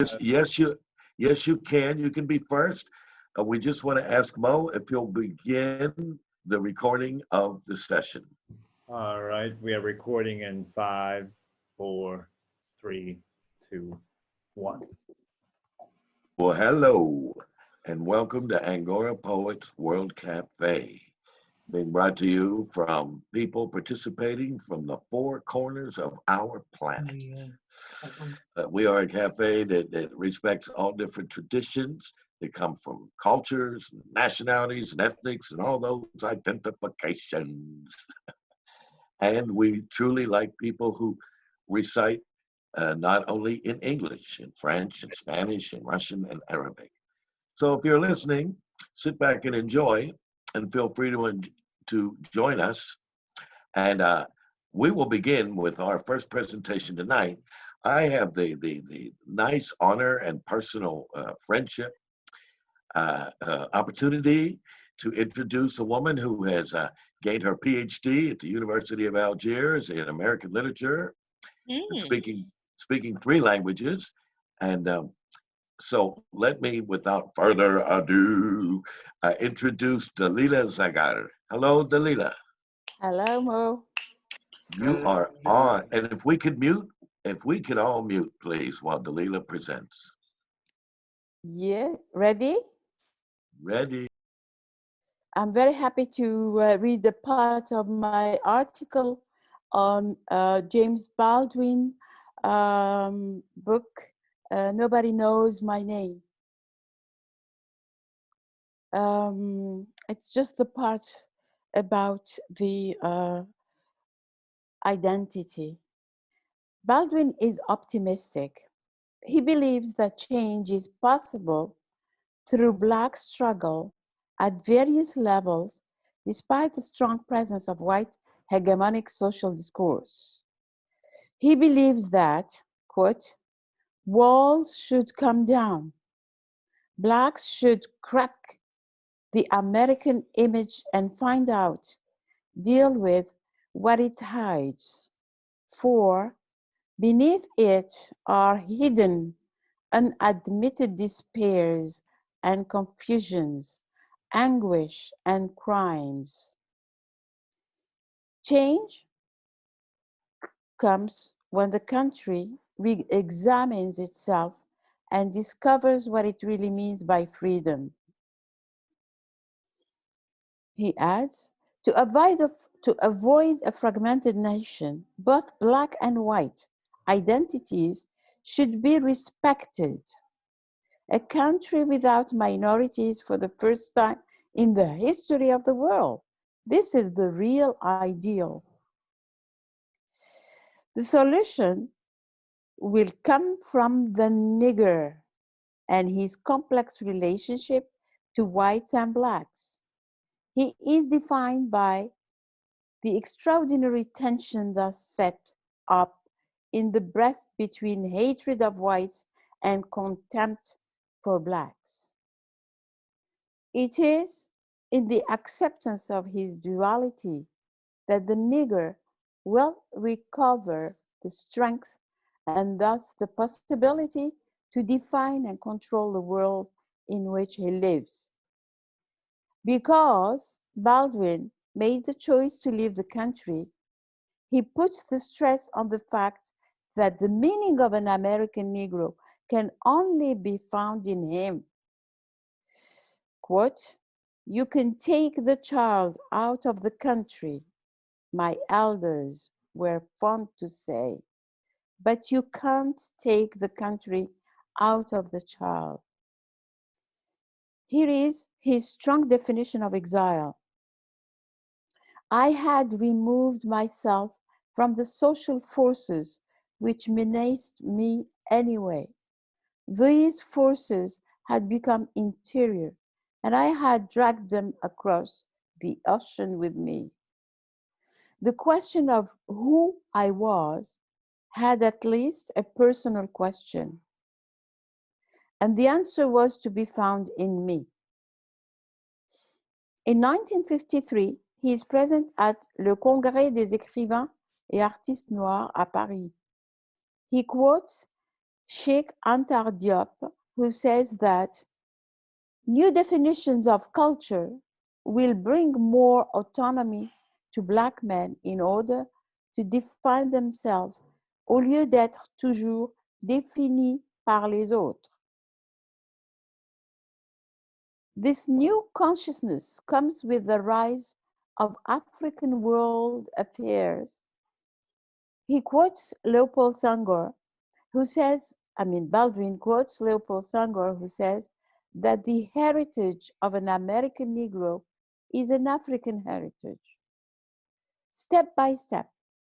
Yes, yes, you can. You can be first. We just want to ask Mo if he'll begin the recording of the session. All right, we are recording in five, four, three, two, one. Well, hello, and welcome to Angora Poets World Cafe, being brought to you from people participating from the four corners of our planet. We are a cafe that respects all different traditions that come from cultures, nationalities, and ethnics, and all those identifications. And we truly like people who recite not only in English, in French, in Spanish, in Russian, and Arabic. So if you're listening, sit back and enjoy, and feel free to join us. And we will begin with our first presentation tonight. I have the nice honor and personal friendship opportunity to introduce a woman who has gained her PhD at the University of Algiers in American literature and speaking three languages. And so let me, without further ado, introduce Dalila Zagar. Hello, Dalila. Hello, Mo. You are on. And if we could all mute, please, while Dalila presents. Yeah, ready? Ready? I'm very happy to read the part of my article on James Baldwin book, Nobody Knows My Name. It's just the part about the identity. Baldwin is optimistic. He believes that change is possible through Black struggle at various levels, despite the strong presence of white hegemonic social discourse. He believes that, quote, walls should come down, Blacks should crack the American image and find out, deal with what it hides. For beneath it are hidden, unadmitted despairs and confusions, anguish and crimes. Change comes when the country re-examines itself and discovers what it really means by freedom. He adds, to avoid a fragmented nation, both Black and white identities should be respected. A country without minorities for the first time in the history of the world. This is the real ideal. The solution will come from the nigger and his complex relationship to whites and Blacks. He is defined by the extraordinary tension thus set up in the breast between hatred of whites and contempt for Blacks. It is in the acceptance of his duality that the nigger will recover the strength and thus the possibility to define and control the world in which he lives. Because Baldwin made the choice to leave the country, he puts the stress on the fact that the meaning of an American Negro can only be found in him. Quote, you can take the child out of the country, my elders were fond to say, but you can't take the country out of the child. Here is his strong definition of exile. I had removed myself from the social forces which menaced me anyway. These forces had become interior, and I had dragged them across the ocean with me. The question of who I was had at least a personal question, and the answer was to be found in me. In 1953, he is present at Le Congrès des écrivains et artistes noirs à Paris. He quotes Sheikh Antar Diop, who says that new definitions of culture will bring more autonomy to Black men in order to define themselves au lieu d'être toujours définis par les autres. This new consciousness comes with the rise of African world affairs. He quotes Leopold Senghor, who says, Baldwin quotes Leopold Senghor, who says that the heritage of an American Negro is an African heritage. Step by step,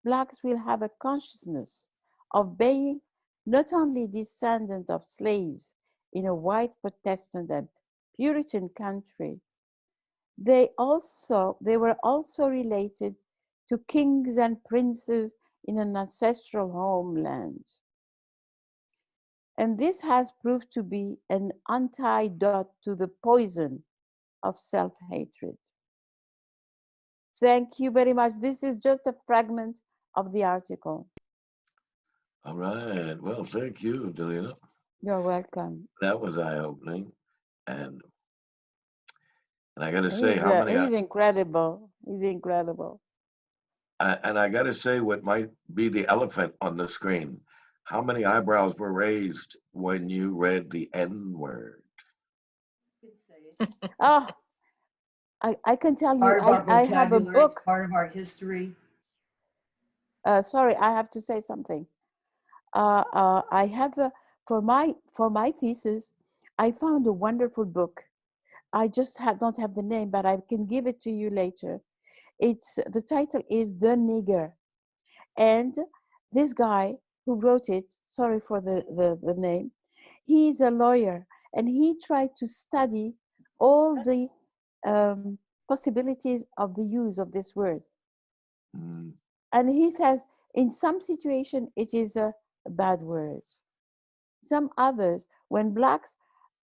Blacks will have a consciousness of being not only descendants of slaves in a white Protestant and Puritan country, they were also related to kings and princes in an ancestral homeland. And this has proved to be an antidote to the poison of self-hatred. Thank you very much. This is just a fragment of the article. All right. Well, thank you, Delina. You're welcome. That was eye-opening, and I got to say, He's incredible. He's incredible. And I got to say, what might be the elephant on the screen? How many eyebrows were raised when you read the N word? Oh, I can tell you, I have a book. It's part of our history. Sorry, I have to say something. I have for my thesis, I found a wonderful book. I just don't have the name, but I can give it to you later. The title is The Nigger, and this guy who wrote it, sorry for the name, he's a lawyer, and he tried to study all the possibilities of the use of this word. Mm. And he says, in some situation, it is a bad word. Some others, when Blacks,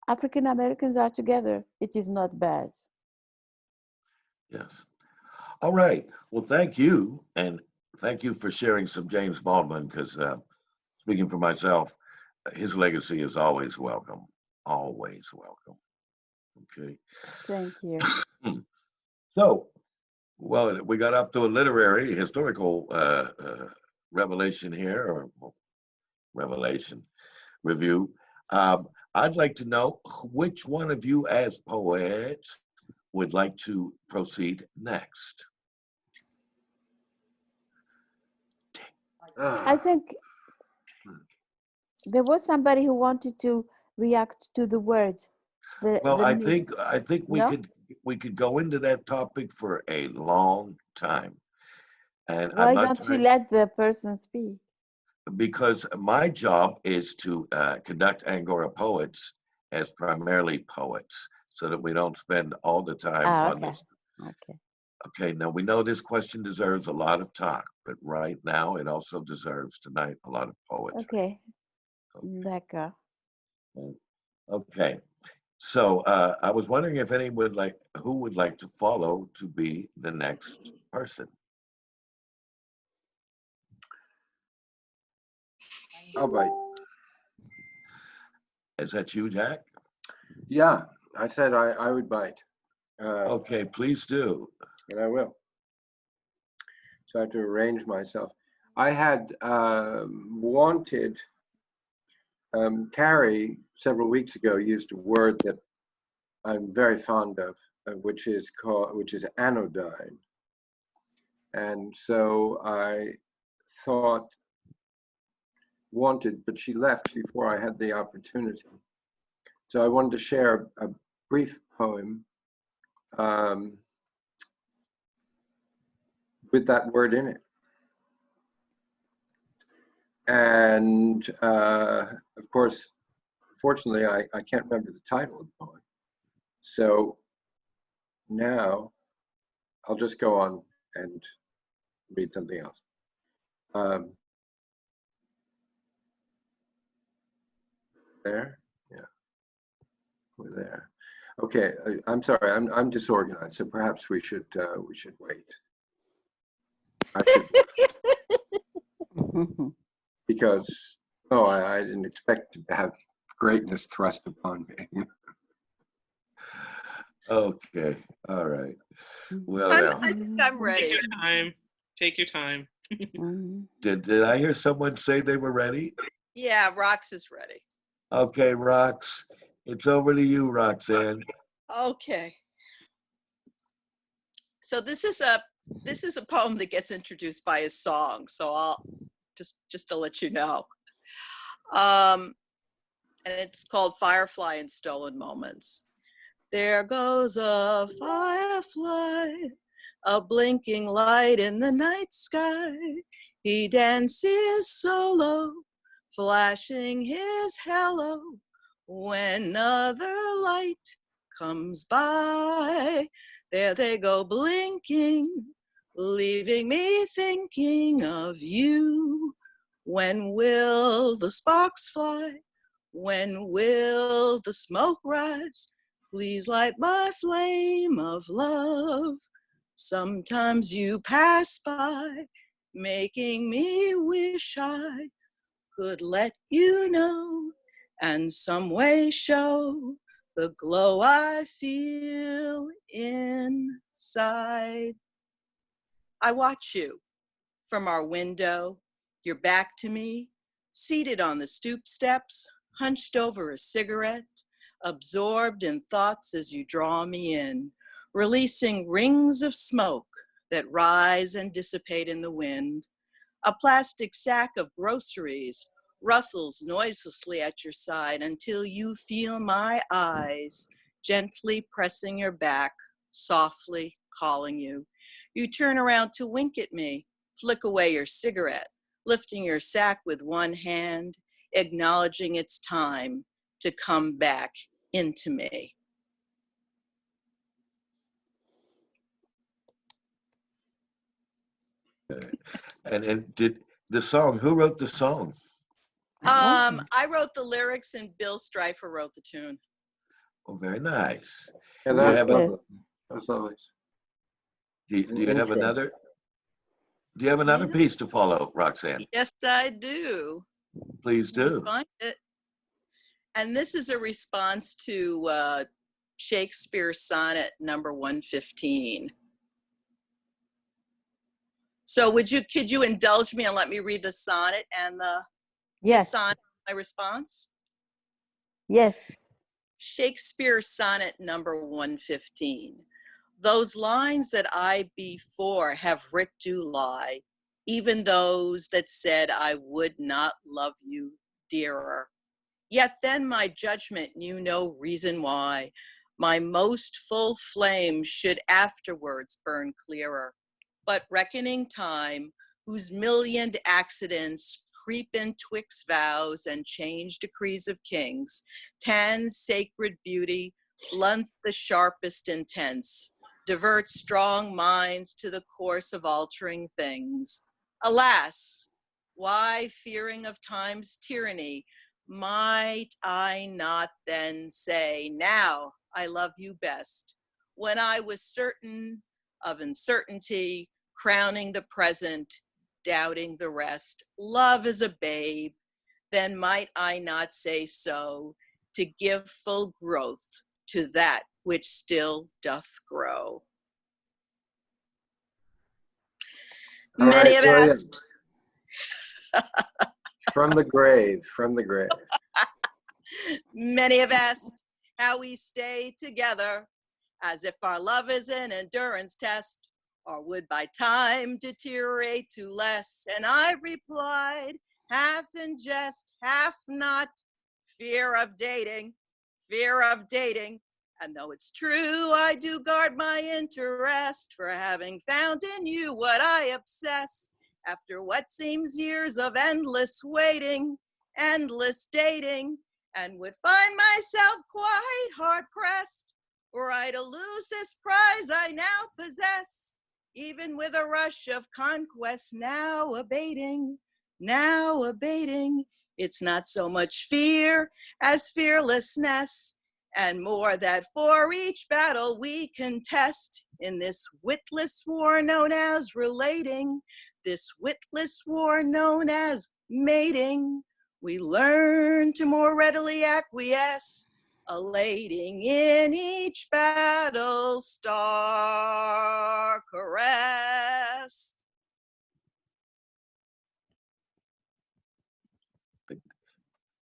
African Americans are together, it is not bad. Yes. All right. Well, thank you. And thank you for sharing some James Baldwin, because speaking for myself, his legacy is always welcome. Always welcome. Okay. Thank you. So, well, we got up to a literary, historical revelation here, or revelation review. I'd like to know which one of you as poets would like to proceed next. I think there was somebody who wanted to react to the word. Well, I think we No? could go into that topic for a long time, and Why I'm not don't you trying, let the person speak? because my job is to conduct Angora Poets as primarily poets, so that we don't spend all the time on Okay. this. Okay. Okay, now we know this question deserves a lot of talk, but right now it also deserves tonight a lot of poetry. Okay. D'accord. Okay, so I was wondering if who would like to follow to be the next person. I'll bite. Is that you, Jack? Yeah, I said I would bite. Okay, please do. And I will. So I have to arrange myself. I had wanted, Carrie several weeks ago used a word that I'm very fond of, which is anodyne. And so I wanted, but she left before I had the opportunity. So I wanted to share a brief poem with that word in it. And of course, fortunately, I can't remember the title of the poem. So now I'll just go on and read something else. There, yeah, we're there. Okay, I'm sorry, I'm disorganized, so perhaps we should wait. I should, because Oh, I didn't expect to have greatness thrust upon me. Okay, all right. Well, I now, think I'm Take ready. your time. Take your time. did I hear someone say they were ready? Yeah, Rox is ready. Okay, Rox, it's over to you, Roxanne. Okay. So this is a poem that gets introduced by a song. So I'll just to let you know. And it's called Firefly and Stolen Moments. There goes a firefly, a blinking light in the night sky. He dances solo, flashing his halo when another light comes by. There they go blinking, leaving me thinking of you. When will the sparks fly? When will the smoke rise? Please light my flame of love. Sometimes you pass by, making me wish I could let you know and some way show the glow I feel inside. I watch you from our window, your back to me, seated on the stoop steps, hunched over a cigarette, absorbed in thoughts as you draw me in, releasing rings of smoke that rise and dissipate in the wind. A plastic sack of groceries rustles noiselessly at your side until you feel my eyes gently pressing your back, softly calling you. You turn around to wink at me, flick away your cigarette, lifting your sack with one hand, acknowledging it's time to come back into me. And did the song, who wrote the song? I wrote the lyrics and Bill Stryfer wrote the tune. Oh, very nice. Yeah, Do you that's have lovely. That's lovely. do you have Intro. another? Do you have another piece to follow, Roxanne? Yes, I do. Please Let me do. find it. And this is a response to Shakespeare's sonnet number 115. So could you indulge me and let me read the sonnet and the Yes. sonnet, my response? Yes. Shakespeare's sonnet number 115. Those lines that I before have writ do lie, even those that said I would not love you dearer. Yet then my judgment knew no reason why my most full flame should afterwards burn clearer. But reckoning time, whose millioned accidents creep in twixt vows and change decrees of kings, tan sacred beauty, blunt the sharpest intents, divert strong minds to the course of altering things. Alas, why, fearing of time's tyranny, might I not then say, now I love you best, when I was certain of uncertainty, crowning the present, doubting the rest. Love is a babe, then might I not say so, to give full growth to that which still doth grow. All Many right, have brilliant. asked, From the grave, from the grave. many have asked how we stay together, as if our love is an endurance test, or would by time deteriorate to less. And I replied, half in jest, half not, fear of dating, fear of dating. And though it's true, I do guard my interest for having found in you what I obsess, after what seems years of endless waiting, endless dating, and would find myself quite hard pressed were I to lose this prize I now possess, even with a rush of conquest now abating, now abating. It's not so much fear as fearlessness, and more that for each battle we contest in this witless war known as relating, this witless war known as mating, We learn to more readily acquiesce, elating in each battle star caressed.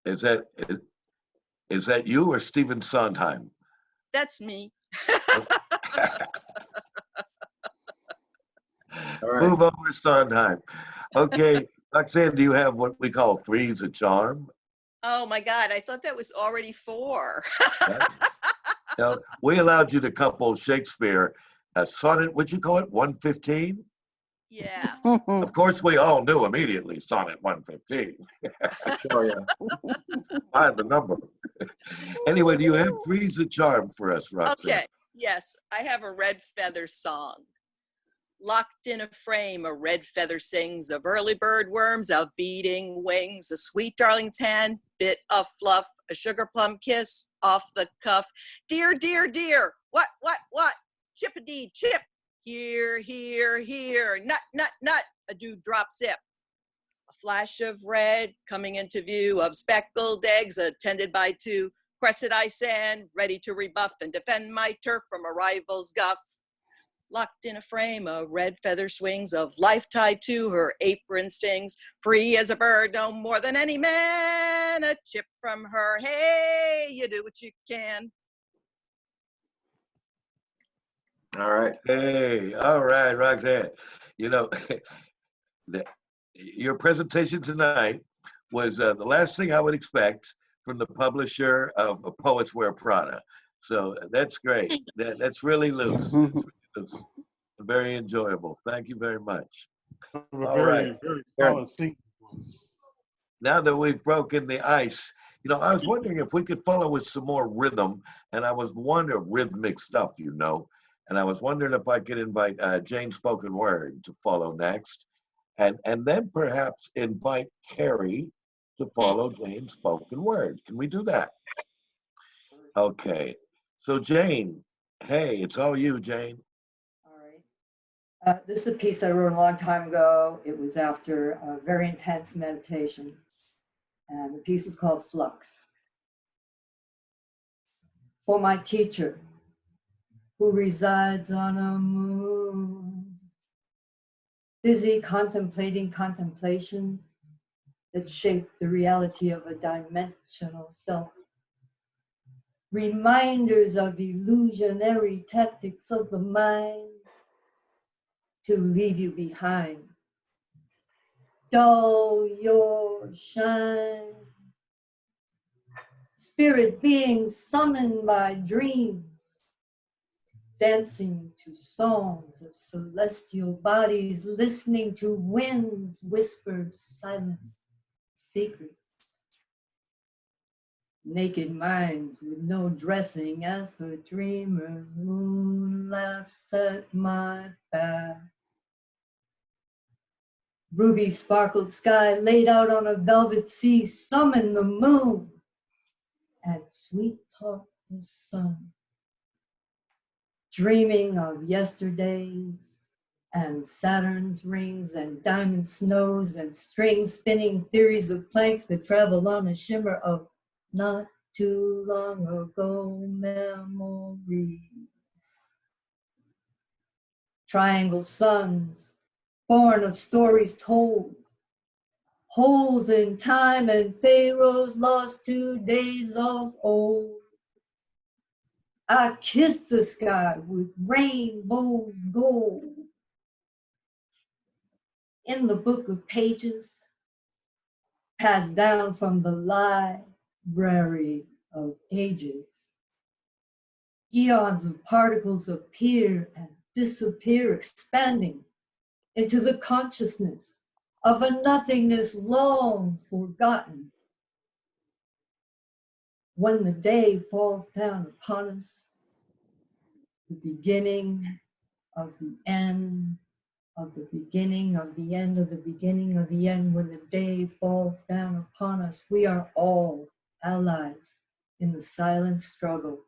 Is that you or Stephen Sondheim? That's me. All right. Move over, Sondheim. Okay, Roxanne, do you have what we call three's a charm? Oh my God, I thought that was already 4. Now, we allowed you to couple Shakespeare, sonnet, what'd you call it, 115? Yeah. Of course, we all knew immediately, sonnet 115. Sure, yeah. Find the number. Anyway, do you have three's a charm for us, Roxanne? Okay. Yes, I have a red feather song. Locked in a frame, a red feather sings of early bird worms out beating wings, a sweet darling's hand, bit of fluff, a sugar plum kiss off the cuff. Dear, dear, dear, what, chippity chip, here, here, here, nut, nut, nut, a dewdrop sip. A flash of red coming into view of speckled eggs attended by 2 crested-eye sand, ready to rebuff and defend my turf from a rival's guff. Locked in a frame, a red feather swings of life tied to her apron stings, free as a bird, no more than any man, a chip from her, hey, you do what you can. All right. Hey, all right, Roxanne. You know, your presentation tonight was the last thing I would expect from the publisher of Poets Wear Prada. So that's great. That's really loose. It's really loose. Very enjoyable. Thank you very much. All right. Very solid sequence. Now that we've broken the ice, you know, I was wondering if we could follow with some more rhythm, and I was wondering rhythmic stuff, you know, and I was wondering if I could invite Jane Spoken Word to follow next, and then perhaps invite Carrie to follow Jane Spoken Word. Can we do that? Okay. So Jane, hey, it's all you, Jane. All right. This is a piece I wrote a long time ago. It was after a very intense meditation. And the piece is called Flux. For my teacher, who resides on a moon, busy contemplating contemplations that shape the reality of a dimensional self. Reminders of illusionary tactics of the mind to leave you behind. Dull your shine. Spirit beings summoned by dreams, dancing to songs of celestial bodies, listening to winds whisper silent secrets. Naked minds with no dressing as the dreamer's moon laughs at my back. Ruby sparkled sky laid out on a velvet sea, summon the moon and sweet talk the sun. Dreaming of yesterdays and Saturn's rings and diamond snows and string spinning theories of planks that travel on a shimmer of not too long ago memories. Triangle suns, born of stories told, holes in time and pharaohs lost to days of old. I kissed the sky with rainbows gold. In the book of pages, passed down from the library of ages, eons of particles appear and disappear, expanding into the consciousness of a nothingness long forgotten. When the day falls down upon us, the beginning of the end of the beginning of the end of the beginning of the end, when the day falls down upon us, we are all allies in the silent struggle.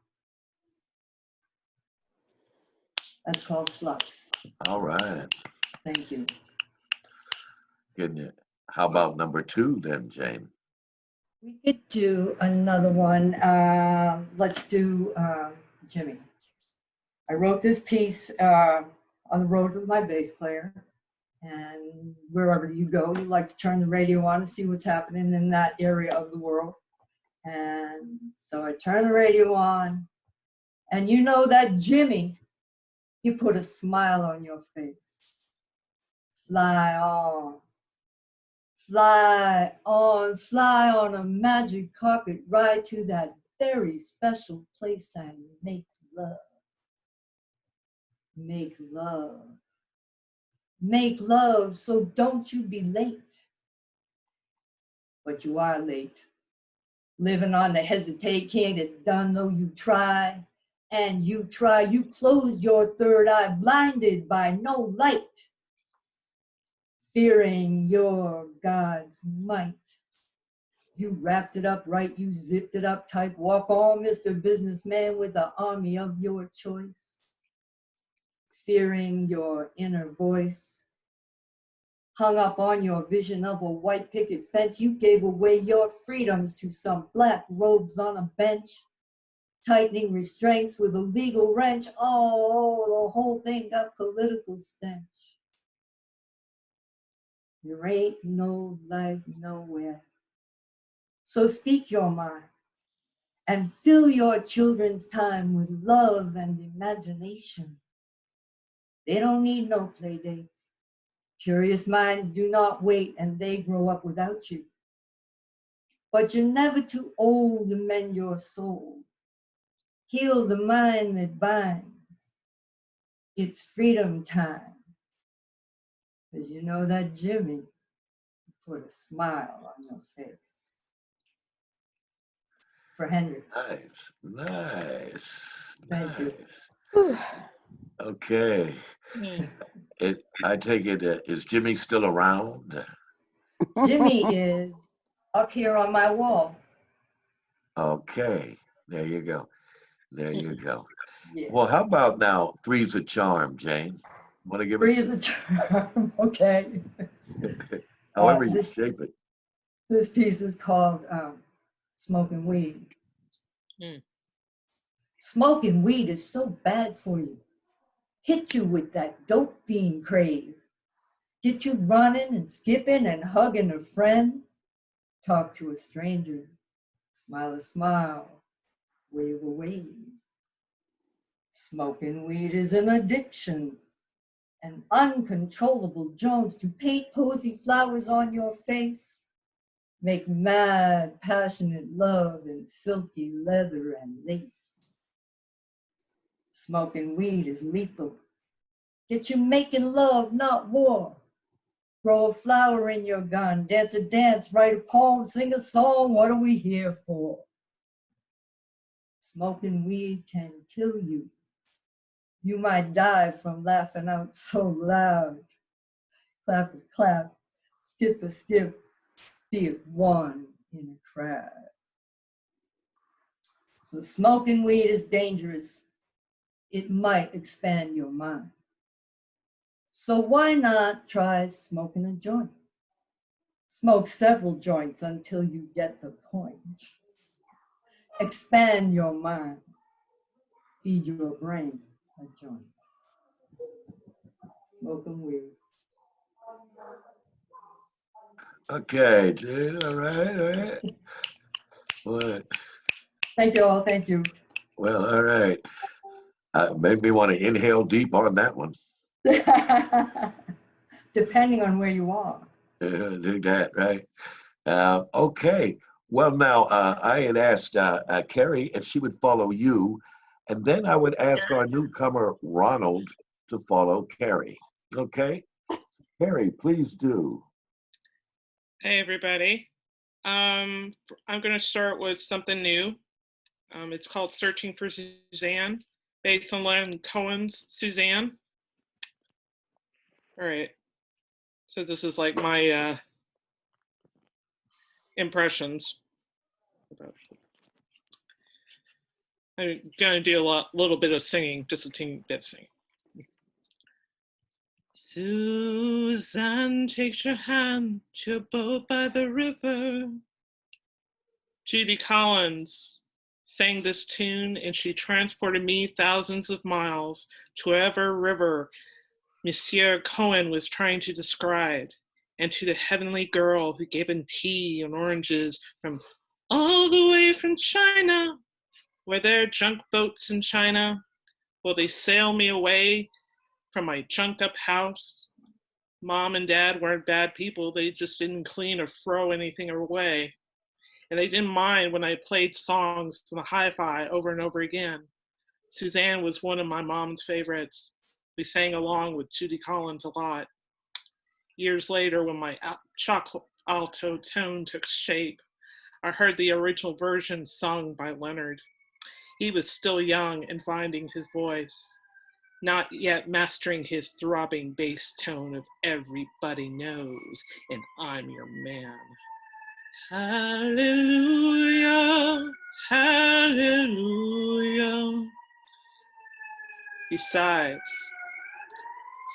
That's called Flux. All right. Thank you. Getting it. How about number 2 then, Jane? We could do another one. Let's do Jimmy. I wrote this piece on the road with my bass player. And wherever you go, you like to turn the radio on to see what's happening in that area of the world. And so I turn the radio on, and you know that Jimmy, he put a smile on your face. Fly on, fly on a magic carpet ride to that very special place and make love. Make love. Make love, so don't you be late. But you are late. Living on the hesitate, can't get done though you try. And you try, you close your third eye, blinded by no light. Fearing your God's might. You wrapped it up right, you zipped it up tight. Walk on, Mr. Businessman, with the army of your choice. Fearing your inner voice. Hung up on your vision of a white picket fence, you gave away your freedoms to some black robes on a bench, tightening restraints with a legal wrench. Oh, the whole thing got political stench. There ain't no life nowhere. So speak your mind and fill your children's time with love and imagination. They don't need no play dates. Curious minds do not wait, and they grow up without you. But you're never too old to mend your soul. Heal the mind that binds. It's freedom time. Because you know that Jimmy put a smile on your face. For Hendrix. Nice. Thank you. Okay. I take it, is Jimmy still around? Jimmy is up here on my wall. Okay. There you go. There you go. Yeah. Well, how about now, Three's a Charm, Jane? Want to give Free us as a charm. Okay. however you this- shape it? This piece is called Smoking Weed. Smoking weed is so bad for you. Hit you with that dope fiend crave. Get you running and skipping and hugging a friend. Talk to a stranger. Smile a smile. Wave a wave. Smoking weed is an addiction. An uncontrollable Jones to paint posy flowers on your face. Make mad, passionate love in silky leather and lace. Smoking weed is lethal. Get you making love, not war. Grow a flower in your gun, dance a dance, write a poem, sing a song. What are we here for? Smoking weed can kill you. You might die from laughing out so loud. Clap a clap, skip a skip, be it one in a crowd. So smoking weed is dangerous. It might expand your mind. So why not try smoking a joint? Smoke several joints until you get the point. Expand your mind. Feed your brain a joint. Smoking weed. Okay, Jane, all right. What? Thank you all, thank you. Well, all right. Made me want to inhale deep on that one. Depending on where you are. Do that, right? Okay. Well, now, I had asked Carrie if she would follow you, and then I would ask our newcomer, Ronald, to follow Carrie. Okay? Carrie, please do. Hey, everybody. I'm going to start with something new. It's called Searching for Suzanne, based on Leonard Cohen's Suzanne. All right. So this is like my impressions. I'm going to do a little bit of singing, just a teeny bit of singing. Suzanne takes your hand to a boat by the river. Judy Collins sang this tune, and she transported me thousands of miles to whatever river Monsieur Cohen was trying to describe, and to the heavenly girl who gave him tea and oranges from all the way from China. Were there junk boats in China? Will they sail me away from my junk up house? Mom and Dad weren't bad people. They just didn't clean or throw anything away. And they didn't mind when I played songs on the hi-fi over and over again. Suzanne was one of my mom's favorites. We sang along with Judy Collins a lot. Years later, when my chocolate alto tone took shape, I heard the original version sung by Leonard. He was still young and finding his voice, not yet mastering his throbbing bass tone of everybody knows, and I'm your man. Hallelujah, hallelujah. Besides,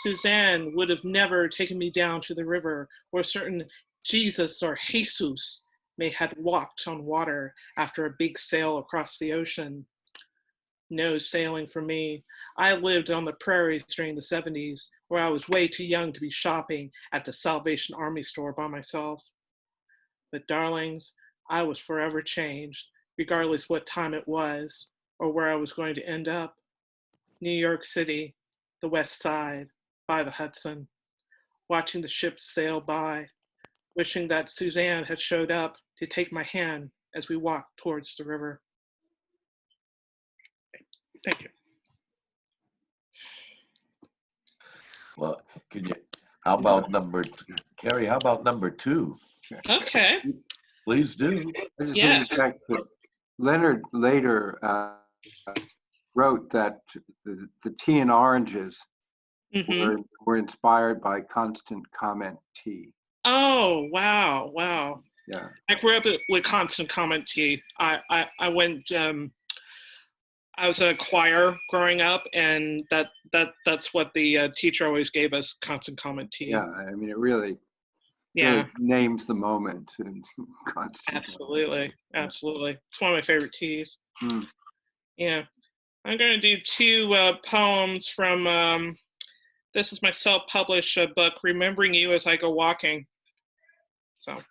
Suzanne would have never taken me down to the river where certain Jesus or Jesus may have walked on water after a big sail across the ocean. No sailing for me. I lived on the prairies during the 70s, where I was way too young to be shopping at the Salvation Army store by myself. But darlings, I was forever changed, regardless what time it was or where I was going to end up. New York City, the West Side, by the Hudson, watching the ships sail by, wishing that Suzanne had showed up to take my hand as we walked towards the river. Thank you. Well, how about Carrie, how about number 2? Okay. Please do. I just Yeah. interject that Leonard later wrote that the tea and oranges were inspired by Constant Comment tea. Oh, wow, wow. Yeah. I grew up with Constant Comment tea. I went, I was in a choir growing up, and that's what the teacher always gave us, Constant Comment tea. Yeah, I mean, it really, Yeah, really names the moment. And Constant absolutely, absolutely. It's one of my favorite teas. Mm. Yeah. I'm going to do 2 poems from, this is my self-published book, Remembering You as I Go Walking. So,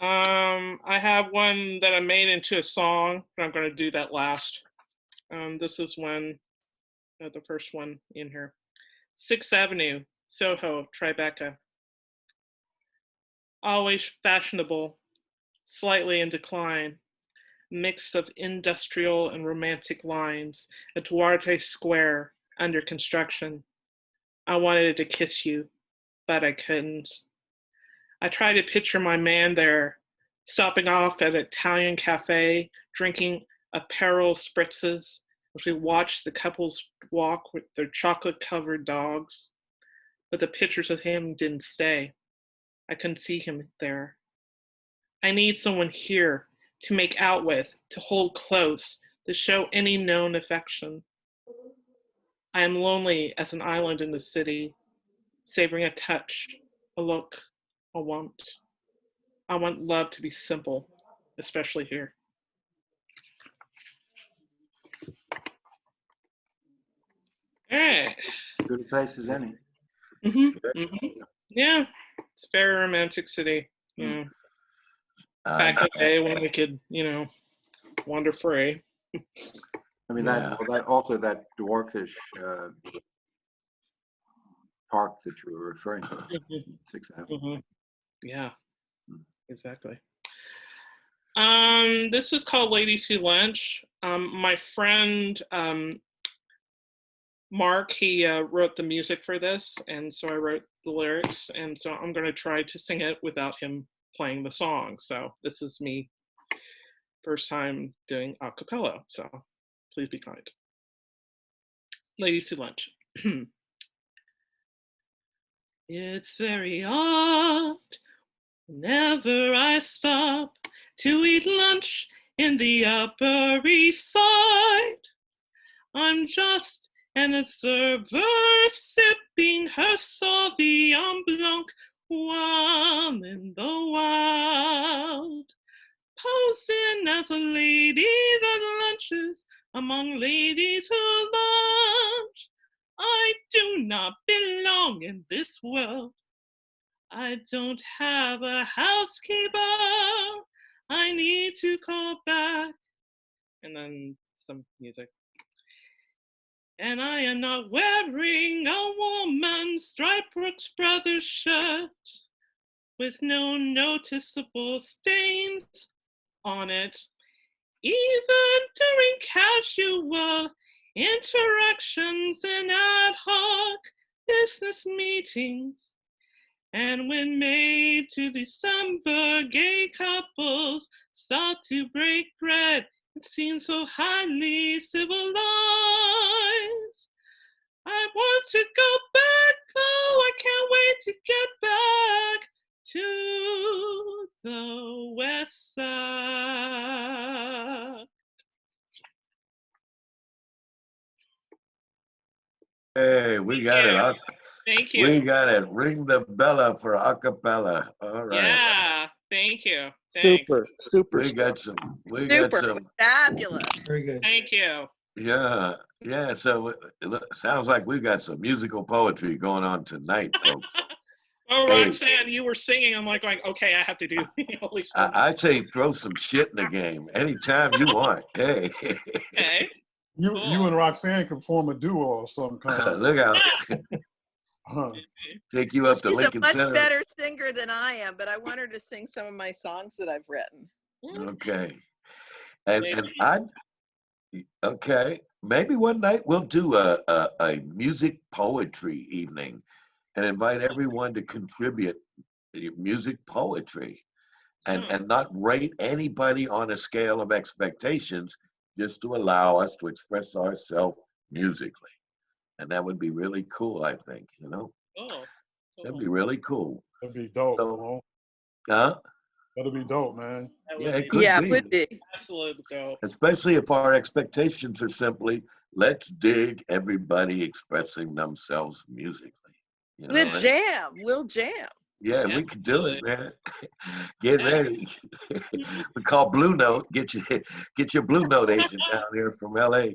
I have one that I made into a song, but I'm going to do that last. This is the first one in here. 6th Avenue, Soho, Tribeca. Always fashionable, slightly in decline. Mix of industrial and romantic lines, a Duarte Square under construction. I wanted to kiss you, but I couldn't. I tried to picture my man there, stopping off at an Italian cafe, drinking apparel spritzes as we watched the couples walk with their chocolate-covered dogs. But the pictures of him didn't stay. I couldn't see him there. I need someone here to make out with, to hold close, to show any known affection. I am lonely as an island in the city, savoring a touch, a look, a want. I want love to be simple, especially here. All right. Good a place as any. Yeah, it's a very romantic city. Yeah. Back in the day when we could, wander free. I mean, that also that dwarfish park that you were referring to. 6th Avenue. Yeah, exactly. This is called Ladies Who Lunch. My friend Mark, he wrote the music for this, and so I wrote the lyrics, and so I'm going to try to sing it without him playing the song. So this is me first time doing a cappella, so please be kind. Ladies Who Lunch. It's very odd whenever I stop to eat lunch in the Upper East Side. I'm just an observer sipping her Sauvignon Blanc while in the wild, posing as a lady that lunches among ladies who lunch. I do not belong in this world. I don't have a housekeeper. I need to call back. And then some music. And I am not wearing a woman's striped Brooks Brothers shirt with no noticeable stains on it. Even during casual interactions and ad hoc business meetings. And when May to December, gay couples start to break bread, it seems so highly civilized. I want to go back, though I can't wait to get back to the West Side. Hey, we got it. Thank you. We got it. Ring the bella for acapella. All right. Yeah, thank you. Thanks. Super. We got some. We Super, got some. fabulous. Very good. Thank you. Yeah. Yeah. So sounds like we got some musical poetry going on tonight, folks. Oh, Hey. Roxanne, you were singing. I'm like going, okay, I have to do at least one. I say throw some shit in the game anytime you want. Hey. Okay. You Cool. and Roxanne can form a duo of some kind. Look out. Huh. Take you up to She's a Lincoln much Center. better singer than I am, but I want her to sing some of my songs that I've written. Okay. And Maybe. okay. Maybe one night we'll do a music poetry evening and invite everyone to contribute music poetry and not rate anybody on a scale of expectations, just to allow us to express ourselves musically. And that would be really cool, I think, you know? Cool. That'd be really cool. That'd be dope. So- Mo. Huh? That'd be dope, man. That Yeah, would it be could Yeah, be. it would be. absolutely dope. Especially if our expectations are simply, let's dig everybody expressing themselves musically. You know, We'll and- jam. We'll jam. yeah, we can do it, man. Get ready. We call Blue Note. Get your Blue Note agent down here from LA.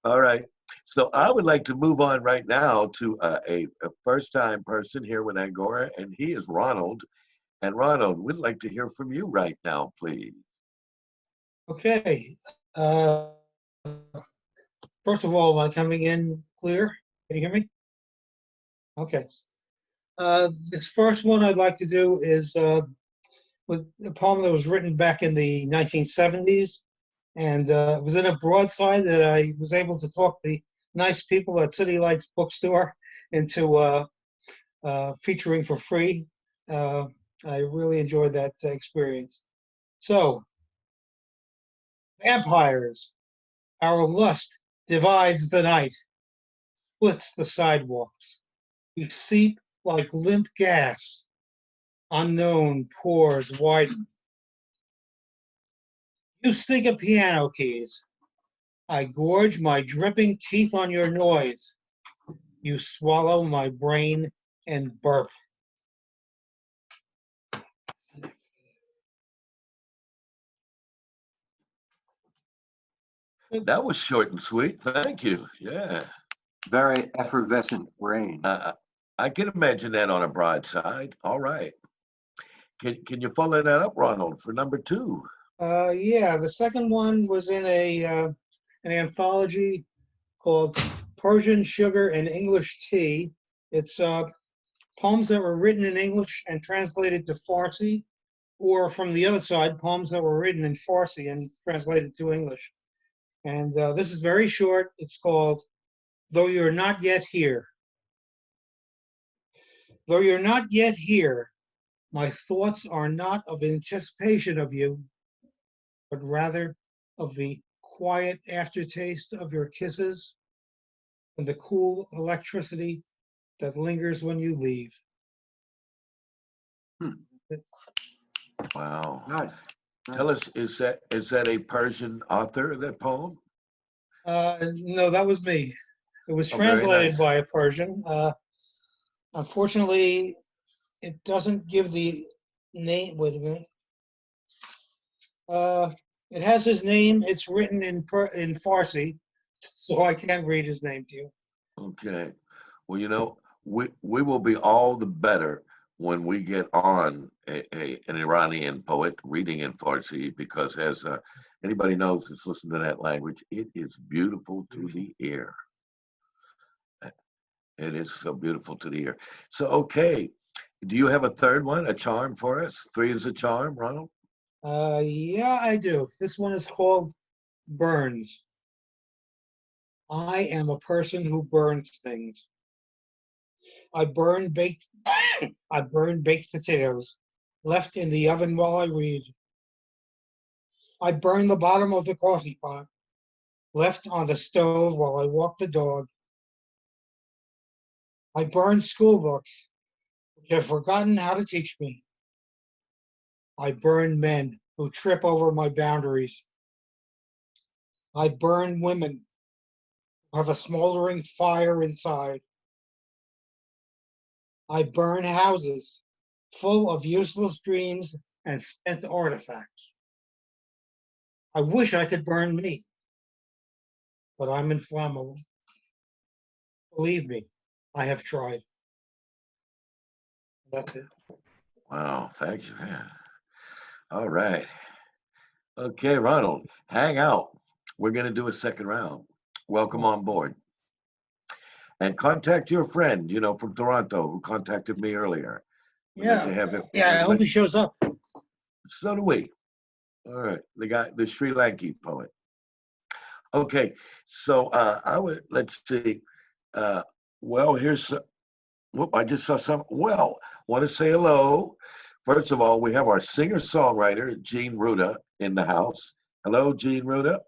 All right. So I would like to move on right now to a first-time person here with Angora, and he is Ronald. And Ronald, we'd like to hear from you right now, please. Okay. First of all, am I coming in clear? Can you hear me? Okay. This first one I'd like to do is with a poem that was written back in the 1970s, and it was in a broadside that I was able to talk the nice people at City Lights bookstore into featuring for free. I really enjoyed that experience. So, vampires, our lust divides the night, splits the sidewalks. We seep like limp gas, unknown pores widen. You stink of piano keys. I gorge my dripping teeth on your noise. You swallow my brain and burp. That was short and sweet. Thank you. Yeah. Very effervescent brain. I can imagine that on a broadside. All right. Can you follow that up, Ronald, for number 2? Yeah, the second one was in an anthology called Persian Sugar and English Tea. It's poems that were written in English and translated to Farsi, or from the other side, poems that were written in Farsi and translated to English. And this is very short. It's called Though You're Not Yet Here. Though you're not yet here, my thoughts are not of anticipation of you, but rather of the quiet aftertaste of your kisses and the cool electricity that lingers when you leave. Wow. Nice. Tell us, is that a Persian author of that poem? No, that was me. It was Oh, very translated nice. by a Persian. Unfortunately, It doesn't give the name. Wait a minute. It has his name. It's written in Farsi, so I can't read his name to you. Okay. Well, we will be all the better when we get on an Iranian poet reading in Farsi, because as anybody knows that's listened to that language, it is beautiful to the ear. It is so beautiful to the ear. So, okay. Do you have a third one, a charm for us? 3 is a charm, Ronald? Yeah, I do. This one is called Burns. I am a person who burns things. I burn baked I burn baked potatoes left in the oven while I read. I burn the bottom of the coffee pot left on the stove while I walk the dog. I burn school books which have forgotten how to teach me. I burn men who trip over my boundaries. I burn women who have a smoldering fire inside. I burn houses full of useless dreams and spent artifacts. I wish I could burn me, but I'm inflammable. Believe me, I have tried. That's it. Wow, thank you. Yeah. All right. Okay, Ronald, hang out. We're going to do a second round. Welcome on board. And contact your friend, from Toronto, who contacted me earlier. Yeah, I hope he shows up. So do we. All right, the Sri Lankan poet. Okay, so let's see. Well, I just saw some. Well, want to say hello. First of all, we have our singer-songwriter, Jean Ruda, in the house. Hello, Jean Ruda.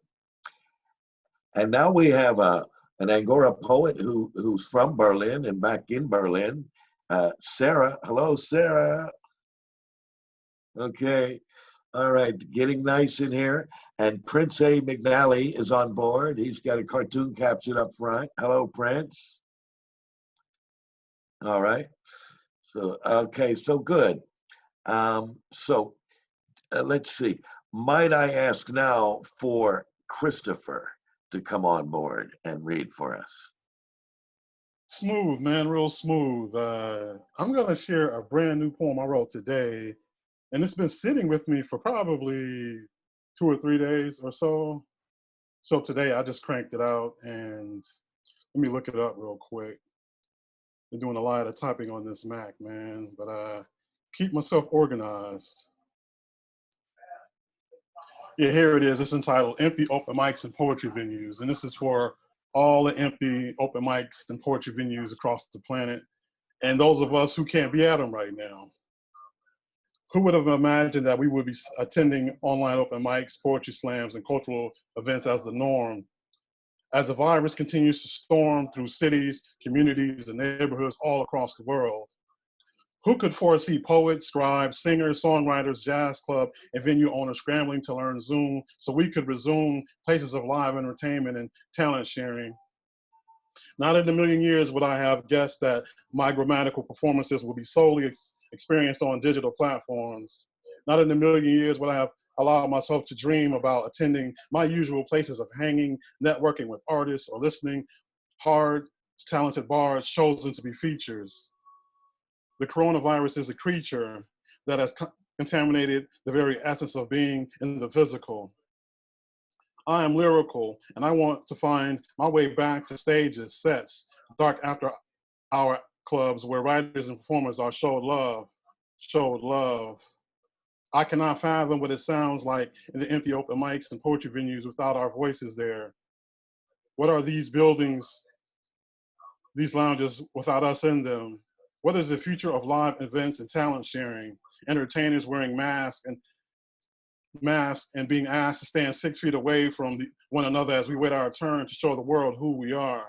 And now we have an Angora poet who's from Berlin and back in Berlin. Sarah. Hello, Sarah. Okay. All right. Getting nice in here. And Prince A. McNally is on board. He's got a cartoon caption up front. Hello, Prince. All right. So, okay. So good. Let's see. Might I ask now for Christopher to come on board and read for us? Smooth, man, real smooth. I'm going to share a brand new poem I wrote today, and it's been sitting with me for probably 2 or 3 days or so. So today I just cranked it out, and let me look it up real quick. Been doing a lot of typing on this Mac, man, but keep myself organized. Yeah, here it is. It's entitled Empty Open Mics and Poetry Venues. And this is for all the empty open mics and poetry venues across the planet, and those of us who can't be at them right now. Who would have imagined that we would be attending online open mics, poetry slams, and cultural events as the norm? As the virus continues to storm through cities, communities, and neighborhoods all across the world. Who could foresee poets, scribes, singers, songwriters, jazz club, and venue owners scrambling to learn Zoom so we could resume places of live entertainment and talent sharing? Not in a million years would I have guessed that my grammatical performances would be solely experienced on digital platforms. Not in a million years would I have allowed myself to dream about attending my usual places of hanging, networking with artists, or listening hard, talented bards chosen to be features. The coronavirus is a creature that has contaminated the very essence of being in the physical. I am lyrical, and I want to find my way back to stages, sets, dark after hour clubs where writers and performers are showed love. I cannot fathom what it sounds like in the empty open mics and poetry venues without our voices there. What are these buildings, these lounges without us in them? What is the future of live events and talent sharing? Entertainers wearing masks and being asked to stand 6 feet away from one another as we wait our turn to show the world who we are.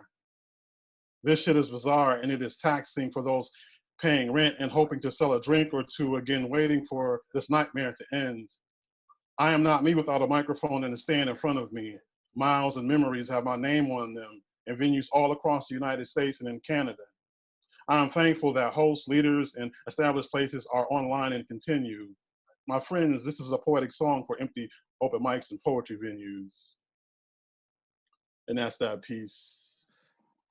This shit is bizarre, and it is taxing for those paying rent and hoping to sell a drink or two, again waiting for this nightmare to end. I am not me without a microphone and a stand in front of me. Miles and memories have my name on them in venues all across the United States and in Canada. I'm thankful that hosts, leaders, and established places are online and continue. My friends, this is a poetic song for empty open mics and poetry venues. And that's that piece.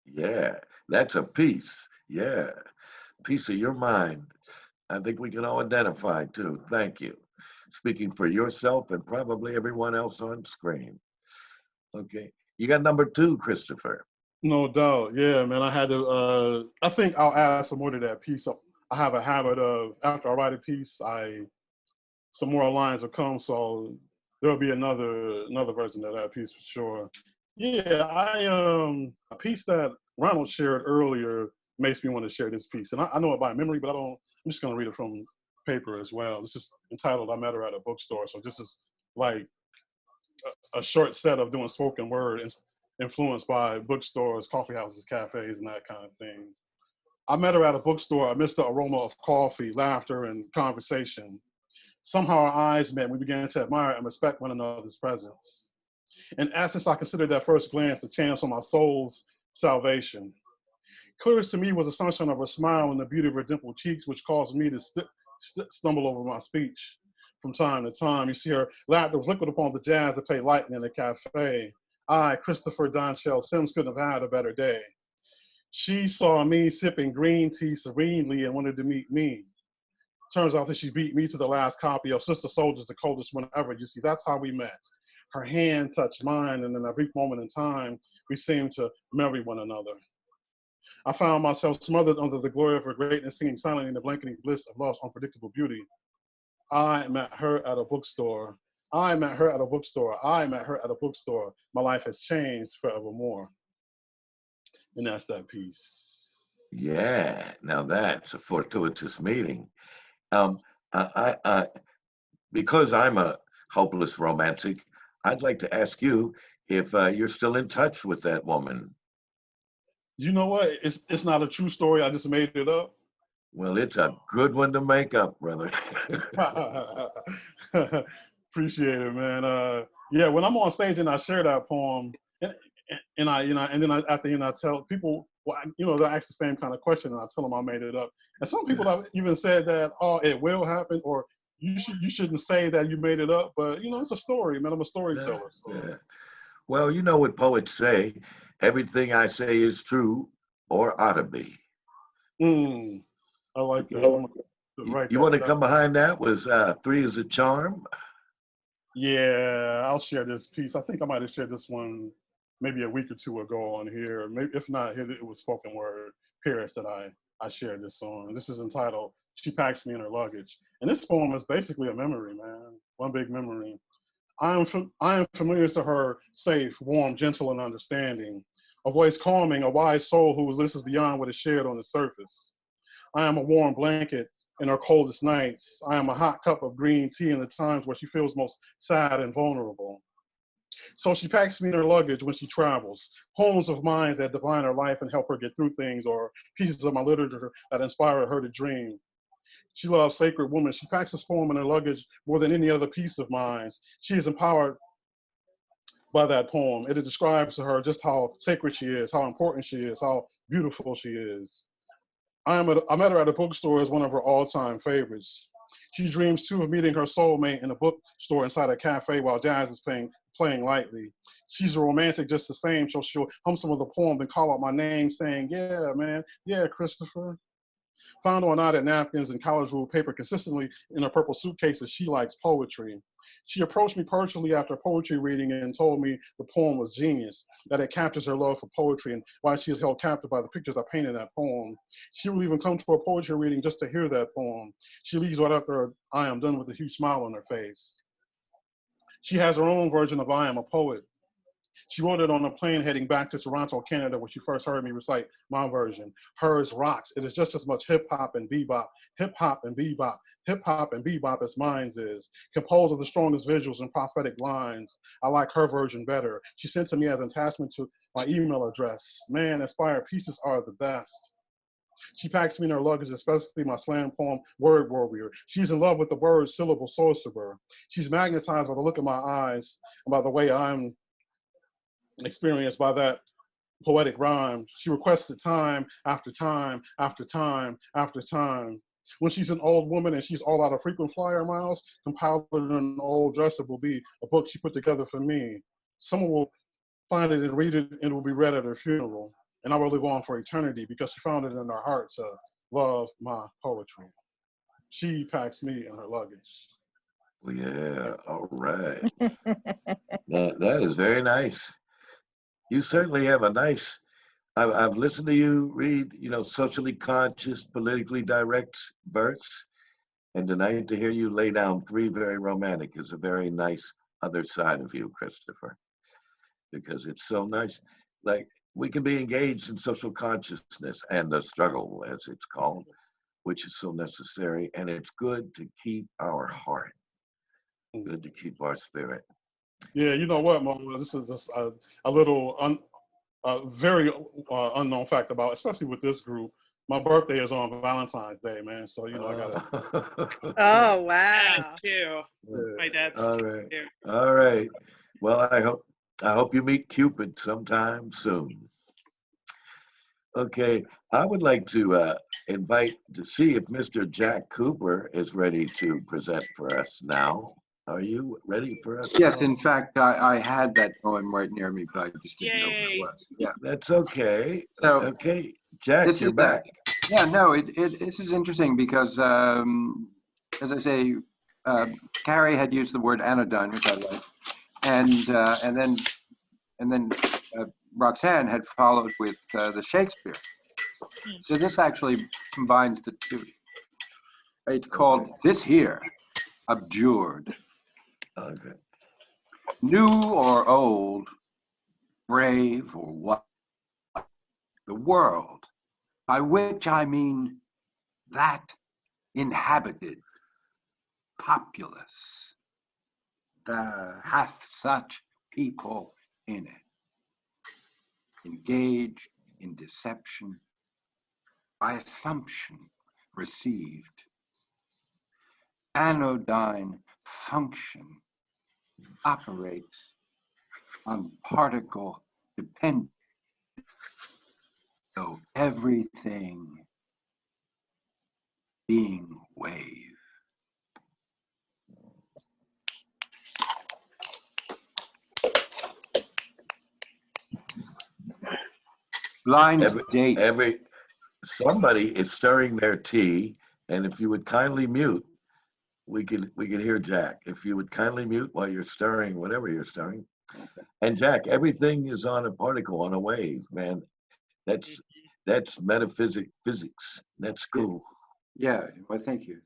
Yeah, that's a piece. Yeah, piece of your mind. I think we can all identify too. Thank you. Speaking for yourself and probably everyone else on screen. Okay. You got number two, Christopher. No doubt. Yeah, man. I had to, I think I'll add some more to that piece. I have a habit of, after I write a piece, some more lines will come. So there'll be another version of that piece for sure. Yeah, a piece that Ronald shared earlier makes me want to share this piece. And I know it by memory, but I'm just going to read it from paper as well. This is entitled I Met Her at a Bookstore. So this is like a short set of doing spoken word influenced by bookstores, coffee houses, cafes, and that kind of thing. I met her at a bookstore. I missed the aroma of coffee, laughter, and conversation. Somehow our eyes met and we began to admire and respect one another's presence. In essence, I considered that first glance a chance on my soul's salvation. Clearest to me was the sunshine of her smile and the beauty of her dimpled cheeks, which caused me to stumble over my speech from time to time. You see, her laughter was liquid upon the jazz that played lightning in the cafe. I, Christopher Donchell Sims, couldn't have had a better day. She saw me sipping green tea serenely and wanted to meet me. Turns out that she beat me to the last copy of Sister Soldiers, the coldest one ever. You see, that's how we met. Her hand touched mine, and in a brief moment in time, we seemed to marry one another. I found myself smothered under the glory of her greatness, singing silently in the blanketing bliss of love's unpredictable beauty. I met her at a bookstore. I met her at a bookstore. I met her at a bookstore. My life has changed forevermore. And that's that piece. Yeah, now that's a fortuitous meeting. I because I'm a hopeless romantic, I'd like to ask you if you're still in touch with that woman. You know what? It's not a true story. I just made it up. Well, it's a good one to make up, brother. Appreciate it, man. Yeah, when I'm on stage and I share that poem, and then at the end I tell people, well, they ask the same kind of question, and I tell them I made it up. And some people have even said that, oh, it will happen, or you shouldn't say that you made it up. But it's a story, man. I'm a storyteller. So. Yeah. Well, you know what poets say: everything I say is true, or ought to be. I like that. You want to come behind that? Was three is a charm? Yeah, I'll share this piece. I think I might have shared this one maybe a week or two ago on here. Maybe if not, it was spoken word Paris that I shared this on. This is entitled "She Packs Me in Her Luggage," and this poem is basically a memory, man. One big memory. I am familiar to her, safe, warm, gentle, and understanding. A voice calming, a wise soul who listens beyond what is shared on the surface. I am a warm blanket in her coldest nights. I am a hot cup of green tea in the times where she feels most sad and vulnerable. So she packs me in her luggage when she travels, poems of mine that define her life and help her get through things, or pieces of my literature that inspire her to dream. She loves sacred women. She packs this poem in her luggage more than any other piece of mine. She is empowered by that poem. It describes to her just how sacred she is, how important she is, how beautiful she is. I met her at a bookstore as one of her all-time favorites. She dreams too of meeting her soulmate in a bookstore inside a cafe while jazz is playing lightly. She's a romantic just the same, so she'll hum some of the poem and call out my name saying, yeah, man, yeah, Christopher. Found on knotted napkins and college ruled paper consistently in her purple suitcases, she likes poetry. She approached me personally after poetry reading and told me the poem was genius, that it captures her love for poetry and why she is held captive by the pictures I painted in that poem. She will even come to a poetry reading just to hear that poem. She leaves right after I am done with a huge smile on her face. She has her own version of I Am a Poet. She wrote it on a plane heading back to Toronto, Canada, where she first heard me recite my version. Hers rocks. It is just as much hip hop and bebop, hip hop and bebop, hip hop and bebop as mine is. Composed of the strongest visuals and prophetic lines. I like her version better. She sent to me as an attachment to my email address. Man, inspired pieces are the best. She packs me in her luggage, especially my slam poem, Word Warrior. She's in love with the word syllable sorcerer. She's magnetized by the look of my eyes and by the way I'm experienced by that poetic rhyme. She requested time after time after time after time. When she's an old woman and she's all out of frequent flyer miles, compiled in an old dresser will be a book she put together for me. Someone will find it and read it, and it will be read at her funeral. And I will live on for eternity because she found it in her heart to love my poetry. She packs me in her luggage. Well, yeah, all right. That is very nice. You certainly have a nice. I've listened to you read, socially conscious, politically direct verse, and tonight to hear you lay down three very romantic is a very nice other side of you, Christopher, because it's so nice. Like we can be engaged in social consciousness and the struggle, as it's called, which is so necessary, and it's good to keep our heart, good to keep our spirit. Yeah, you know what, Mo? This is just a little very unknown fact about, especially with this group. My birthday is on Valentine's Day, man. So I gotta. Oh, Yeah, wow. too. My dad's All too. right, all right. Well, I hope you meet Cupid sometime soon. Okay, I would like to invite to see if Mr. Jack Cooper is ready to present for us now. Are you ready for us Yes, now? in fact, I had that poem right near me, but I just didn't know what it Yay. was. Yeah. That's okay. So Okay, Jack, this you're is back. yeah, no, this is interesting because as I say, Carrie had used the word anodyne, which I like, and then Roxanne had followed with the Shakespeare. So this actually combines the two. It's called This Here, Abjured. Okay. New or old, brave or what, the world, by which I mean that inhabited populace, that hath such people in it, engaged in deception, by assumption received, anodyne function operates on particle dependent, so everything being wave. Blind date. Somebody is stirring their tea, and if you would kindly mute, we could hear Jack. If you would kindly mute while you're stirring whatever you're stirring. Okay. And Jack, everything is on a particle, on a wave, man. That's physics. That's cool. Yeah, well, thank you.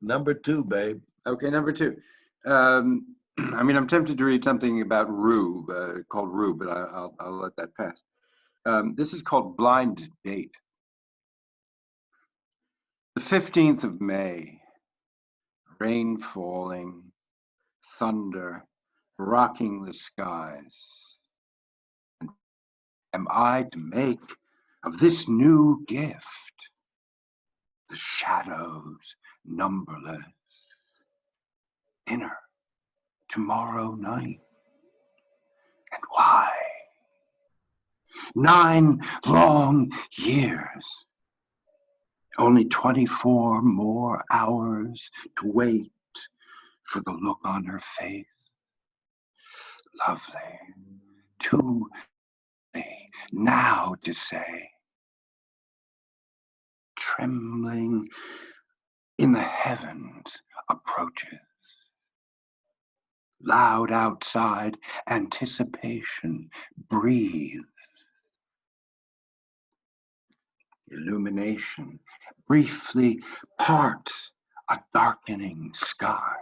Number 2, babe. Okay, number 2. I mean, I'm tempted to read something about Rue, called Rue, but I'll let that pass. This is called Blind Date. The 15th of May, rain falling, thunder rocking the skies. And am I to make of this new gift the shadows numberless, dinner tomorrow night? And why? 9 long years, only 24 more hours to wait for the look on her face. Lovely, too late now to say, trembling in the heavens approaches. Loud outside, anticipation breathes. Illumination briefly parts a darkening sky.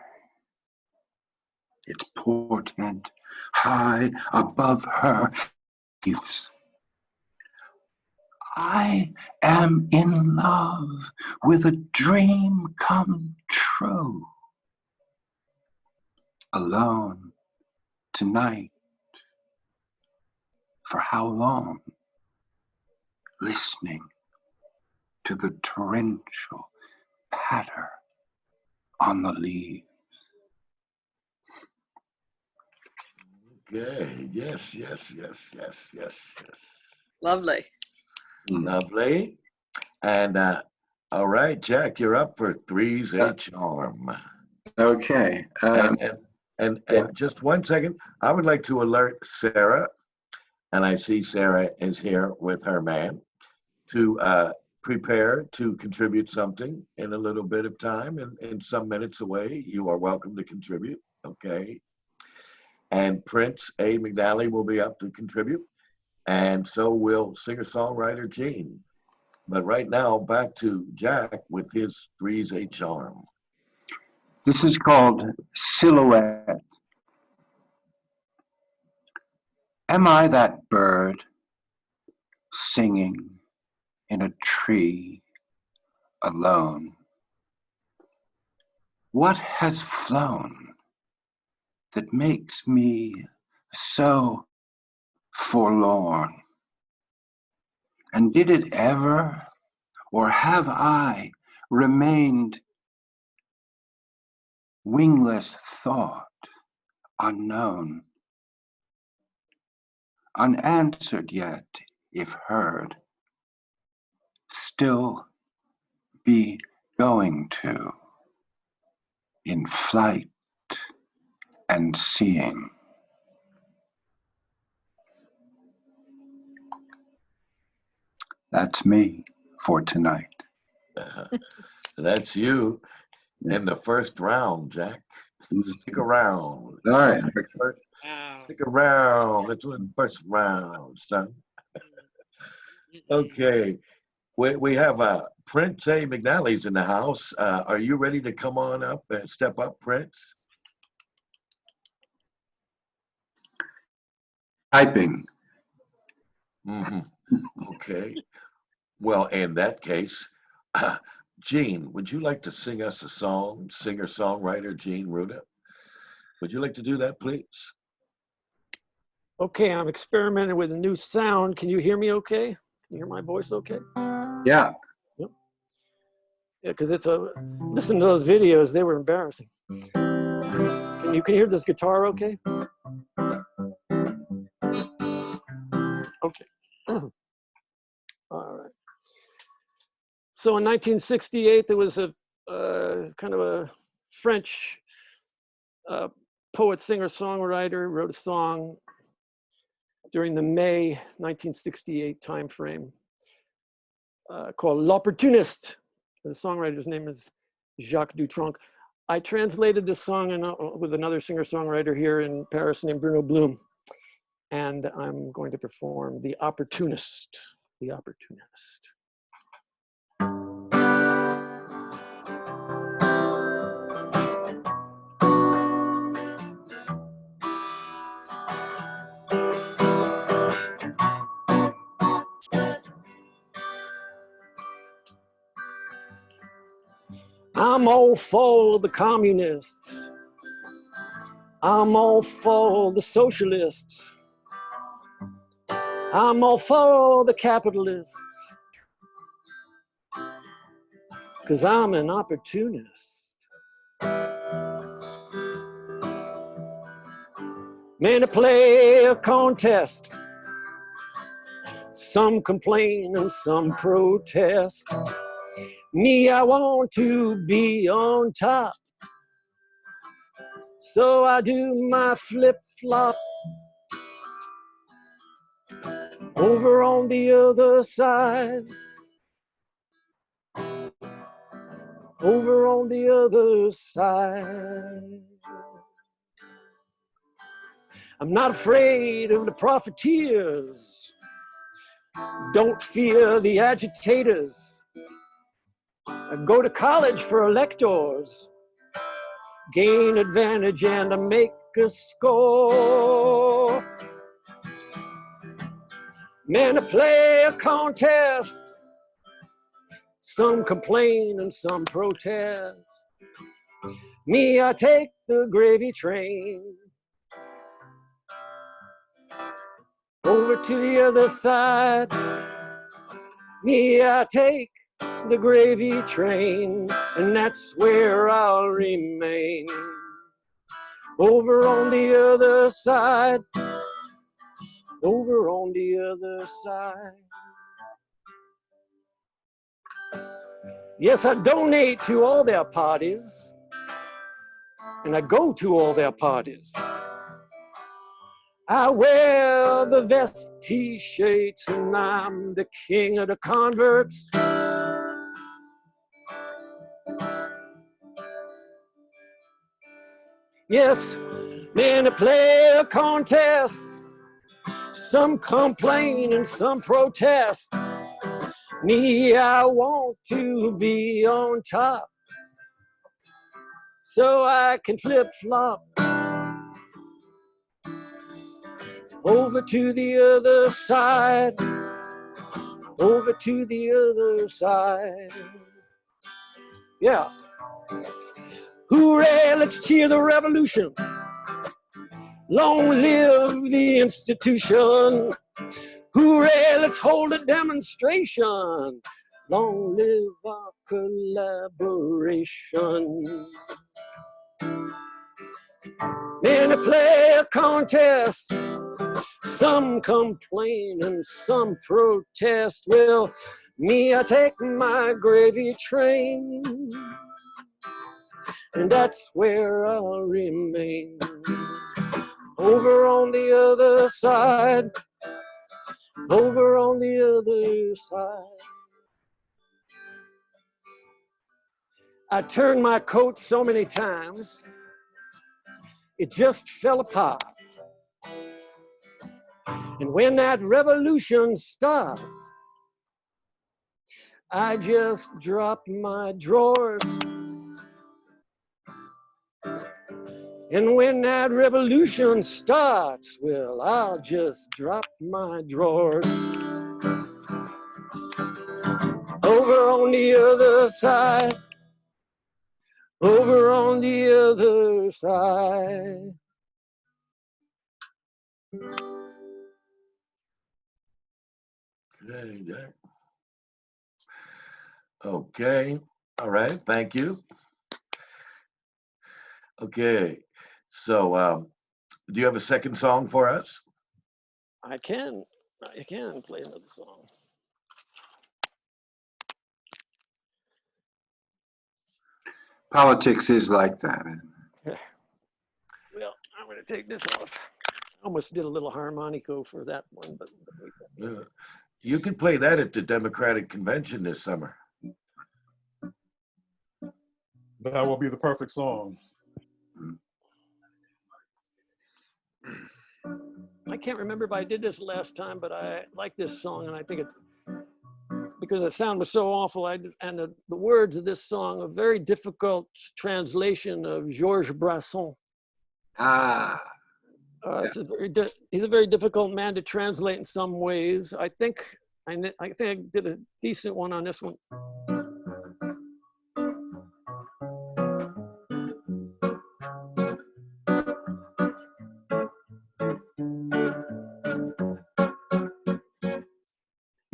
Its portent high above her leaves. I am in love with a dream come true. Alone tonight. For how long? Listening to the torrential patter on the leaves. Okay. Yes. Lovely. Lovely. And all right, Jack, you're up for Three's a Charm. Okay. And yeah. just 1 second, I would like to alert Sarah, and I see Sarah is here with her man, to prepare to contribute something in a little bit of time, and in some minutes away. You are welcome to contribute, okay? And Prince A. McNally will be up to contribute, and so will singer-songwriter Gene. But right now, back to Jack with his Three's a Charm. This is called Silhouette. Am I that bird singing in a tree alone? What has flown that makes me so forlorn? And did it ever, or have I remained wingless thought, unknown, unanswered yet, if heard, still be going to, in flight and seeing? That's me for tonight. That's you in the first round, Jack. Stick around. All right. Wow. Stick around. Let's win the first round, son. Okay. We have Prince A. McNally's in the house. Are you ready to come on up and step up, Prince? Typing. Okay. Well, in that case, Gene, would you like to sing us a song, singer-songwriter Gene Ruda? Would you like to do that, please? Okay, I'm experimenting with a new sound. Can you hear me okay? Can you hear my voice okay? Yeah. Yep. Yeah, because listen to those videos, they were embarrassing. Can you hear this guitar okay? Okay. All right. So in 1968, there was a kind of a French poet, singer, songwriter, wrote a song during the May 1968 timeframe called L'Opportuniste. The songwriter's name is Jacques Dutronc. I translated this song with another singer-songwriter here in Paris named Bruno Blum. And I'm going to perform The Opportunist. The Opportunist. I'm all for the communists. I'm all for the socialists. I'm all for the capitalists. 'Cause I'm an opportunist. Man, to play a contest. Some complain and some protest. Me, I want to be on top. So I do my flip-flop over on the other side. Over on the other side. I'm not afraid of the profiteers. Don't fear the agitators. I go to college for electors. Gain advantage and I make a score. Man, to play a contest. Some complain and some protest. Me, I take the gravy train. Over to the other side. Me, I take the gravy train, and that's where I'll remain. Over on the other side. over on the other side. Yes, I donate to all their parties, and I go to all their parties. I wear the vest, t-shirts, and I'm the king of the converts. Yes, men play a contest. Some complain and some protest. Me, I want to be on top, so I can flip-flop over to the other side, over to the other side. Yeah. Hooray, let's cheer the revolution. Long live the institution. Hooray, let's hold a demonstration. Long live our collaboration. Men play a contest. Some complain and some protest. Well, me, I take my gravy train, and that's where I'll remain. Over on the other side, over on the other side. I turned my coat so many times, it just fell apart. And when that revolution starts, I just drop my drawers. And when that revolution starts, well, I'll just drop my drawers. Over on the other side, over on the other side. Okay, Jack. Okay, all right, thank you. Okay, so do you have a second song for us? I can play another song. Politics is like that. Well, I'm going to take this off. I almost did a little harmonico for that one, but You can play that at the Democratic Convention this summer. That will be the perfect song. I can't remember if I did this last time, but I like this song, and I think it's because the sound was so awful. And the words of this song, a very difficult translation of Georges Brassens. He's a very difficult man to translate in some ways. I think I did a decent one on this one.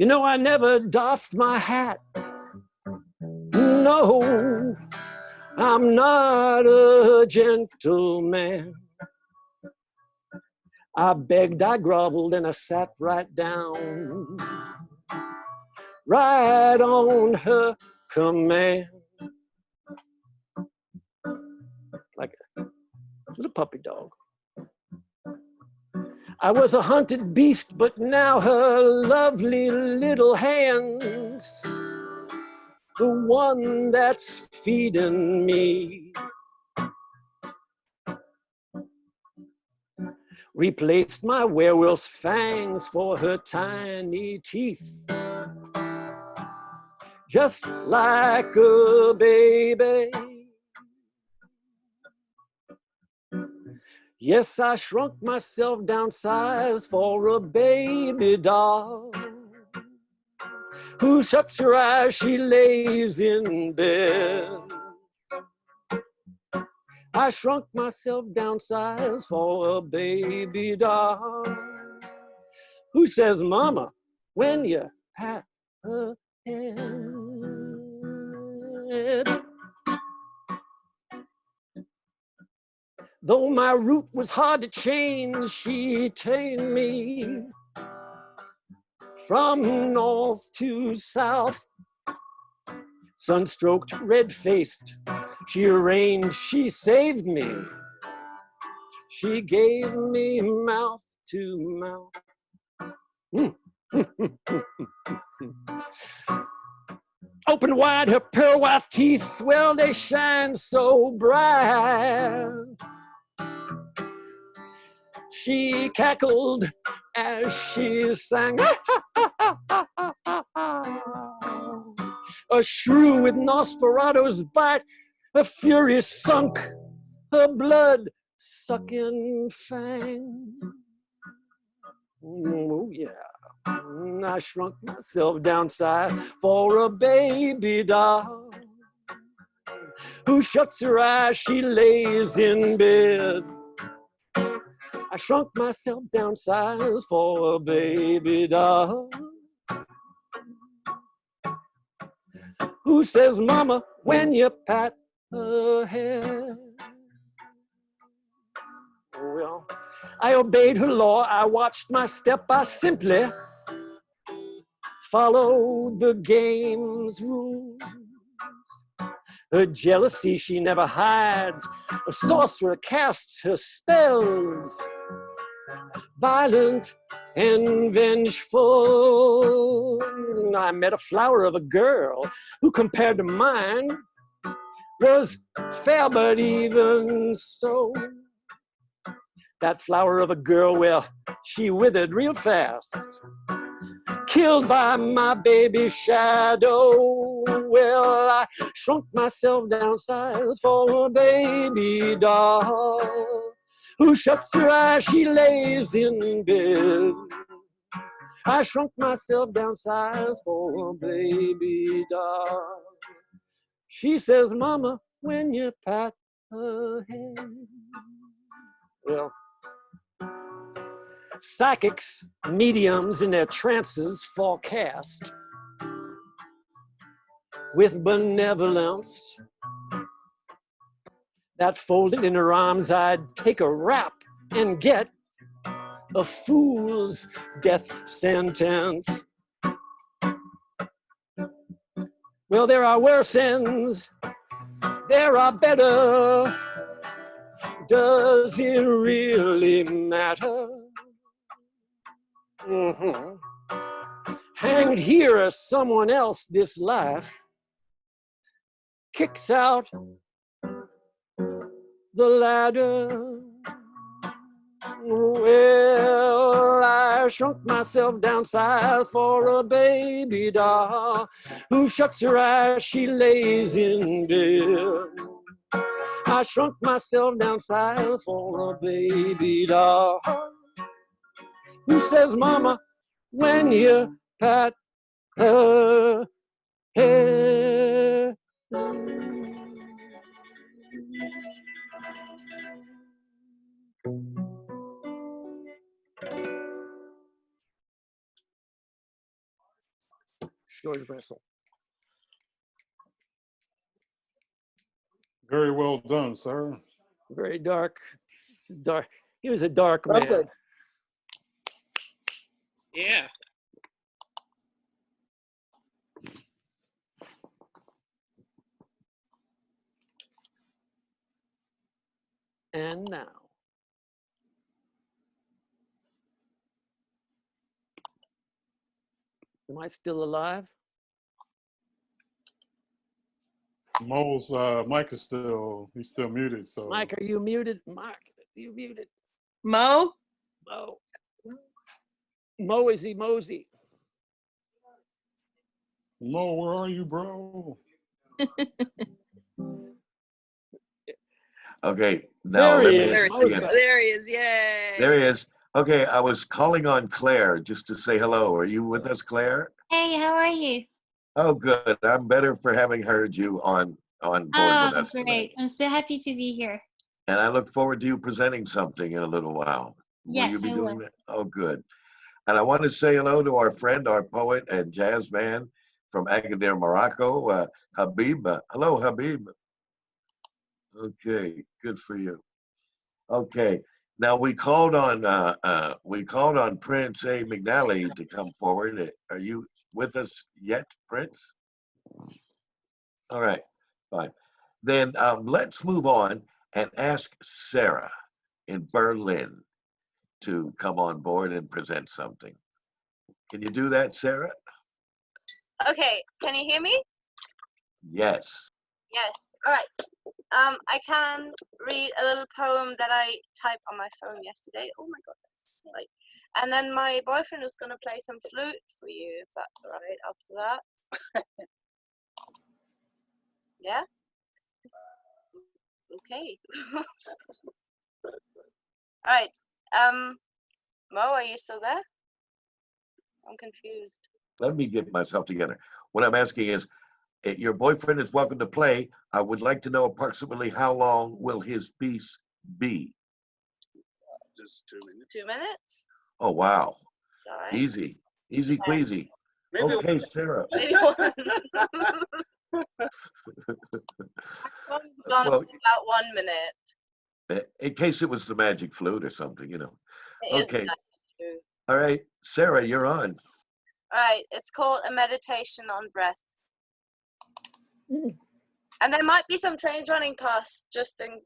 You know, I never doffed my hat. No, I'm not a gentleman. I begged, I groveled, and I sat right down, right on her command. Like a little puppy dog. I was a hunted beast, but now her lovely little hands, the one that's feeding me, replaced my werewolf's fangs for her tiny teeth, just like a baby. Yes, I shrunk myself down size for a baby doll who shuts her eyes, she lays in bed. I shrunk myself down size for a baby doll who says, "Mama, when you pat her head." Though my route was hard to change, she tamed me from north to south. Sun-stroked, red-faced, she arranged, she saved me. She gave me mouth to mouth. Open wide her pearl white teeth, well, they shine so bright. She cackled as she sang. A shrew with Nosferatu's bite, a fury sunk her blood-sucking fang. Oh yeah, I shrunk myself downside for a baby doll who shuts her eyes, she lays in bed. I shrunk myself downside for a baby doll who says, "Mama, when you pat her head." Well, I obeyed her law, I watched my step, I simply followed the game's rules. Her jealousy she never hides, a sorcerer casts her spells, violent and vengeful. I met a flower of a girl who compared to mine was fair, but even so, that flower of a girl, well, she withered real fast, killed by my baby shadow. Well, I shrunk myself downside for a baby doll who shuts her eyes, she lays in bed. I shrunk myself downside for a baby doll. She says, "Mama, when you pat her head." Well, psychics, mediums in their trances forecast with benevolence that folded in her arms I'd take a rap and get a fool's death sentence. Well, there are worse ends, there are better. Does it really matter? Hanged here as someone else this life kicks out the ladder. Well, I shrunk myself downside for a baby doll who shuts her eyes, she lays in bed. I shrunk myself downside for a baby doll who says, "Mama, when you pat her head." George Russell. Very well done, sir. Very dark. Dark. He was a dark man. Good. Yeah. And now, am I still alive? Mo's mic is he's still muted. So Mike, are you muted? Mike, are you muted? Mo? Mo. Mo, is he Mosey? Mo, where are you, bro? Okay, now There let he me is. ask Mo's you. back. There he is, yay. There he is. Okay, I was calling on Claire just to say hello. Are you with us, Claire? Hey, how are you? Oh, good. I'm better for having heard you on board with us Great. tonight. I'm so happy to be here. And I look forward to you presenting something in a little while. Will Yes, you be I doing will. that? Oh, good. And I want to say hello to our friend, our poet and jazz man from Agadir, Morocco, Habib. Hello, Habib. Okay, good for you. Okay, Now we called on Prince A. McNally to come forward. Are you with us yet, Prince? All right, fine. Then let's move on and ask Sarah in Berlin to come on board and present something. Can you do that, Sarah? Okay, can you hear me? Yes. Yes. All right. I can read a little poem that I typed on my phone yesterday. Oh my goodness. Like, and then my boyfriend is gonna play some flute for you, if that's all right. After that. Yeah. Okay. All right. Mo, are you still there? I'm confused. Let me get myself together. What I'm asking is, your boyfriend is welcome to play. I would like to know approximately how long will his piece be? Just 2 minutes. 2 minutes? Oh, wow. It's all right. Easy queasy. Maybe Okay, Sarah. Maybe one. One's gone Well, about 1 minute. in case it was the magic flute or something, you know. It is Okay. true. All right, Sarah, you're on. All right. It's called A Meditation on Breath. And there might be some trains running past just in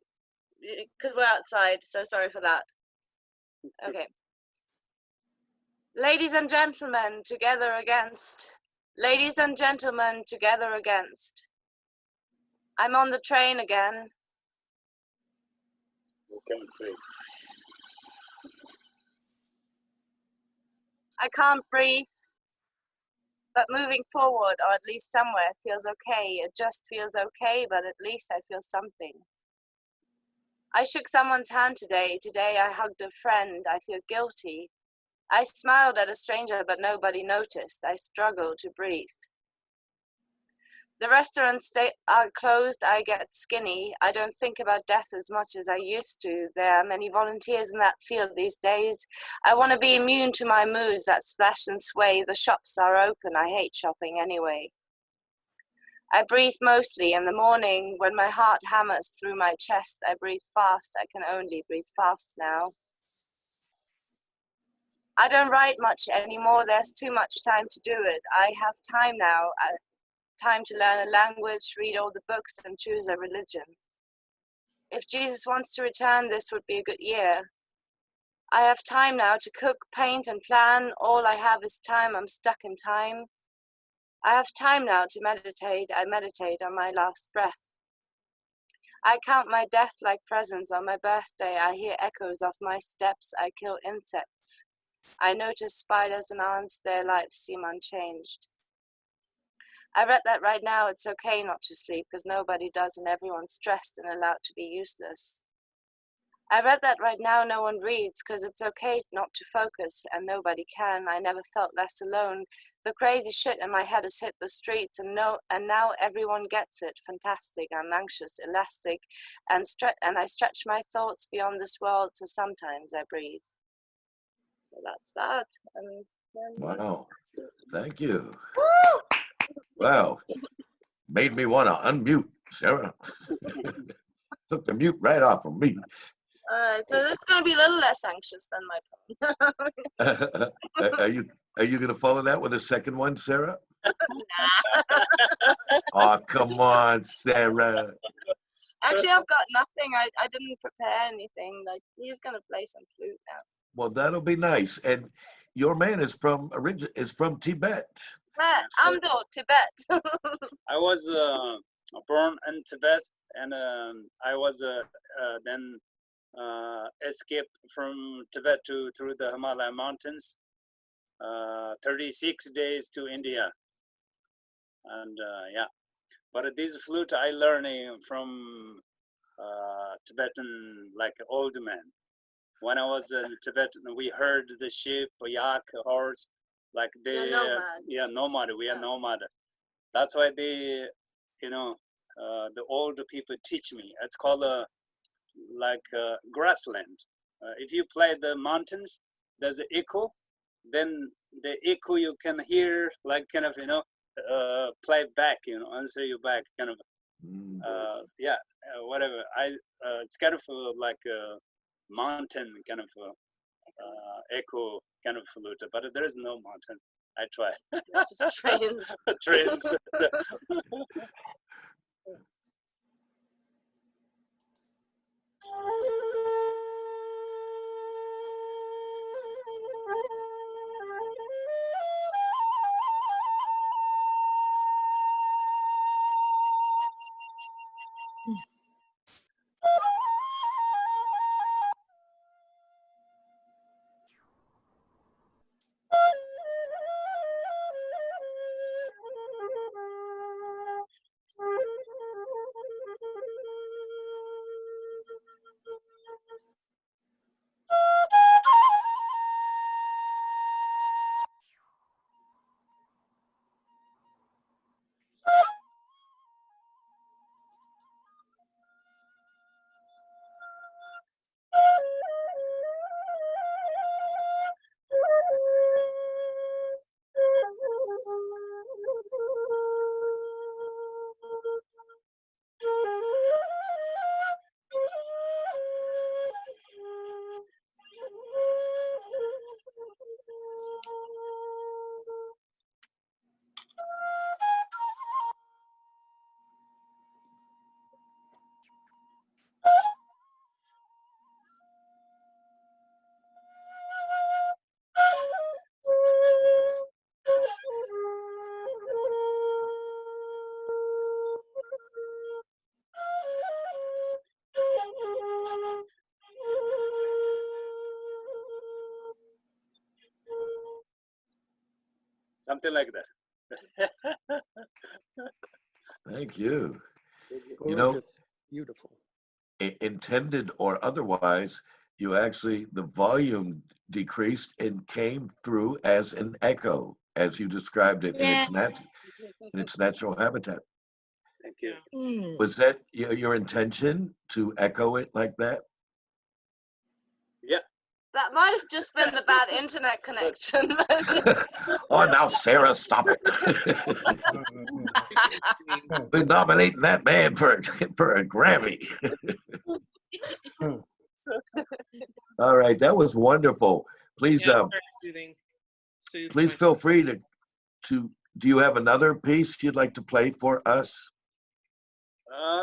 because we're outside, so sorry for that. Okay. Ladies and gentlemen, together against. Ladies and gentlemen, together against. I'm on the train again. Okay. I can't breathe, but moving forward, or at least somewhere, feels okay. It just feels okay, but at least I feel something. I shook someone's hand today. Today I hugged a friend. I feel guilty. I smiled at a stranger, but nobody noticed. I struggle to breathe. The restaurants are closed. I get skinny. I don't think about death as much as I used to. There are many volunteers in that field these days. I want to be immune to my moods that splash and sway. The shops are open. I hate shopping anyway. I breathe mostly in the morning. When my heart hammers through my chest, I breathe fast. I can only breathe fast now. I don't write much anymore. There's too much time to do it. I have time now. Time to learn a language, read all the books, and choose a religion. If Jesus wants to return, this would be a good year. I have time now to cook, paint, and plan. All I have is time. I'm stuck in time. I have time now to meditate. I meditate on my last breath. I count my death like presents on my birthday. I hear echoes of my steps. I kill insects. I notice spiders and ants. Their lives seem unchanged. I read that right now it's okay not to sleep because nobody does and everyone's stressed and allowed to be useless. I read that right now no one reads because it's okay not to focus and nobody can. I never felt less alone. The crazy shit in my head has hit the streets and now everyone gets it. Fantastic. I'm anxious, elastic, and I stretch my thoughts beyond this world, so sometimes I breathe. So that's that. And then Wow. Thank you. Wow. Made me want to unmute, Sarah. Took the mute right off of me. all right, so this is going to be a little less anxious than my poem. Are you going to follow that with a second one, Sarah? Nah. Oh, come on, Sarah. Actually, I've got nothing. I didn't prepare anything. Like, he's going to play some flute now. Well, that'll be nice. And your man is from Tibet. Amdo, Tibet. I was born in Tibet, and I was then escaped from Tibet through the Himalaya mountains. 36 days to India, and yeah. But this flute I learning from Tibetan, like old man. When I was in Tibet, we heard the sheep, yak, horse, like they, nomad. We are nomad. That's why they, the old people teach me. It's called grassland. If you play the mountains, there's an echo. Then the echo you can hear, like kind of, play back, answer you back, kind of, whatever. It's kind of like mountain kind of echo kind of flute, but there is no mountain. I try. It's just trains. Trains. Something like that. Thank you. Gorgeous, You know, beautiful. intended or otherwise, you actually, the volume decreased and came through as an echo, as you described it Yeah. in its natural habitat. Thank you. Was that your intention to echo it like that? Yeah. That might have just been the bad internet connection. Oh, now Sarah, stop it. We're nominating that man for a Grammy. All right, that was wonderful. Please, Yeah, very soothing. please feel free to. Do you have another piece you'd like to play for us?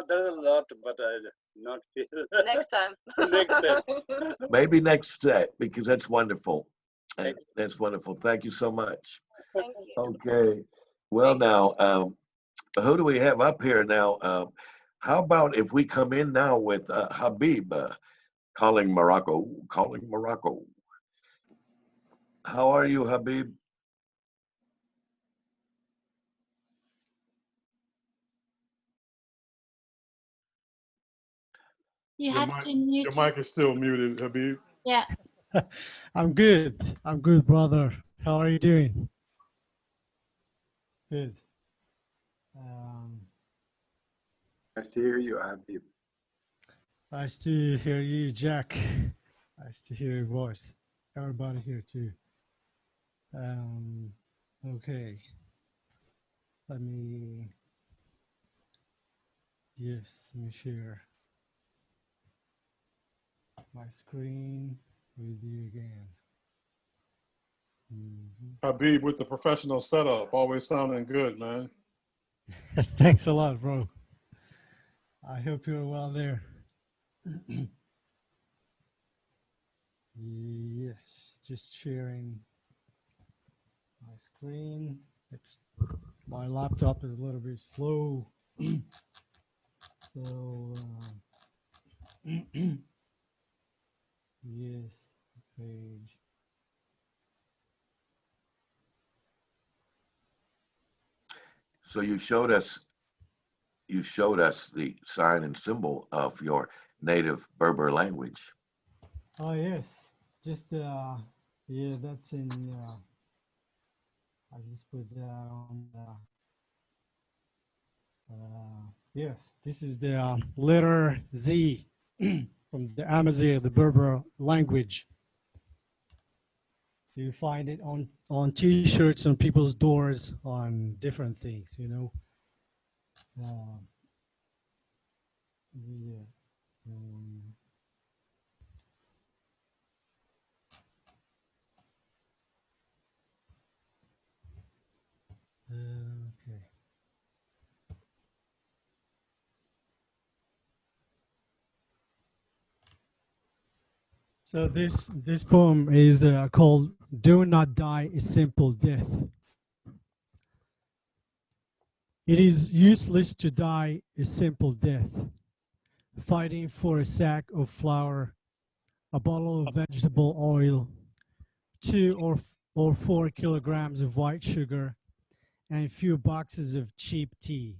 There's a lot, but I not feel. Next time. Next time. Maybe next set, because that's wonderful. That's wonderful. Thank you so much. Thank you. Okay. Well, now, who do we have up here now? How about if we come in now with Habib, calling Morocco, calling Morocco. How are you, Habib? You Your have mic, to mute. your mic is still muted, Habib. Yeah. I'm good. I'm good, brother. How are you doing? Good. Nice to hear you, Habib. Nice to hear you, Jack. Nice to hear your voice. Everybody here too. Okay. Let me share my screen with you again. Habib with the professional setup, always sounding good, man. Thanks a lot, bro. I hope you're well there. Yes, just sharing my screen. My laptop is a little bit slow. So yes, page. So you showed us the sign and symbol of your native Berber language. Oh yes, just yeah, that's in. I just put that on. Yes, this is the letter Z from the Amazigh, the Berber language. You find it on T-shirts, on people's doors, on different things, you know. Yeah. So this poem is called "Do Not Die a Simple Death." It is useless to die a simple death, fighting for a sack of flour, a bottle of vegetable oil, 2 or 4 kilograms of white sugar, and a few boxes of cheap tea.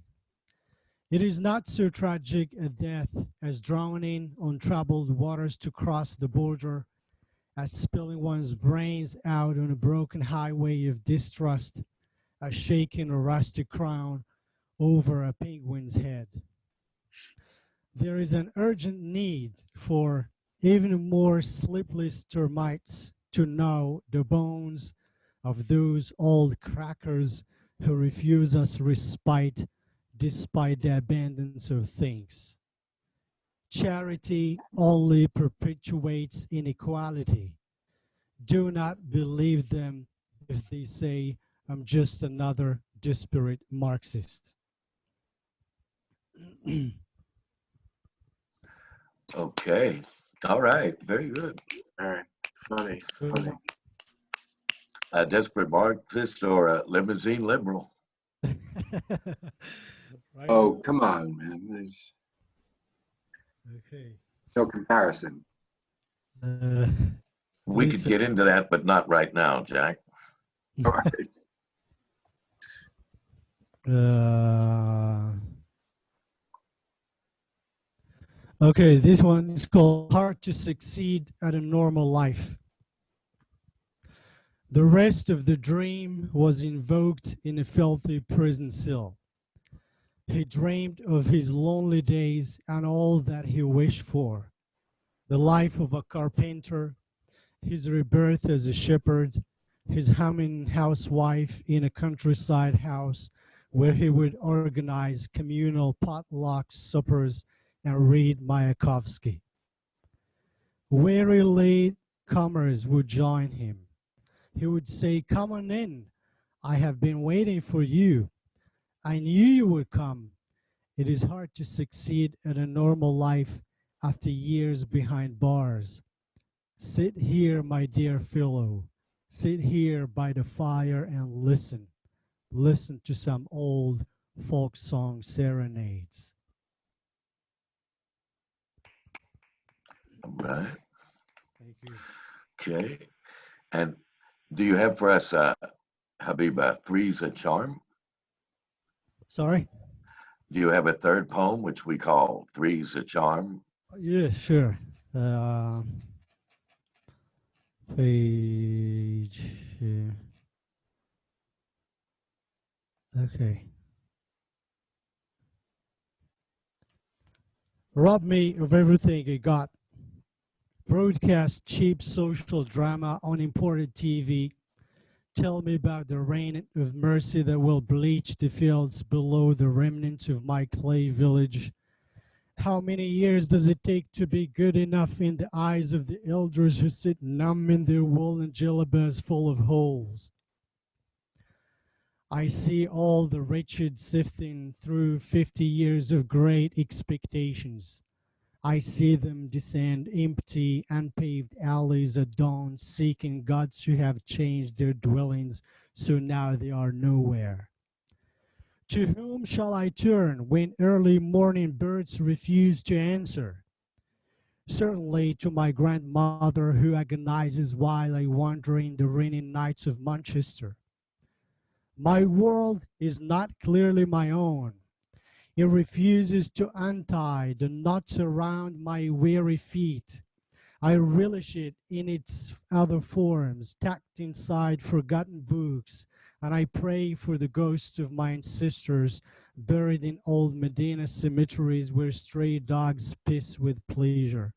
It is not so tragic a death as drowning on troubled waters to cross the border, as spilling one's brains out on a broken highway of distrust, as shaking a rusty crown over a penguin's head. There is an urgent need for even more sleepless termites to gnaw the bones of those old crackers who refuse us respite despite the abundance of things. Charity only perpetuates inequality. Do not believe them if they say, "I'm just another desperate Marxist." Okay. All right. Very good. All right. Funny, funny. A desperate Marxist or a limousine liberal? Right. Oh, come on, man. There's Okay. no comparison. We could get into that, but not right now, Jack. All right. Okay, this one is called "Hard to Succeed at a Normal Life." The rest of the dream was invoked in a filthy prison cell. He dreamed of his lonely days and all that he wished for: the life of a carpenter, his rebirth as a shepherd, his humming housewife in a countryside house where he would organize communal potluck suppers and read Mayakovsky. Weary late comers would join him. He would say, "Come on in. I have been waiting for you. I knew you would come." It is hard to succeed at a normal life after years behind bars. Sit here, my dear fellow. Sit here by the fire and listen. Listen to some old folk song serenades. All right. Thank you. Okay. And do you have for us, Habiba, Three's a Charm? Sorry? Do you have a third poem, which we call Three's a Charm? Yeah, sure. Page. Okay. Rob me of everything I got. Broadcast cheap social drama on imported TV. Tell me about the rain of mercy that will bleach the fields below the remnants of my clay village. How many years does it take to be good enough in the eyes of the elders who sit numb in their woolen jellabas full of holes? I see all the wretched sifting through 50 years of great expectations. I see them descend empty, unpaved alleys at dawn, seeking gods who have changed their dwellings, so now they are nowhere. To whom shall I turn when early morning birds refuse to answer? Certainly to my grandmother, who agonizes while I wander in the rainy nights of Manchester. My world is not clearly my own. It refuses to untie the knots around my weary feet. I relish it in its other forms, tucked inside forgotten books, and I pray for the ghosts of my ancestors buried in old Medina cemeteries where stray dogs piss with pleasure.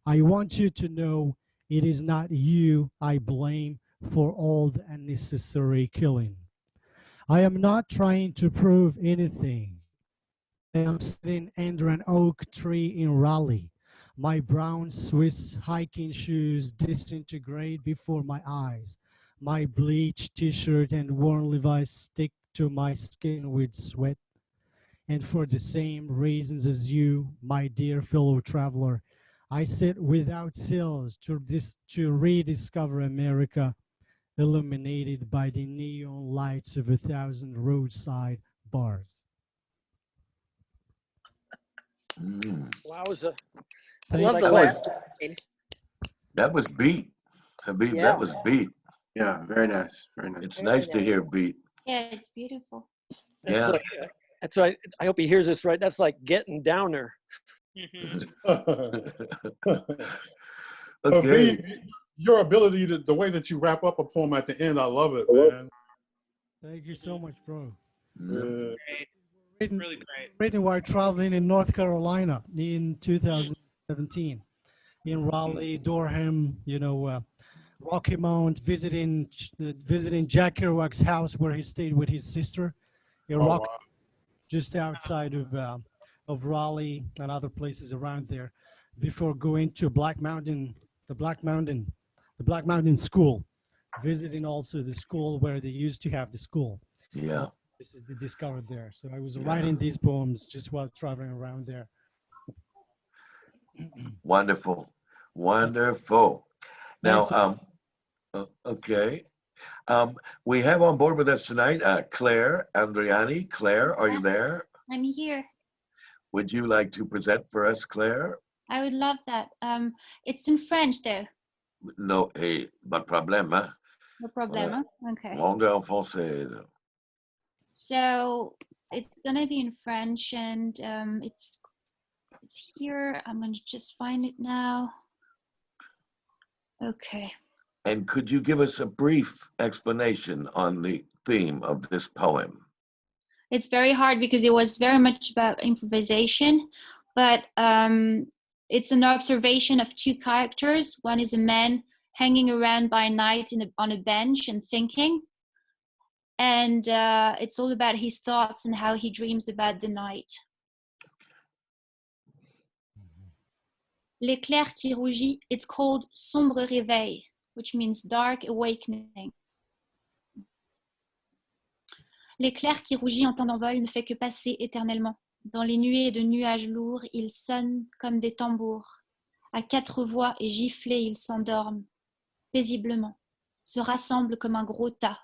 I want you to know it is not you I blame for all the unnecessary killing. I am not trying to prove anything. I am sitting under an oak tree in Raleigh, my brown Swiss hiking shoes disintegrate before my eyes. My bleached t-shirt and worn Levi's stick to my skin with sweat. And for the same reasons as you, my dear fellow traveler, I sit without sails to rediscover America, illuminated by the neon lights of 1,000 roadside bars. Wowza. I Thank love you. the last line. That was beat. Habib, Yeah. that was beat. Yeah, very nice, very nice. It's Very nice to nice. hear beat. Yeah, it's beautiful. That's Yeah. like, that's right. I hope he hears this right. That's like getting downer. Okay. Habib, your ability to, the way that you wrap up a poem at the end, I love it, man. Thank you so much, bro. Yeah. Written, Really great. written while traveling in North Carolina in 2017, in Raleigh, Durham, Rocky Mount, visiting Jack Kerouac's house where he stayed with his sister in Oh, Rock, wow. just outside of Raleigh and other places around there, before going to the Black Mountain School, visiting also the school where they used to have the school. Yeah. This is discovered there. So I was Yeah. writing these poems just while traveling around there. Wonderful. Wonderful. Now, Thanks. okay. We have on board with us tonight Claire Andriani. Claire, are you there? I'm here. Would you like to present for us, Claire? I would love that. It's in French though. No, hey, pas de problème, hein? No problem. Huh? Okay. Longue en français. So it's gonna be in French, and it's here. I'm gonna just find it now. Okay. And could you give us a brief explanation on the theme of this poem? It's very hard because it was very much about improvisation, but it's an observation of two characters. One is a man hanging around by night on a bench and thinking. And it's all about his thoughts and how he dreams about the night. L'éclair qui rougit, it's called sombre réveil, which means dark awakening. L'éclair qui rougit en temps d'envol ne fait que passer éternellement. Dans les nuées de nuages lourds, il sonne comme des tambours. À quatre voix et giflés, ils s'endorment, paisiblement, se rassemblent comme un gros tas.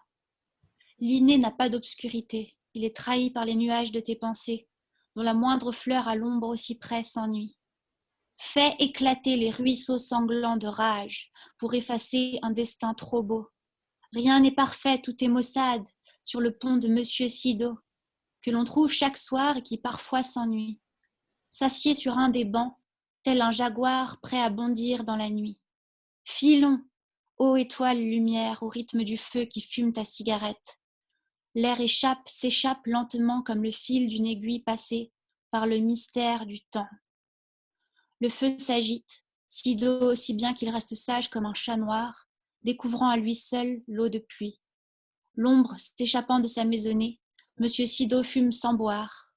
L'inné n'a pas d'obscurité, il est trahi par les nuages de tes pensées, dont la moindre fleur à l'ombre aussi près s'ennuie. Fais éclater les ruisseaux sanglants de rage pour effacer un destin trop beau. Rien n'est parfait, tout est maussade sur le pont de Monsieur Sido, que l'on trouve chaque soir et qui parfois s'ennuie. S'assied sur un des bancs, tel un jaguar prêt à bondir dans la nuit. Filons, ô étoile lumière, au rythme du feu qui fume ta cigarette. L'air s'échappe lentement comme le fil d'une aiguille passée par le mystère du temps. Le feu s'agite, Sido aussi bien qu'il reste sage comme un chat noir, découvrant à lui seul l'eau de pluie. L'ombre s'échappant de sa maisonnée, Monsieur Sido fume sans boire.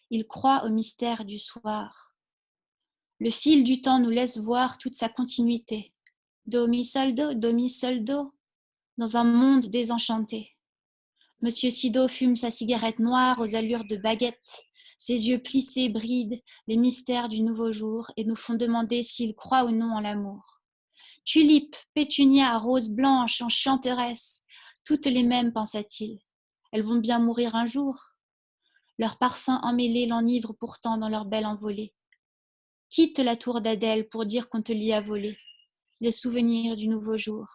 Il croit au mystère du soir. Le fil du temps nous laisse voir toute sa continuité. Do, mi, sol, do, dans un monde désenchanté. Monsieur Sido fume sa cigarette noire aux allures de baguette. Ses yeux plissés brident les mystères du nouveau jour et nous font demander s'il croit ou non en l'amour. Tulipe, pétunia, rose blanche, enchanteresse, toutes les mêmes, pensa-t-il. Elles vont bien mourir un jour. Leur parfum emmêlé l'enivre pourtant dans leur belle envolée. Quitte la tour d'Adèle pour dire qu'on te l'y a volé. Les souvenirs du nouveau jour.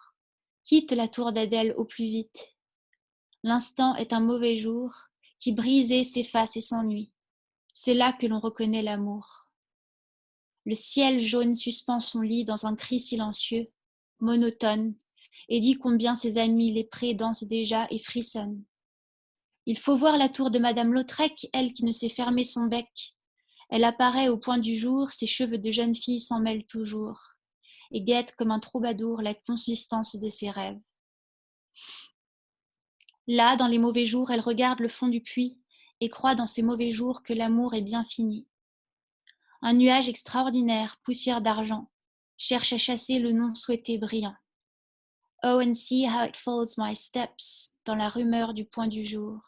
Quitte la tour d'Adèle au plus vite. L'instant est un mauvais jour qui brisé s'efface et s'ennuie. C'est là que l'on reconnaît l'amour. Le ciel jaune suspend son lit dans un cri silencieux, monotone, et dit combien ses amis les prés dansent déjà et frissonnent. Il faut voir la tour de Madame Lautrec, elle qui ne sait fermer son bec. Elle apparaît au point du jour, ses cheveux de jeune fille s'en mêlent toujours, et guette comme un troubadour la consistance de ses rêves. Là, dans les mauvais jours, elle regarde le fond du puits et croit dans ces mauvais jours que l'amour est bien fini. Un nuage extraordinaire, poussière d'argent, cherche à chasser le non souhaité brillant. Oh, and see how it follows my steps, dans la rumeur du point du jour.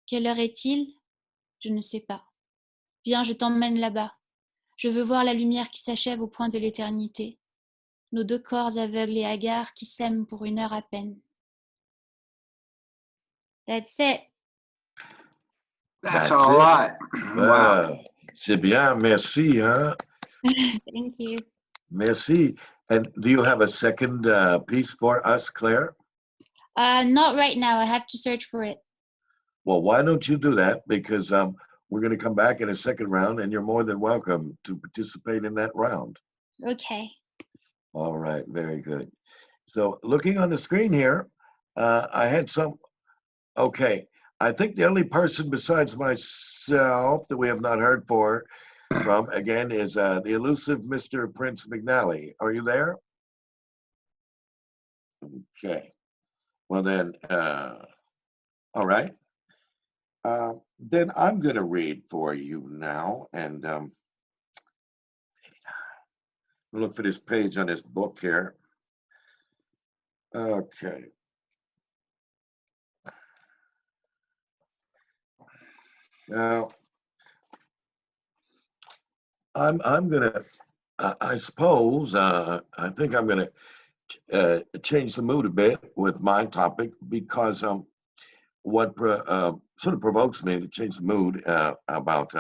Quelle heure est-il ? Je ne sais pas. Viens, je t'emmène là-bas. Je veux voir la lumière qui s'achève au point de l'éternité. Nos deux corps aveugles et hagards qui s'aiment pour une heure à peine. That's it. That's That's all it. right. Wow. C'est bien, merci, hein? Thank you. Merci. And do you have a second piece for us, Claire? Not right now. I have to search for it. Well, why don't you do that? Because we're going to come back in a second round, and you're more than welcome to participate in that round. Okay. All right, very good. So looking on the screen here, I had some, okay. I think the only person besides myself that we have not heard from, again, is the elusive Mr. Prince McNally. Are you there? Okay. Well then, all right. Then I'm going to read for you now, and look for this page on this book here. Okay. Now, I'm gonna, I suppose, I think I'm gonna change the mood a bit with my topic, because what sort of provokes me to change the mood about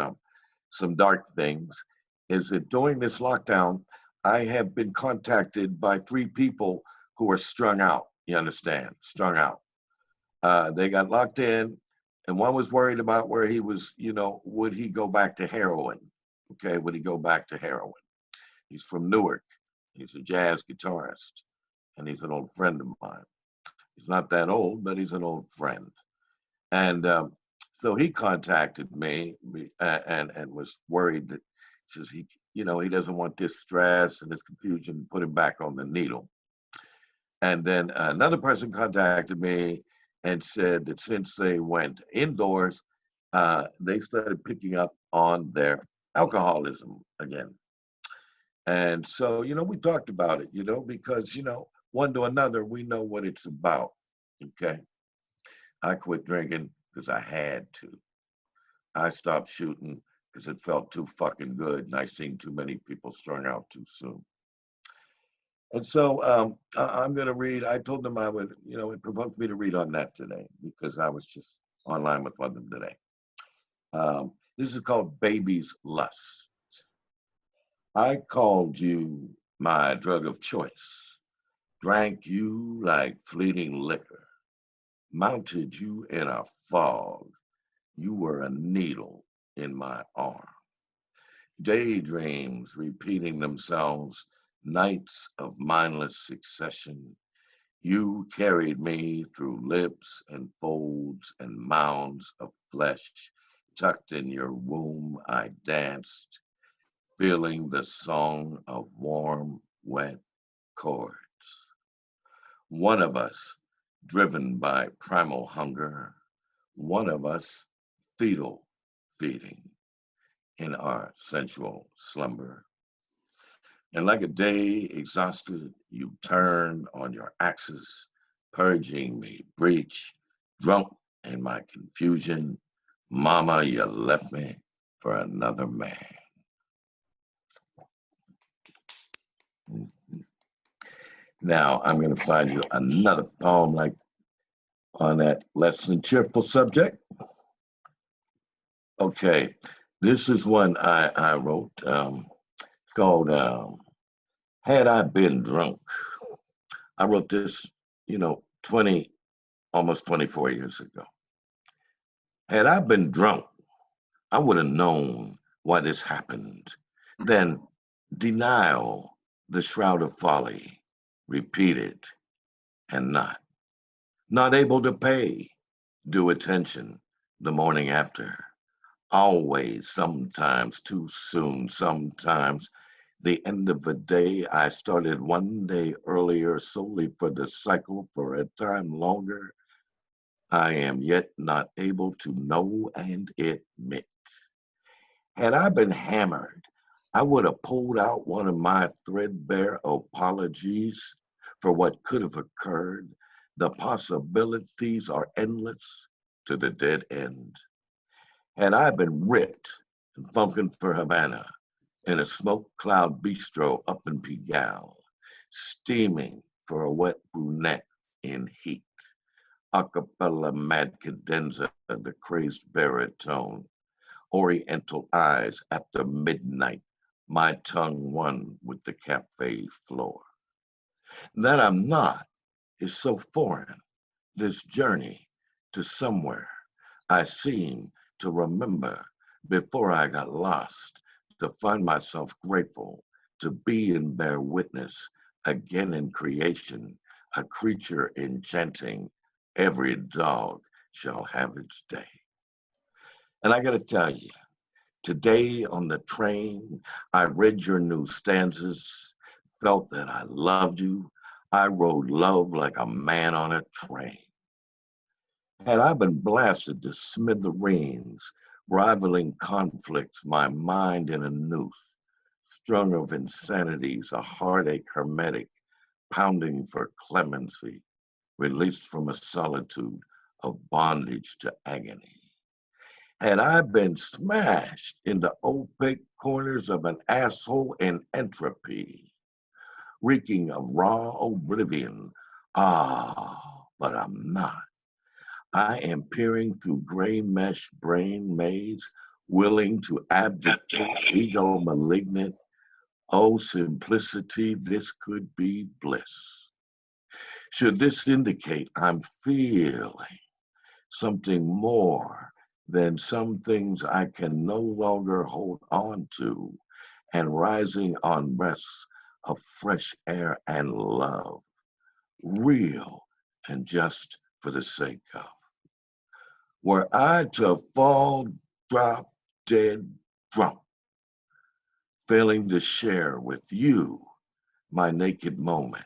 some dark things is that during this lockdown, I have been contacted by 3 people who are strung out. You understand? Strung out. They got locked in, and one was worried about where he was, would he go back to heroin? Okay, would he go back to heroin? He's from Newark. He's a jazz guitarist, and he's an old friend of mine. He's not that old, but he's an old friend. And so he contacted me and was worried that he doesn't want this stress and this confusion to put him back on the needle. And then another person contacted me and said that since they went indoors, they started picking up on their alcoholism again. And so, we talked about it, because, one to another, we know what it's about. Okay. I quit drinking because I had to. I stopped shooting because it felt too fucking good, and I seen too many people strung out too soon. And so I'm going to read. I told them I would, it provoked me to read on that today because I was just online with one of them today. This is called Baby's Lust. I called you my drug of choice, drank you like fleeting liquor, mounted you in a fog. You were a needle in my arm. Daydreams repeating themselves, nights of mindless succession. You carried me through lips and folds and mounds of flesh. Tucked in your womb, I danced, feeling the song of warm, wet chords. One of us driven by primal hunger, one of us fetal feeding in our sensual slumber. And like a day exhausted, you turned on your axis, purging me, breach, drunk in my confusion. Mama, you left me for another man. Now I'm going to find you another poem like on that less than cheerful subject. Okay, this is one I wrote. It's called Had I Been Drunk. I wrote this, almost 24 years ago. Had I been drunk, I would have known why this happened. Then denial, the shroud of folly, repeated and not able to pay due attention the morning after. Always, sometimes too soon, sometimes the end of a day. I started one day earlier solely for the cycle for a time longer. I am yet not able to know and admit. Had I been hammered, I would have pulled out one of my threadbare apologies for what could have occurred. The possibilities are endless to the dead end. Had I been ripped and funkin' for Havana, in a smoke cloud bistro up in Pigalle, steaming for a wet brunette in heat. Acapella mad cadenza, the crazed baritone, oriental eyes after midnight, my tongue one with the cafe floor. That I'm not is so foreign, this journey to somewhere I seem to remember before I got lost, to find myself grateful to be and bear witness again in creation, a creature enchanting, every dog shall have its day. And I gotta tell you, today on the train, I read your new stanzas, felt that I loved you. I rode love like a man on a train. Had I been blasted to smithereens, rivaling conflicts, my mind in a noose, strung of insanities, a heartache hermetic, pounding for clemency, released from a solitude of bondage to agony. Had I been smashed into opaque corners of an asshole in entropy, reeking of raw oblivion, but I'm not. I am peering through gray mesh brain maze, willing to abdicate, ego malignant. Oh, simplicity, this could be bliss. Should this indicate I'm feeling something more than some things I can no longer hold on to, and rising on breaths of fresh air and love, real and just for the sake of? Were I to fall, drop, dead, drunk, failing to share with you my naked moment,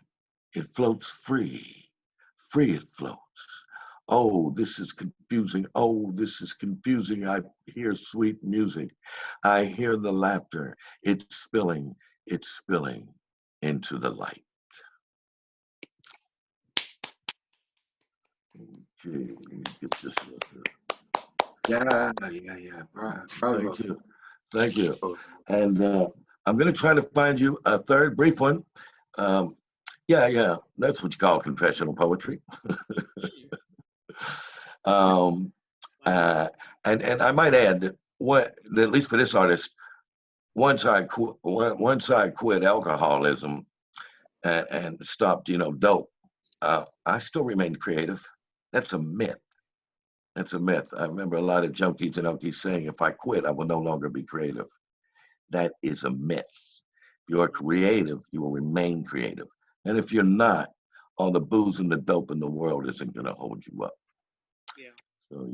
it floats free, free it floats. Oh, this is confusing. Oh, this is confusing. I hear sweet music. I hear the laughter. It's spilling into the light. Okay, get this. Yeah. Bravo. Thank you. Thank you. And I'm going to try to find you a third brief one. Yeah, that's what you call confessional poetry. um, and I might add that at least for this artist, once I quit alcoholism and stopped, dope, I still remained creative. That's a myth. That's a myth. I remember a lot of junkies and unkies saying, if I quit, I will no longer be creative. That is a myth. If you're creative, you will remain creative. And if you're not, all the booze and the dope in the world isn't going to hold you up. Yeah. So,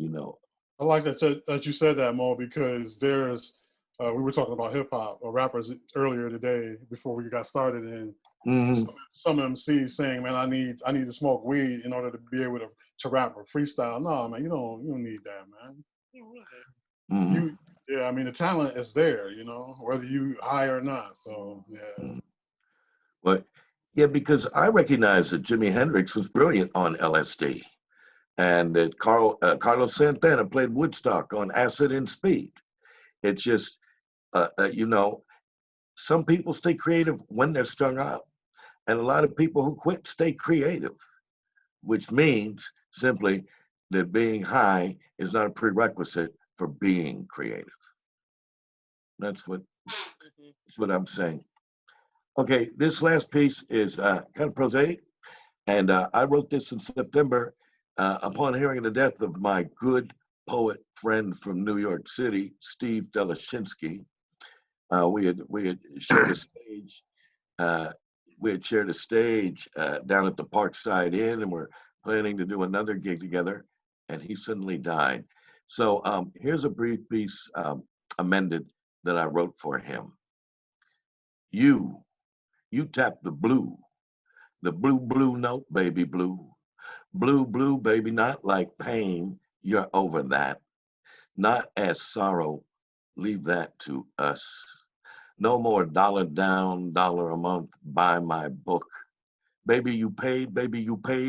I like that you said that, Mo, because there's we were talking about hip hop or rappers earlier today before we got started, and some MCs saying, "Man, I need to smoke weed in order to be able to rap or freestyle." No, man, you don't need that, man. I mean, the talent is there, whether you high or not. So yeah. But yeah, because I recognize that Jimi Hendrix was brilliant on LSD. And that Carlos Santana played Woodstock on acid and speed. It's just, some people stay creative when they're strung out, and a lot of people who quit stay creative, which means simply that being high is not a prerequisite for being creative. That's what I'm saying. Okay, this last piece is kind of prosaic, and I wrote this in September upon hearing the death of my good poet friend from New York City, Steve Delashinsky. We had shared a stage. Down at the Parkside Inn, and we're planning to do another gig together. And he suddenly died. So here's a brief piece amended that I wrote for him. You tap the blue note, baby blue. Blue, baby, not like pain, you're over that. Not as sorrow, leave that to us. No more dollar down, dollar a month, buy my book. Baby, you paid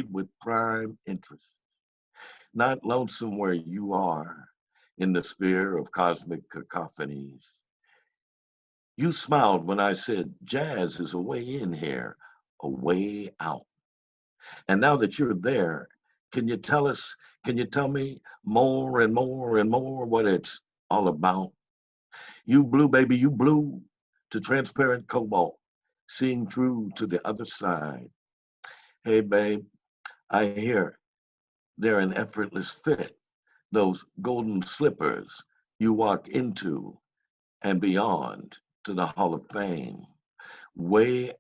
with prime interest. Not lonesome where you are in the sphere of cosmic cacophonies. You smiled when I said jazz is a way in here, a way out. And now that you're there, can you tell us, can you tell me more and more and more what it's all about? You blue, baby, you blue to transparent cobalt, seeing through to the other side. Hey, babe, I hear they're an effortless fit, those golden slippers you walk into and beyond to the Hall of Fame. Way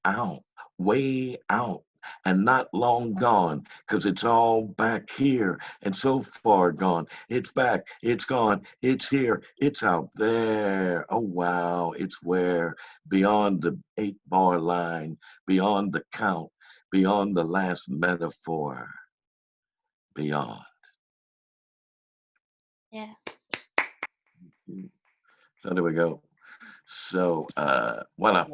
way out, and not long gone, because it's all back here and so far gone. It's back, it's gone, it's here, it's out there. Oh, wow, it's where beyond the 8-bar line, beyond the count, beyond the last metaphor, beyond. Yeah. So there we go. So, voila.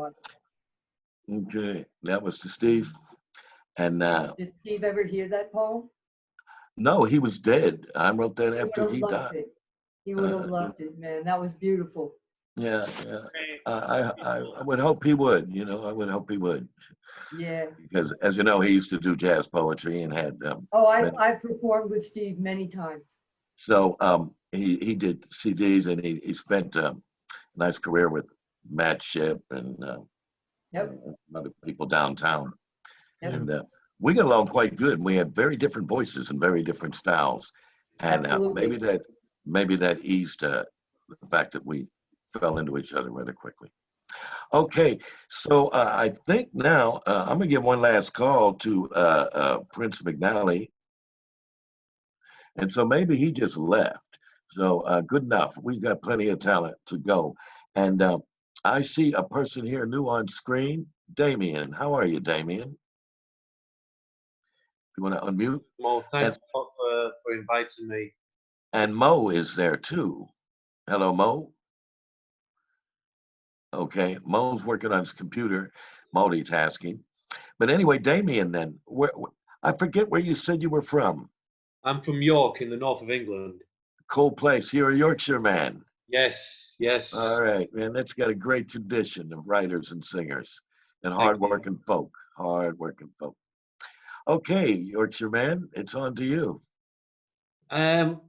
Okay, that was to Steve. And Did Steve ever hear that poem? no, he was dead. I wrote that He would after have he loved died. it. He would have loved it, man. That was beautiful. Yeah, yeah. I would hope he would, I would hope he would. Yeah. Because as you know, he used to do jazz poetry and had Oh, many. I performed with Steve many times. So he did CDs and he spent a nice career with Matt Shipp and other people downtown. Yep. And we got along quite good. And we had very different voices and very different styles. And Absolutely. maybe that eased the fact that we fell into each other rather quickly. Okay, so I think now I'm gonna give one last call to Prince McNally, and so maybe he just left. So good enough. We've got plenty of talent to go, and I see a person here new on screen. Damien, how are you, Damien? You want to unmute? Well, thanks a lot for inviting me. And Mo is there too. Hello, Mo. Okay, Mo's working on his computer, multitasking. But anyway, Damien, then, I forget where you said you were from. I'm from York in the north of England. Cool place. You're a Yorkshire man. Yes, yes. All right, man. That's got a great tradition of writers and singers and hardworking folk. Hardworking folk. Okay, Yorkshire man, it's on to you. I'm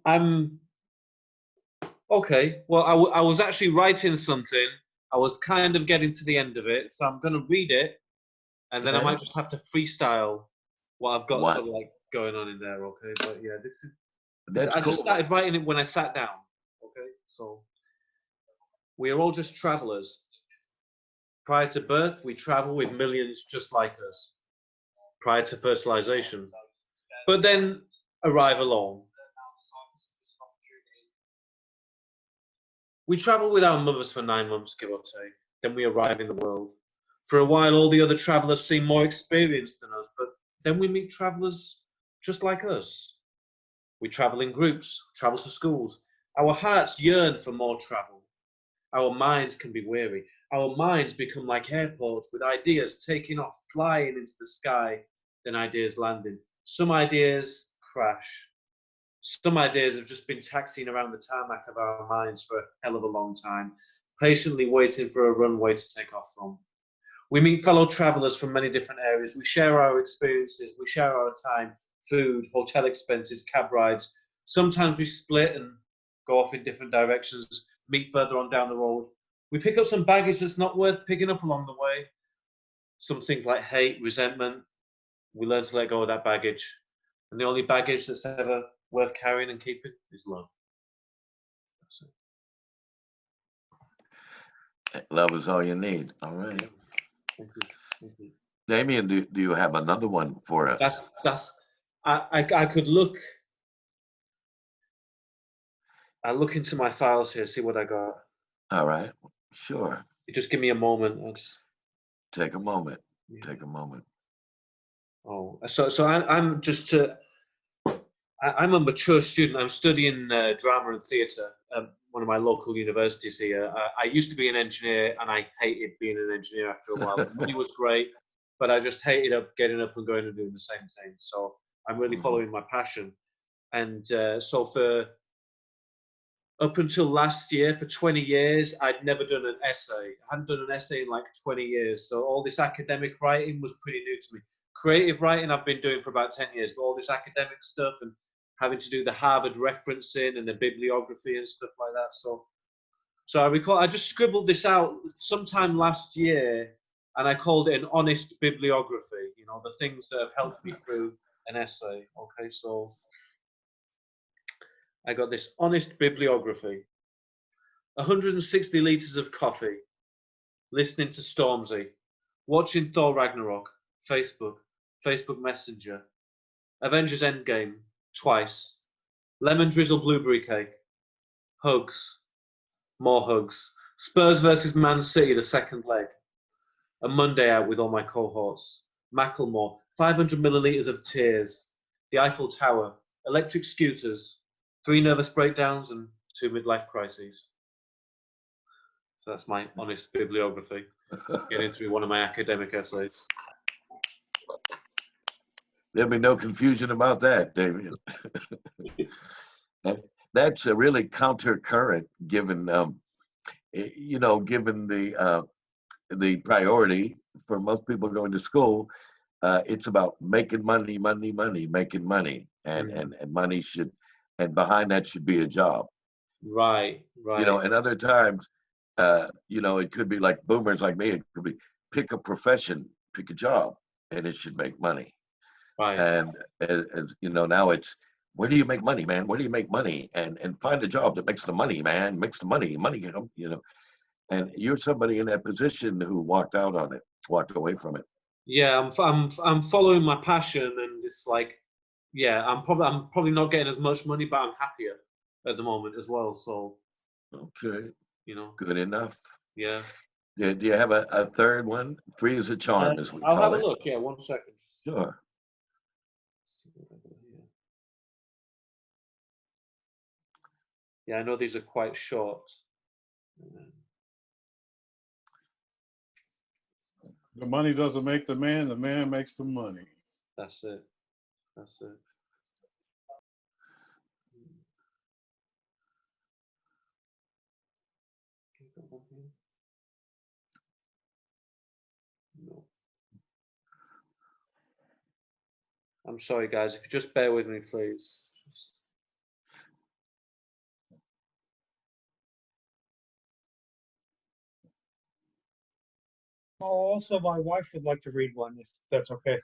okay. Well, I was actually writing something. I was kind of getting to the end of it, so I'm going to read it, and then I might just have to freestyle what I've got sort of like going on in there. Okay, but yeah, this is. I just started writing it when I sat down. Okay, so we are all just travelers. Prior to birth, we travel with millions just like us. Prior to fertilization, but then arrive alone. We travel with our mothers for 9 months, give or take. Then we arrive in the world. For a while, all the other travelers seem more experienced than us, but then we meet travelers just like us. We travel in groups, travel to schools. Our hearts yearn for more travel. Our minds can be weary. Our minds become like airports with ideas taking off, flying into the sky, then ideas landing. Some ideas crash. Some ideas have just been taxiing around the tarmac of our minds for a hell of a long time, patiently waiting for a runway to take off from. We meet fellow travelers from many different areas. We share our experiences. We share our time, food, hotel expenses, cab rides. Sometimes we split and go off in different directions, meet further on down the road. We pick up some baggage that's not worth picking up along the way. Some things like hate, resentment. We learn to let go of that baggage. And the only baggage that's ever worth carrying and keeping is love. That's it. Love is all you need. All right. Thank you. Thank you. Damien, do you have another one for us? I could look. I look into my files here, see what I got. All right. Sure. You just give me a moment. I'll just take a moment. Yeah. Take a moment. Oh, so I'm just I'm a mature student. I'm studying drama and theatre at one of my local universities here. I used to be an engineer, and I hated being an engineer after a while. The money was great, but I just hated getting up and going and doing the same thing. So I'm really following my passion. And so for up until last year, for 20 years, I'd never done an essay. I hadn't done an essay in like 20 years. So all this academic writing was pretty new to me. Creative writing I've been doing for about 10 years, but all this academic stuff and having to do the Harvard referencing and the bibliography and stuff like that. So I recall, I just scribbled this out sometime last year, and I called it an honest bibliography, you know, the things that have helped me through an essay. Okay, so I got this honest bibliography. 160 litres of coffee, listening to Stormzy, watching Thor Ragnarok, Facebook Messenger, Avengers Endgame, twice, lemon drizzle blueberry cake, hugs, more hugs, Spurs versus Man City, the second leg, a Monday out with all my cohorts, Macklemore, 500 millilitres of tears, the Eiffel Tower, electric scooters, 3 nervous breakdowns and 2 midlife crises. So that's my honest bibliography, getting through one of my academic essays. There'll be no confusion about that, Damien. That's a really counter-current, given given the priority for most people going to school. It's about making money, making money, and money should, and behind that should be a job. Right. And other times, it could be like boomers like me. It could be pick a profession, pick a job, and it should make money. Right. And as now it's, where do you make money, man? Where do you make money? And find a job that makes the money, man. Makes the money. Money can come, And you're somebody in that position who walked away from it. Yeah, I'm following my passion, and it's like, yeah, I'm probably not getting as much money, but I'm happier at the moment as well. So, okay, good enough. Yeah. Do you have a third one? 3 is a charm, as we I'll call have it. a look. Yeah, 1 second. Sure. Yeah, I know these are quite short. The money doesn't make the man makes the money. That's it. No. I'm sorry, guys. If you just bear with me, please. Also, my wife would like to read one, if that's okay.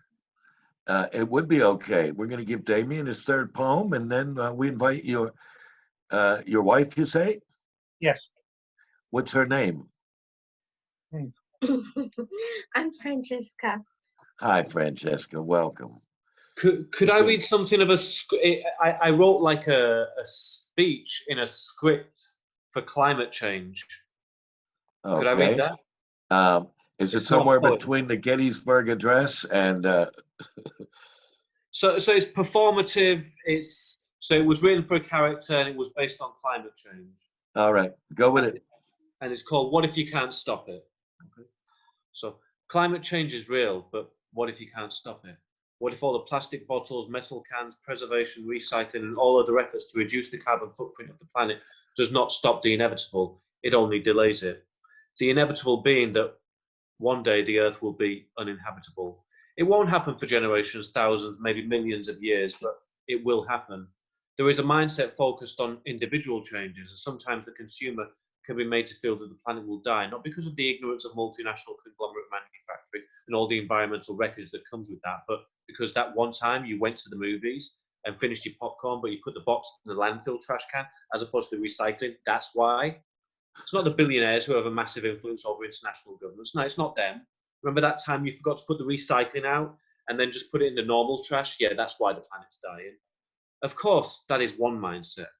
It would be okay. We're going to give Damien his third poem, and then we invite your wife, you say? Yes. What's her name? I'm Francesca. Hi, Francesca. Welcome. Could I read something of I wrote like a speech in a script for climate change. Okay. Could I read that? Is it somewhere between the Gettysburg Address and? So it's performative. So it was written for a character, and it was based on climate change. All right, go with it. And it's called "What If You Can't Stop It?" Okay. So climate change is real, but what if you can't stop it? What if all the plastic bottles, metal cans, preservation, recycling, and all other efforts to reduce the carbon footprint of the planet does not stop the inevitable? It only delays it. The inevitable being that one day the Earth will be uninhabitable. It won't happen for generations, thousands, maybe millions of years, but it will happen. There is a mindset focused on individual changes, and sometimes the consumer can be made to feel that the planet will die, not because of the ignorance of multinational conglomerate manufacturing and all the environmental wreckage that comes with that, but because that one time you went to the movies and finished your popcorn, but you put the box in the landfill trash can as opposed to the recycling. That's why. It's not the billionaires who have a massive influence over international governments. No, it's not them. Remember that time you forgot to put the recycling out and then just put it in the normal trash? Yeah, that's why the planet's dying. Of course, that is one mindset.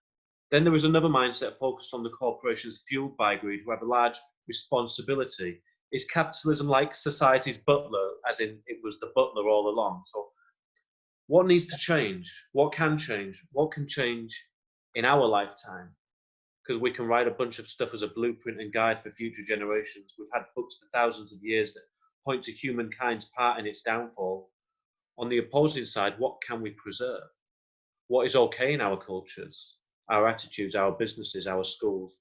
Then there is another mindset focused on the corporations fueled by greed who have a large responsibility. Is capitalism like society's butler, as in it was the butler all along? So what needs to change? What can change? What can change in our lifetime? Because we can write a bunch of stuff as a blueprint and guide for future generations. We've had books for thousands of years that point to humankind's part in its downfall. On the opposing side, what can we preserve? What is okay in our cultures? our attitudes, our businesses, our schools?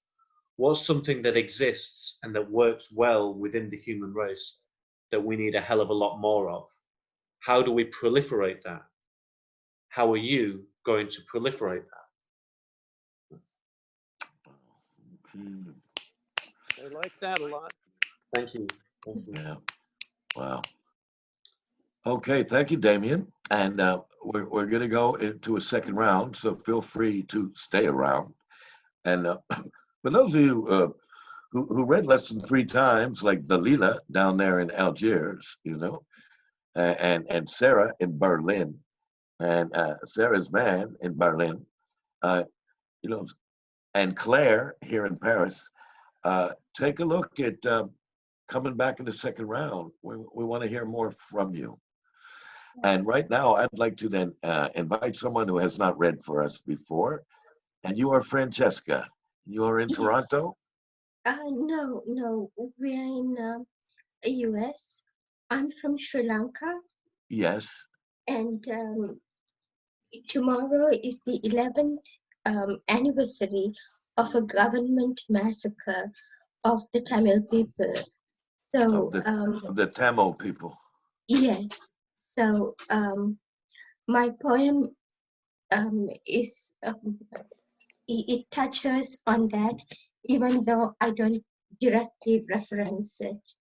What's something that exists and that works well within the human race that we need a hell of a lot more of? How do we proliferate that? How are you going to proliferate that? I like that a lot. Thank you. Thank you. Yeah. Wow. Okay, thank you, Damien. And we're going to go into a second round, so feel free to stay around. And for those of you who read less than 3 times, like Dalila down there in Algiers, you know, and Sarah in Berlin, and Sarah's man in Berlin, you know, and Claire here in Paris, take a look at coming back in the second round. We want to hear more from you. And right now, I'd like to then invite someone who has not read for us before. And you are Francesca. You are in Yes. Toronto? No, we're in US. I'm from Sri Lanka, Yes. and tomorrow is the 11th anniversary of a government massacre of the Tamil people. So, Of the Tamil people. yes. So, my poem is it touches on that, even though I don't directly reference it.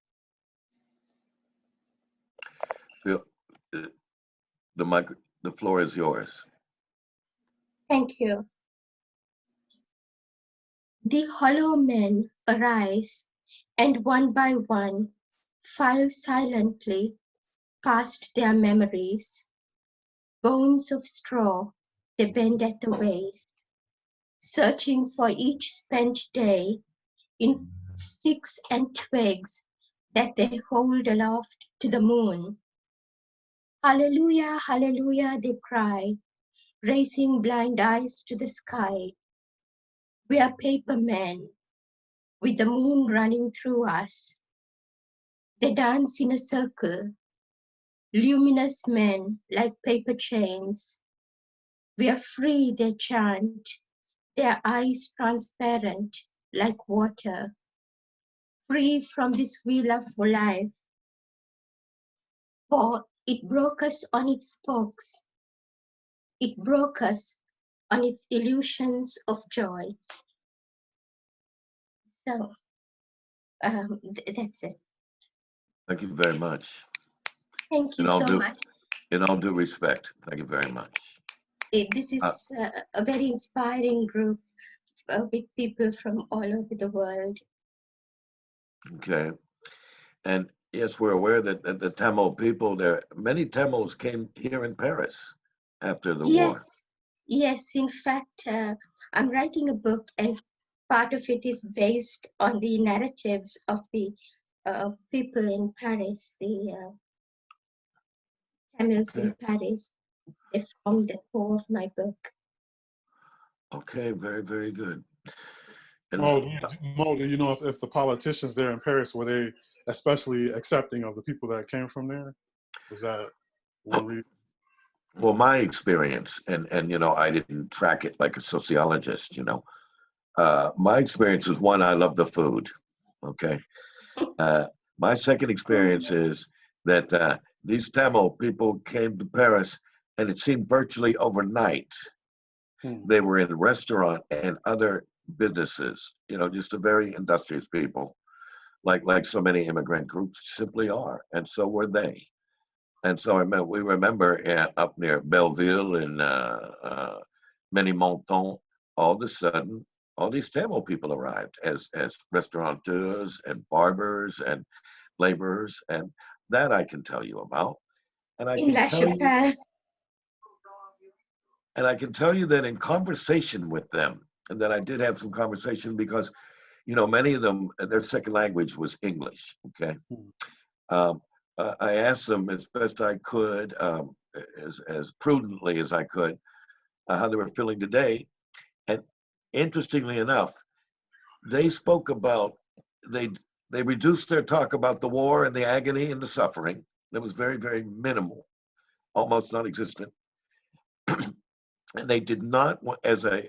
The floor is yours. Thank you. The hollow men arise, and one by one file silently past their memories. Bones of straw, they bend at the waist, searching for each spent day in sticks and twigs that they hold aloft to the moon. Hallelujah, hallelujah, they cry, raising blind eyes to the sky. We are paper men, with the moon running through us. They dance in a circle, luminous men like paper chains. We are free, they chant, their eyes transparent like water. Free from this wheel of life, for it broke us on its spokes. It broke us on its illusions of joy. So that's it. Thank you very much. Thank you so much. In all due respect, thank you very much. This is a very inspiring group with people from all over the world. Okay. And yes, we're aware that the Tamil people, many Tamils came here in Paris after the war. Yes. In fact, I'm writing a book, and part of it is based on the narratives of the people in Paris, the Tamils in Paris. They formed the core of my book. Okay, very, very good. And Mo, do you know if the politicians there in Paris, were they especially accepting of the people that came from there? Was that one reason? Well, my experience, and you know, I didn't track it like a sociologist, you know. My experience is, one, I love the food. Okay. My second experience is that these Tamil people came to Paris, and it seemed virtually overnight. They were in restaurant and other businesses, you know, just a very industrious people, like so many immigrant groups simply are, and so were they. And so we remember up near Belleville and Menilmontant, all of a sudden, all these Tamil people arrived as restaurateurs and barbers and laborers, and that I can tell you about. And I can tell you, and I can tell you that in conversation with them, and that I did have some conversation because, you know, many of them, their second language was English. Okay. I asked them as best I could, as prudently as I could, how they were feeling today. And interestingly enough, they spoke about, they reduced their talk about the war and the agony and the suffering. It was very, very minimal, almost non-existent. And they did not, as a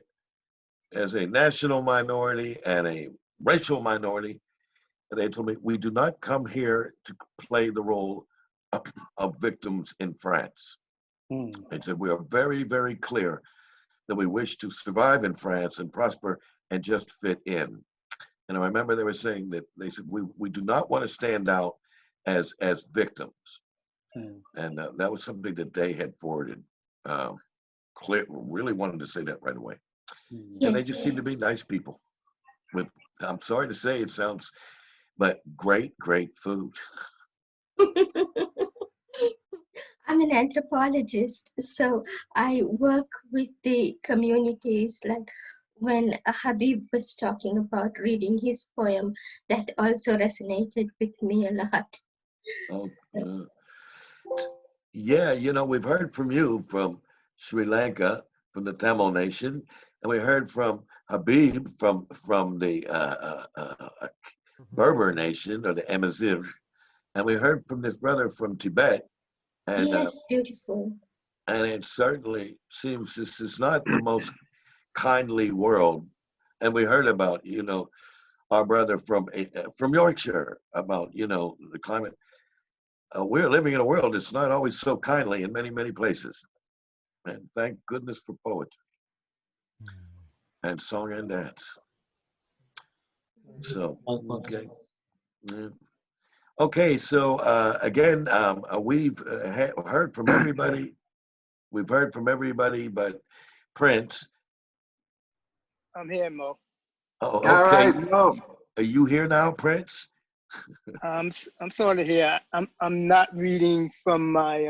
as a national minority and a racial minority. They told me, we do not come here to play the role of victims in France. They said, we are very, very clear that we wish to survive in France and prosper and just fit in. And I remember they were saying that they said, we do not want to stand out as victims. And that was something that they had forwarded. Really wanted to say that right away. And they just seem to be nice people with, I'm sorry to say it sounds, but great food. I'm an anthropologist, so I work with the communities. Like when Habib was talking about reading his poem, that also resonated with me a lot. Oh, yeah, we've heard from you from Sri Lanka, from the Tamil Nation, and we heard from Habib from the Berber Nation or the Amazigh, and we heard from this brother from Tibet. And, yes, beautiful. And it certainly seems this is not the most kindly world. And we heard about, our brother from Yorkshire about, the climate. We're living in a world that's not always so kindly in many, many places. And thank goodness for poetry and song and dance. So, okay. Yeah. Okay, so again, we've heard from everybody. We've heard from everybody but Prince. I'm here, Mo. Oh, okay. All right, Mo. Are you here now, Prince? I'm sort of here. I'm not reading from my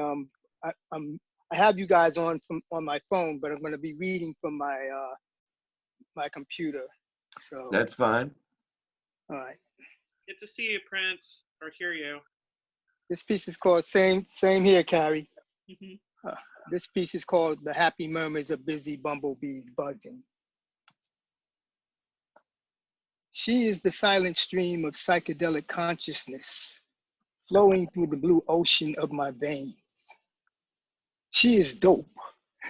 I have you guys on my phone, but I'm going to be reading from my my computer. So that's fine. All right. Good to see you, Prince, or hear you. This piece is called Same Here, Carrie. Mm-hmm. This piece is called The Happy Murmurs of Busy Bumblebees Buzzing. She is the silent stream of psychedelic consciousness flowing through the blue ocean of my veins. She is dope,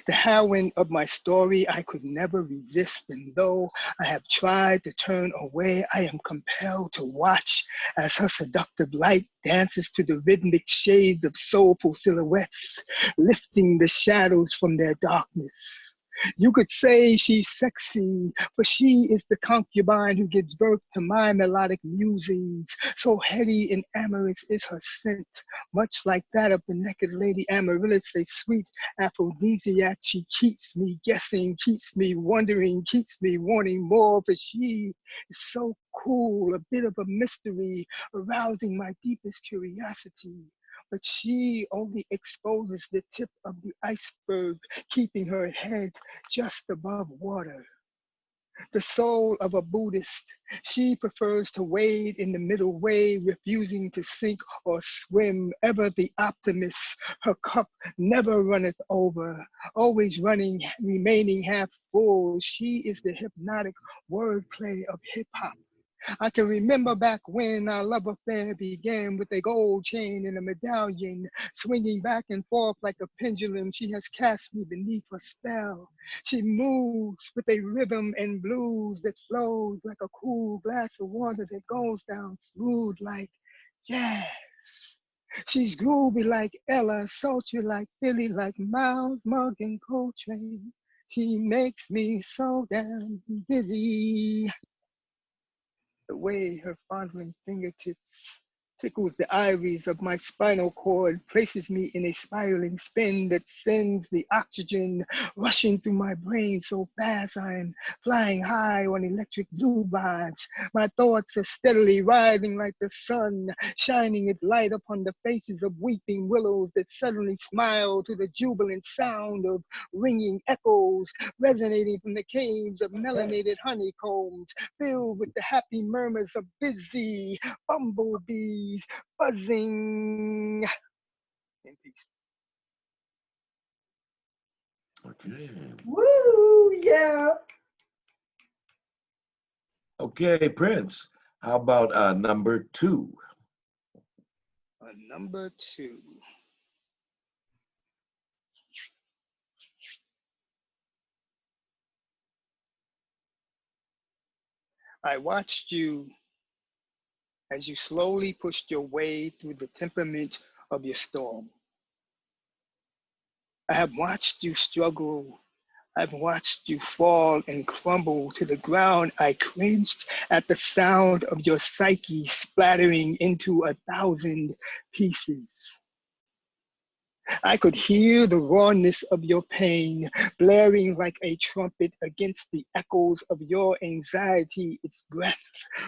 the heroine of my story I could never resist, and though I have tried to turn away, I am compelled to watch as her seductive light dances to the rhythmic shades of soulful silhouettes, lifting the shadows from their darkness. You could say she's sexy, for she is the concubine who gives birth to my melodic musings. So heady and amorous is her scent, much like that of the naked lady Amaryllis, a sweet aphrodisiac. She keeps me guessing, keeps me wondering, keeps me wanting more, for she is so cool, a bit of a mystery, arousing my deepest curiosity. But she only exposes the tip of the iceberg, keeping her head just above water. The soul of a Buddhist, she prefers to wade in the middle way, refusing to sink or swim, ever the optimist. Her cup never runneth over, always running, remaining half full. She is the hypnotic wordplay of hip hop. I can remember back when our love affair began with a gold chain and a medallion, swinging back and forth like a pendulum. She has cast me beneath her spell. She moves with a rhythm and blues that flows like a cool glass of water that goes down smooth like jazz. She's groovy like Ella, sultry like Philly, like Miles, Mug, and Coltrane. She makes me so damn dizzy. The way her fondling fingertips tickles the iris of my spinal cord, places me in a spiraling spin that sends the oxygen rushing through my brain so fast I am flying high on electric blue vibes. My thoughts are steadily rising like the sun, shining its light upon the faces of weeping willows that suddenly smile to the jubilant sound of ringing echoes resonating from the caves of melanated honeycombs, filled with the happy murmurs of busy bumblebees buzzing. In peace. Okay. Woo, yeah. Okay, Prince. How about number 2? Number 2. I watched you as you slowly pushed your way through the temperament of your storm. I have watched you struggle. I've watched you fall and crumble to the ground. I cringed at the sound of your psyche splattering into 1,000 pieces. I could hear the rawness of your pain blaring like a trumpet against the echoes of your anxiety, its breath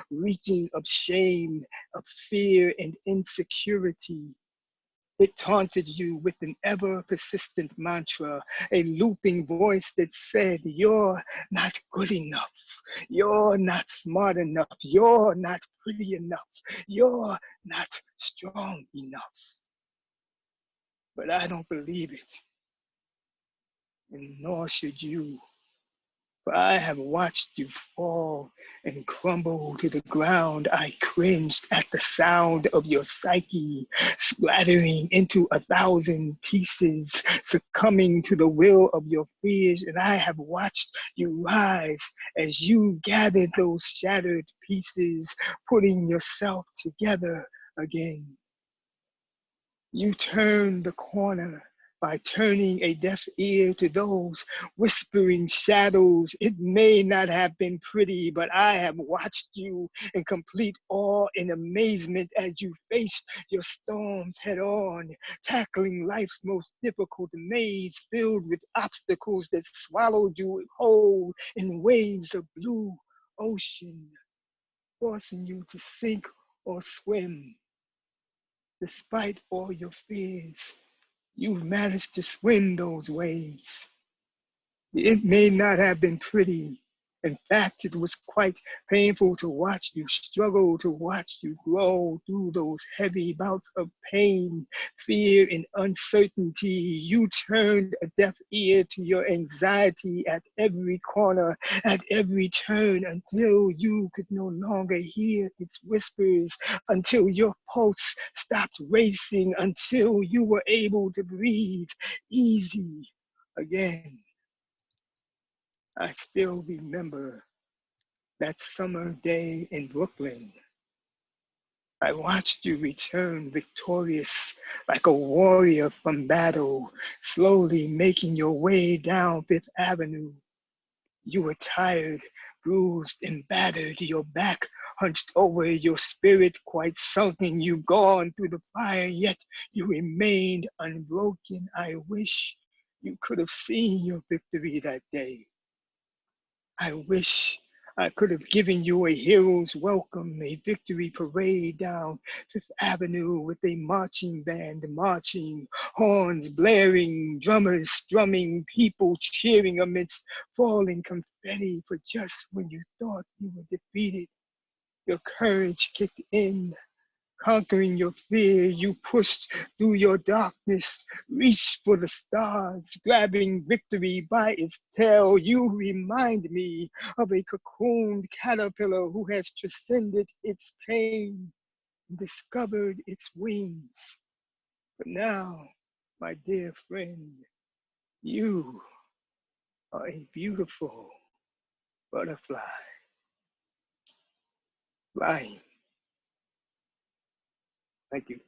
reeking of shame, of fear and insecurity. It taunted you with an ever persistent mantra, a looping voice that said, "You're not good enough. You're not smart enough. You're not pretty enough. You're not strong enough." But I don't believe it, and nor should you. For I have watched you fall and crumble to the ground. I cringed at the sound of your psyche splattering into 1,000 pieces, succumbing to the will of your fears. And I have watched you rise as you gathered those shattered pieces, putting yourself together again. You turned the corner by turning a deaf ear to those whispering shadows. It may not have been pretty, but I have watched you in complete awe and amazement as you faced your storms head on, tackling life's most difficult maze filled with obstacles that swallowed you whole in waves of blue ocean, forcing you to sink or swim. Despite all your fears, you've managed to swim those waves. It may not have been pretty. In fact, it was quite painful to watch you struggle, to watch you grow through those heavy bouts of pain, fear, and uncertainty. You turned a deaf ear to your anxiety at every corner, at every turn, until you could no longer hear its whispers, until your pulse stopped racing, until you were able to breathe easy again. I still remember that summer day in Brooklyn. I watched you return victorious like a warrior from battle, slowly making your way down Fifth Avenue. You were tired, bruised, and battered, your back hunched over, your spirit quite sunken. You gone through the fire, yet you remained unbroken. I wish you could have seen your victory that day. I wish I could have given you a hero's welcome, a victory parade down Fifth Avenue with a marching band marching, horns blaring, drummers strumming, people cheering amidst falling confetti. For just when you thought you were defeated, your courage kicked in. Conquering your fear, you pushed through your darkness, reached for the stars, grabbing victory by its tail. You remind me of a cocooned caterpillar who has transcended its pain and discovered its wings. But now, my dear friend, you are a beautiful butterfly, flying. Thank you.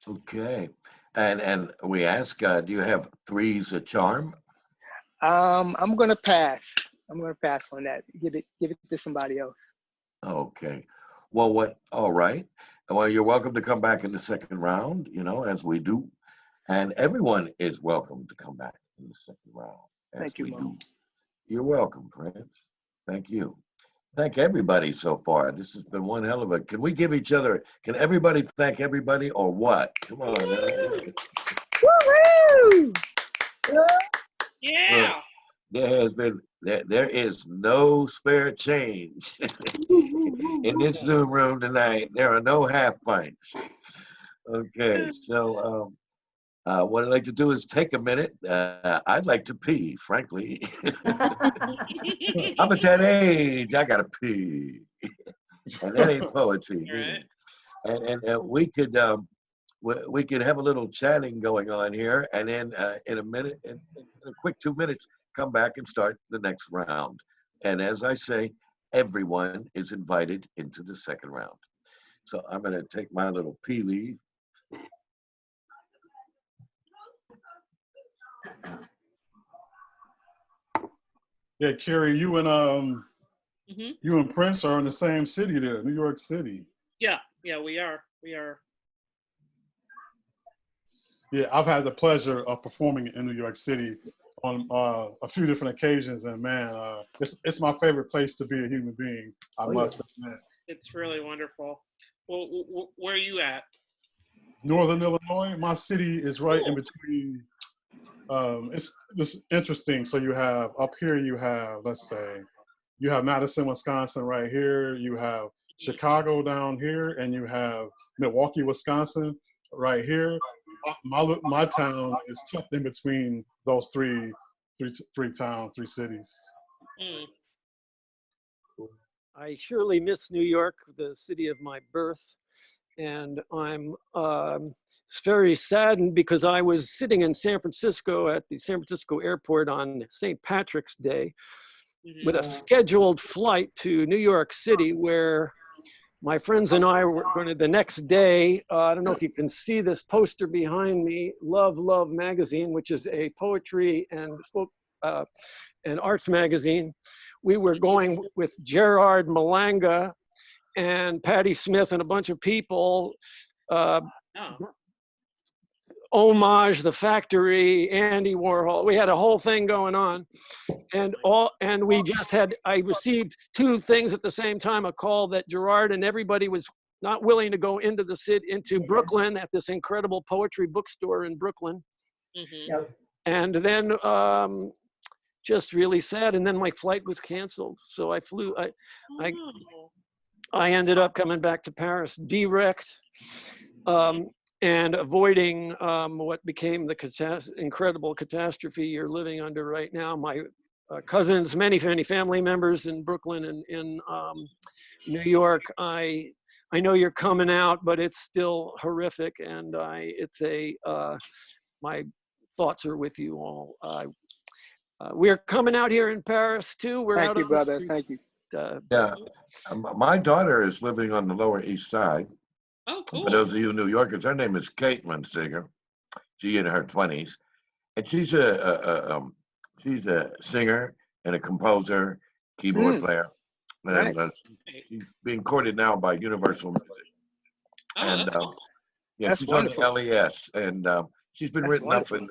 Okay. And we ask, do you have three's a charm? I'm gonna pass. I'm gonna pass on that. Give it to somebody else. Okay. Well, all right. Well, you're welcome to come back in the second round, as we do. And everyone is welcome to come back in the second round, as Thank you, we Mo. do. You're welcome, friends. Thank you. Thank everybody so far. This has been one hell of a, can we give each other, can everybody thank everybody or what? Come on. Woo-hoo! Yeah. There is no spare change in this Zoom room tonight. There are no half pints. Okay, so what I'd like to do is take a minute. I'd like to pee, frankly. I'm at that age, I gotta pee. And that ain't poetry. Right. And we could have a little chatting going on here, and then in a minute, in a quick 2 minutes, come back and start the next round. And as I say, everyone is invited into the second round. So I'm going to take my little pee leave. Yeah, Carrie, you and Prince are in the same city there, New York City. Yeah, we are. Yeah, I've had the pleasure of performing in New York City on a few different occasions, and man, it's my favorite place to be a human being. I must admit. It's really wonderful. Well, where are you at? Northern Illinois. My city is right in between. It's interesting. So you have up here, you have, let's say, you have Madison, Wisconsin right here. You have Chicago down here, and you have Milwaukee, Wisconsin right here. My town is tucked in between those three towns, three cities. Mm. I surely miss New York, the city of my birth. And I'm very saddened because I was sitting in San Francisco at the San Francisco airport on St. Patrick's Day with a scheduled flight to New York City, where my friends and I were going to the next day. I don't know if you can see this poster behind me, Love, Love magazine, which is a poetry and arts magazine. We were going with Gerard Malanga and Patti Smith and a bunch of people, Homage, The Factory, Andy Warhol. We had a whole thing going on, and we just had. I received two things at the same time: a call that Gerard and everybody was not willing to go into the city, into Brooklyn, at this incredible poetry bookstore in Brooklyn, and then just really sad. And then my flight was canceled, so I flew. I ended up coming back to Paris direct, and avoiding what became the incredible catastrophe you're living under right now. My cousins, many family members in Brooklyn and in New York. I know you're coming out, but it's still horrific, and my thoughts are with you all. We're coming out here in Paris too. We're Thank out you, on the brother. street. Thank you. Yeah, my daughter is living on the Lower East Side. Oh, cool. For those of you New Yorkers, her name is Caitlin Singer. She's in her 20s, and she's a singer and a composer, keyboard player, and she's being courted now by Universal Music. And yeah, That's she's wonderful. on the LES, and she's been That's written wonderful. up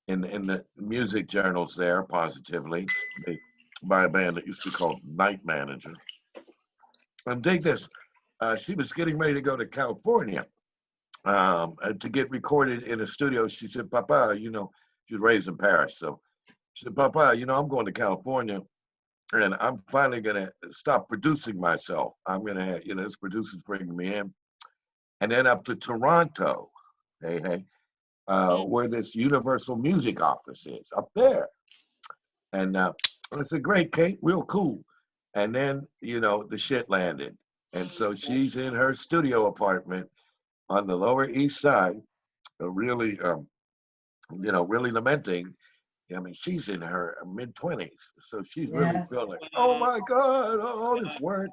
in the music journals there positively by a band that used to be called Night Manager. And dig this, she was getting ready to go to California to get recorded in a studio. She said, Papa, she was raised in Paris. So she said, Papa, I'm going to California, and I'm finally going to stop producing myself. I'm going to have, this producer's bringing me in. And then up to Toronto, where this Universal Music office is, up there. And I said, great, Kate, real cool. And then, the shit landed. And so she's in her studio apartment on the Lower East Side, really, really lamenting. I mean, she's in her mid-20s, so she's really feeling like, oh my God, all this work,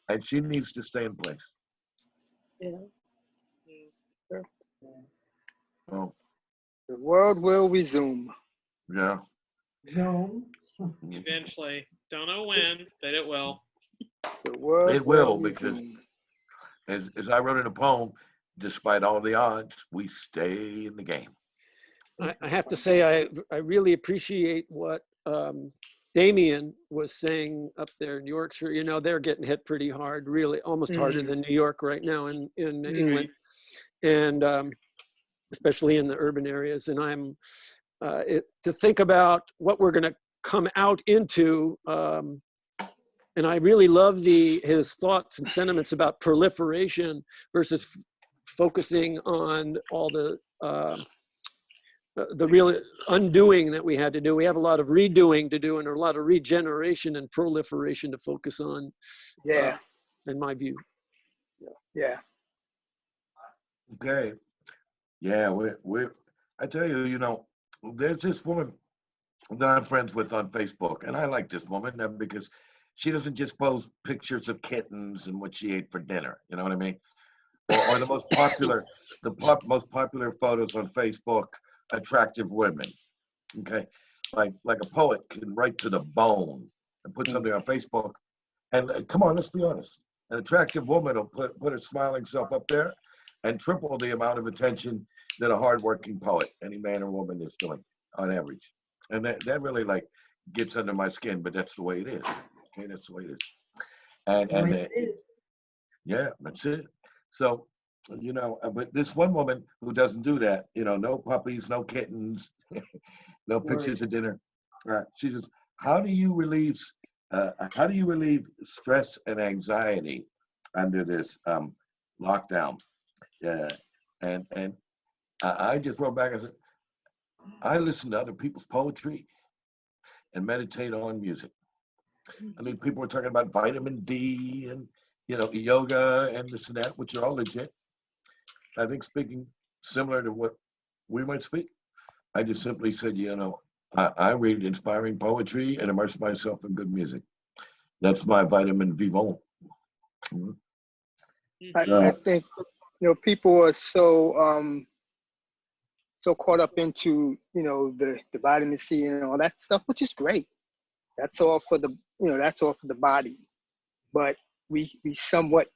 and she needs to stay in place. Yeah. Oh, The world will resume. yeah. Eventually. Don't know when, but it will. The world It will, resume. because as I wrote in a poem, despite all the odds, we stay in the game. I have to say, I really appreciate what Damien was saying up there in Yorkshire. They're getting hit pretty hard, really, almost harder than New York right now in England, and especially in the urban areas. And I'm to think about what we're going to come out into. And I really love his thoughts and sentiments about proliferation versus focusing on all the real undoing that we had to do. We have a lot of redoing to do and a lot of regeneration and proliferation to focus on. Yeah. In my view. Yeah. Okay. Yeah, I tell you, there's this woman that I'm friends with on Facebook, and I like this woman because she doesn't just post pictures of kittens and what she ate for dinner. You know what I mean? Or the most popular, most popular photos on Facebook, attractive women. Okay, like a poet can write to the bone and put something on Facebook. And come on, let's be honest. An attractive woman will put her smiling self up there and triple the amount of attention that a hardworking poet, any man or woman, is doing on average. And that really like gets under my skin, but that's the way it is. Okay, that's the way it is. And yeah, that's it. So, but this one woman who doesn't do that, no puppies, no kittens, no pictures of dinner. She says, how do you relieve stress and anxiety under this lockdown? And I just wrote back and said, I listen to other people's poetry and meditate on music. I mean, people are talking about vitamin D and, yoga and this and that, which are all legit. I think speaking similar to what we might speak, I just simply said, I read inspiring poetry and immerse myself in good music. That's my vitamin vivant. I think, people are so caught up into, the vitamin C and all that stuff, which is great. That's all for the body. But we somewhat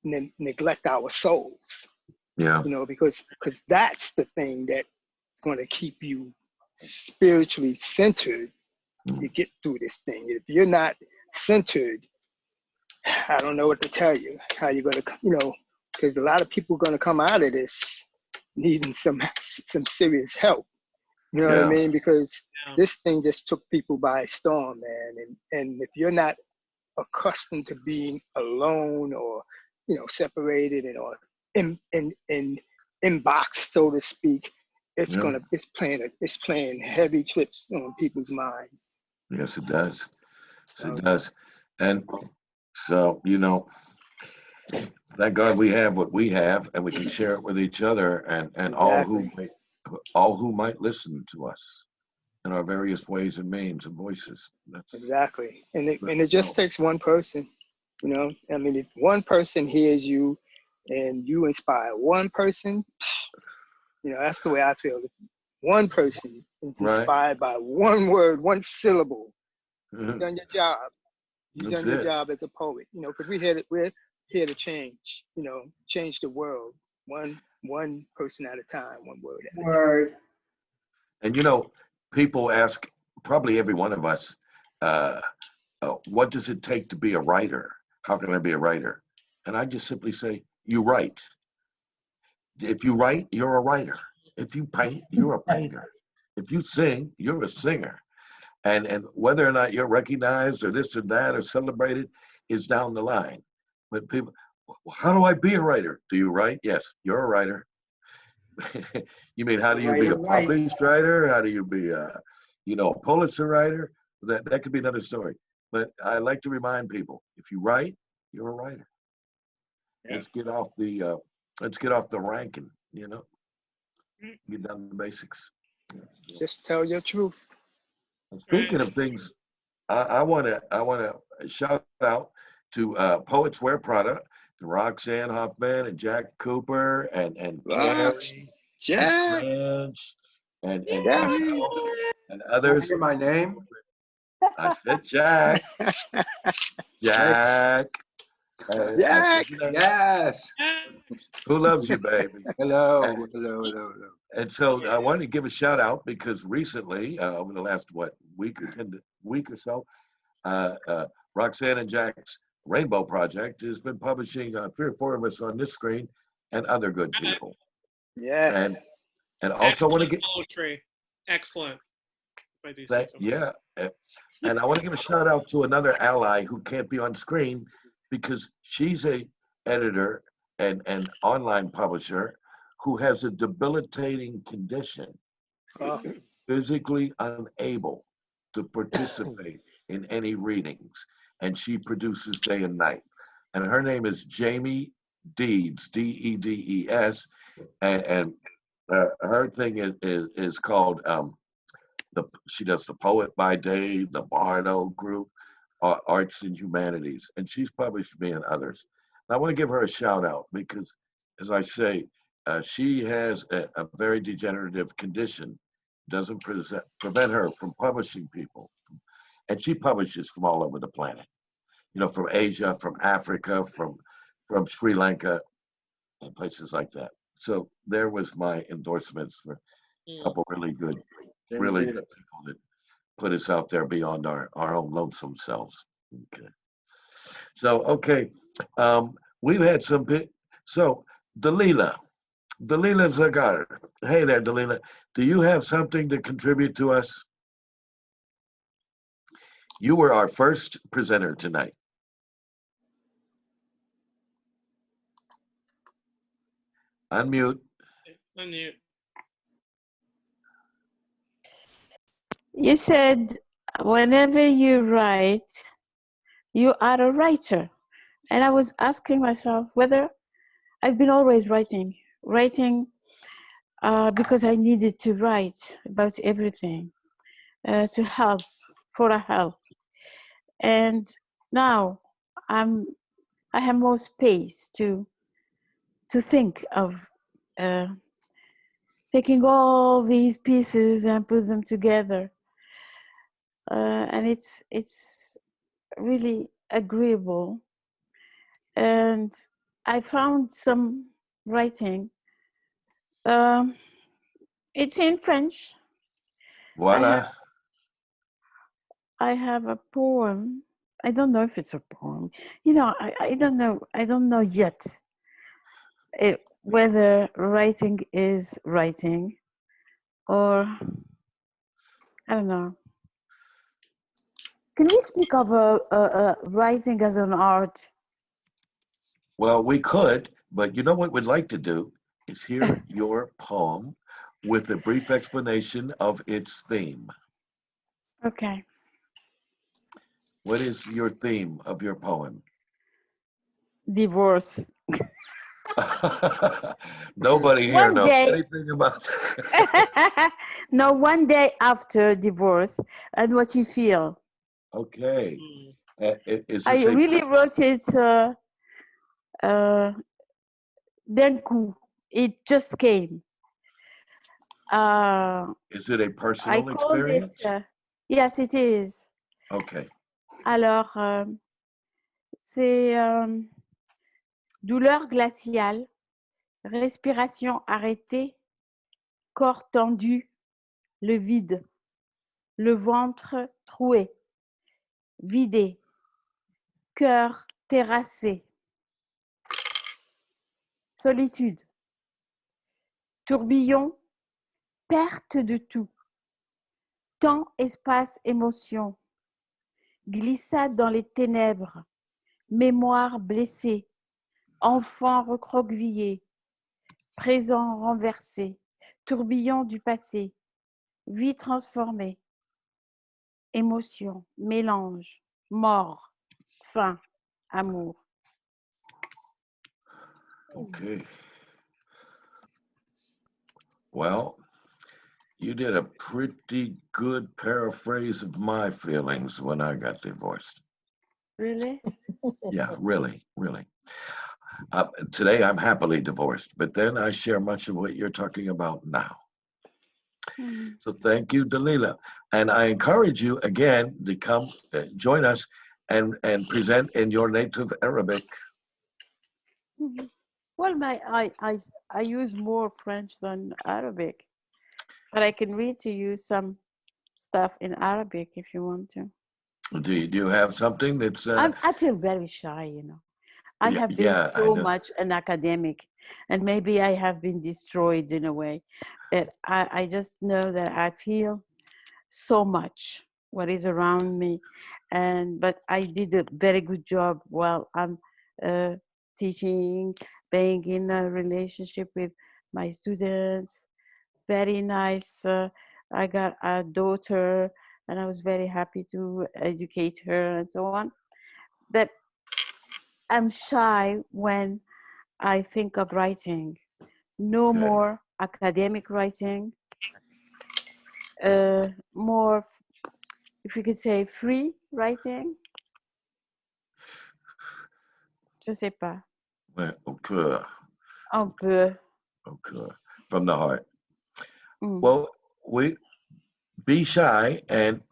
neglect our souls. Yeah. Because that's the thing that's going to keep you spiritually centered to get through this thing. If you're not centered, I don't know what to tell you. How you're going to, because a lot of people are going to come out of this needing some serious help. You know what I mean? Because this thing just took people by storm, man. And if you're not accustomed to being alone or, separated and or in box, so to speak, it's playing heavy trips on people's minds. Yes, it does. It does. And so, thank God we have what we have, and we can share it with each other and all who might listen to us in our various ways and means and voices. Exactly. And it just takes one person, I mean, if one person hears you and you inspire one person, that's the way I feel. If one person is inspired by one word, one syllable, you've done your job. You've done your job as a poet, because we're here to change, change the world one person at a time, one word at a time. And people ask, probably every one of us, what does it take to be a writer? How can I be a writer? And I just simply say, you write. If you write, you're a writer. If you paint, you're a painter. If you sing, you're a singer. And whether or not you're recognized or this or that or celebrated is down the line. But people, how do I be a writer? Do you write? Yes, you're a writer. You mean, how do you be a published writer? How do you be a Pulitzer writer? That could be another story. But I like to remind people, if you write, you're a writer. Yeah. Let's get off the ranking, get down to the basics. Just tell your truth. And speaking of things, I want to shout out to Poets Wear Prada, to Roxanne Hoffman and Jack Cooper and Gary, Jack, and others. Hear my name? I said Jack. Jack. Jack. Yes. Who loves you, baby? Hello. And so I wanted to give a shout out because recently, over the last week or so, Roxanne and Jack's Rainbow Project has been publishing 3 or 4 of us on this screen and other good people. Yes. And also want to get poetry. Excellent. Yeah. And I want to give a shout out to another ally who can't be on screen because she's a editor and an online publisher who has a debilitating condition, physically unable to participate in any readings, and she produces day and night. And her name is Jamie Deeds, Deedes, and her thing is called She does the Poet by Day, the Bardo Group, Arts and Humanities, and she's published me and others. And I want to give her a shout out because, as I say, she has a very degenerative condition, doesn't prevent her from publishing people, and she publishes from all over the planet. You know, from Asia, from Africa, from Sri Lanka, and places like that. So there was my endorsements for a couple really good people that put us out there beyond our own lonesome selves. Okay. So, okay. We've had some big, so Dalila Zagar. Hey there, Dalila. Do you have something to contribute to us? You were our first presenter tonight. Unmute. Unmute. You said whenever you write, you are a writer. And I was asking myself whether I've been always writing because I needed to write about everything to help, for a help. And now I have more space to think of taking all these pieces and put them together. And it's really agreeable. And I found some writing. It's in French. Voila. I have a poem. I don't know if it's a poem. You know, I don't know. I don't know yet whether writing is writing or I don't know. Can we speak of writing as an art? Well, we could, but you know what we'd like to do is hear your poem with a brief explanation of its theme. Okay. What is your theme of your poem? Divorce. Nobody here knows anything about that. No, one day after divorce and what you feel. Okay. Is I this really wrote it d'un coup. It just came. Is it a I personal called it, experience? yes, it is. Okay. Alors, c'est douleur glaciale, respiration arrêtée, corps tendu, le vide, le ventre troué, vidé, cœur terrassé, solitude, tourbillon, perte de tout, temps, espace, émotion, glissade dans les ténèbres, mémoire blessée, enfant recroquevillé, présent renversé, tourbillon du passé, vie transformée, émotion, mélange, mort, fin, amour. Okay. Well, you did a pretty good paraphrase of my feelings when I got divorced. Really? Yeah, really. Today I'm happily divorced, but then I share much of what you're talking about now. Mm. So thank you, Dalila. And I encourage you again to come join us and present in your native Arabic. Mhm. Well, I use more French than Arabic, but I can read to you some stuff in Arabic if you want to. Do you have something that's? I feel very shy, you know. I have been Yeah, I so know. much an academic, and maybe I have been destroyed in a way. But I just know that I feel so much what is around me, but I did a very good job while I'm teaching, being in a relationship with my students. Very nice. I got a daughter, and I was very happy to educate her and so on. But I'm shy when I think of writing. No Okay. more academic writing. more, if you could say, free writing? Je sais pas. Ouais, au cœur. Un peu. Au cœur. From the heart. Mm. Well, be shy, and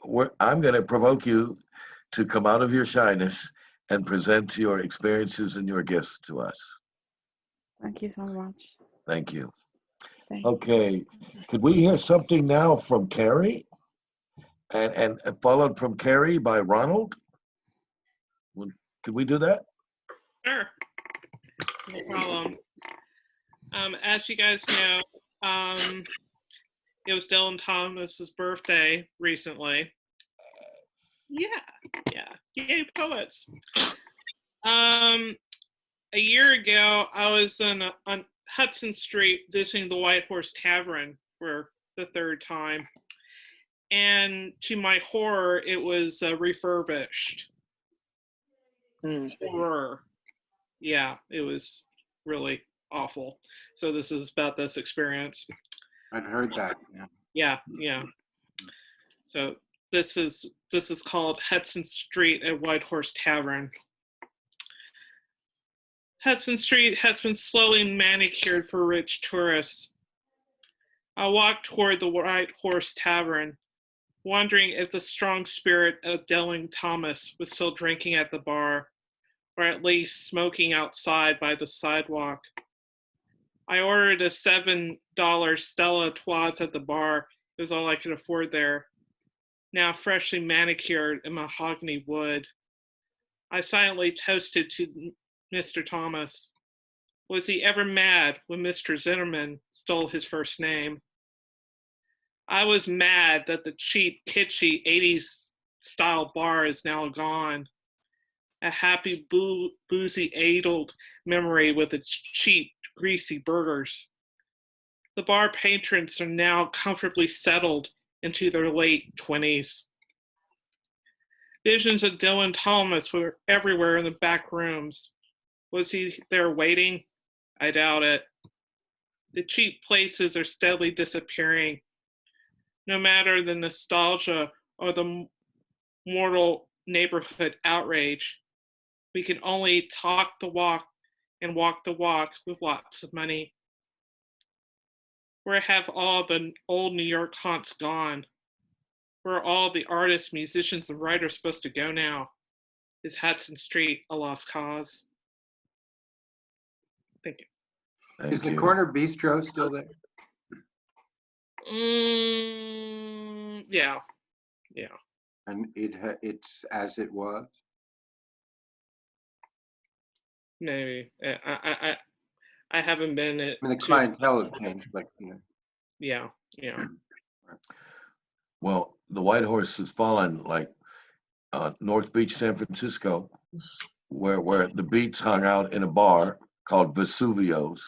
I'm going to provoke you to come out of your shyness and present your experiences and your gifts to us. Thank you so much. Thank you. Thank you. Okay, could we hear something now from Carrie? And followed from Carrie by Ronald? Could we do that? Sure, no problem. As you guys know, it was Dylan Thomas's birthday recently. Yeah, yay poets. A year ago, I was on Hudson Street visiting the White Horse Tavern for the third time. And to my horror, it was refurbished. Horror. Yeah, it was really awful. So this is about this experience. I've heard that. Yeah. Yeah. So this is called Hudson Street at White Horse Tavern. Hudson Street has been slowly manicured for rich tourists. I walked toward the White Horse Tavern, wondering if the strong spirit of Dylan Thomas was still drinking at the bar, or at least smoking outside by the sidewalk. I ordered a $7 Stella Artois at the bar. It was all I could afford there, now freshly manicured in mahogany wood. I silently toasted to Mr. Thomas. Was he ever mad when Mr. Zinnerman stole his first name? I was mad that the cheap, kitschy 80s style bar is now gone. A happy, boozy-addled memory with its cheap, greasy burgers. The bar patrons are now comfortably settled into their late 20s. Visions of Dylan Thomas were everywhere in the back rooms. Was he there waiting? I doubt it. The cheap places are steadily disappearing. No matter the nostalgia or the mortal neighborhood outrage, we can only talk the walk and walk the walk with lots of money. Where have all the old New York haunts gone? Where are all the artists, musicians, and writers supposed to go now? Is Hudson Street a lost cause? Thank you. Is the Corner Bistro still there? Yeah. And it's as it was? Maybe. I haven't been it. I mean, the clientele has changed, but Yeah. Well, the White Horse has fallen like North Beach, San Francisco, where the Beats hung out in a bar called Vesuvio's,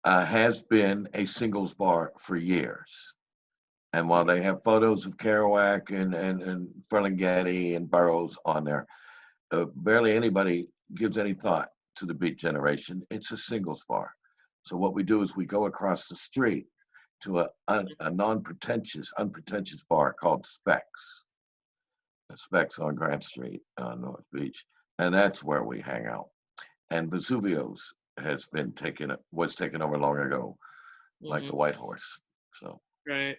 has been a singles bar for years. And while they have photos of Kerouac and Ferlinghetti and Burroughs on there, barely anybody gives any thought to the Beat generation. It's a singles bar. So what we do is we go across the street to a unpretentious bar called Specs. Specs on Grant Street on North Beach. And that's where we hang out. And Vesuvio's was taken over long ago, like the White Horse. So right.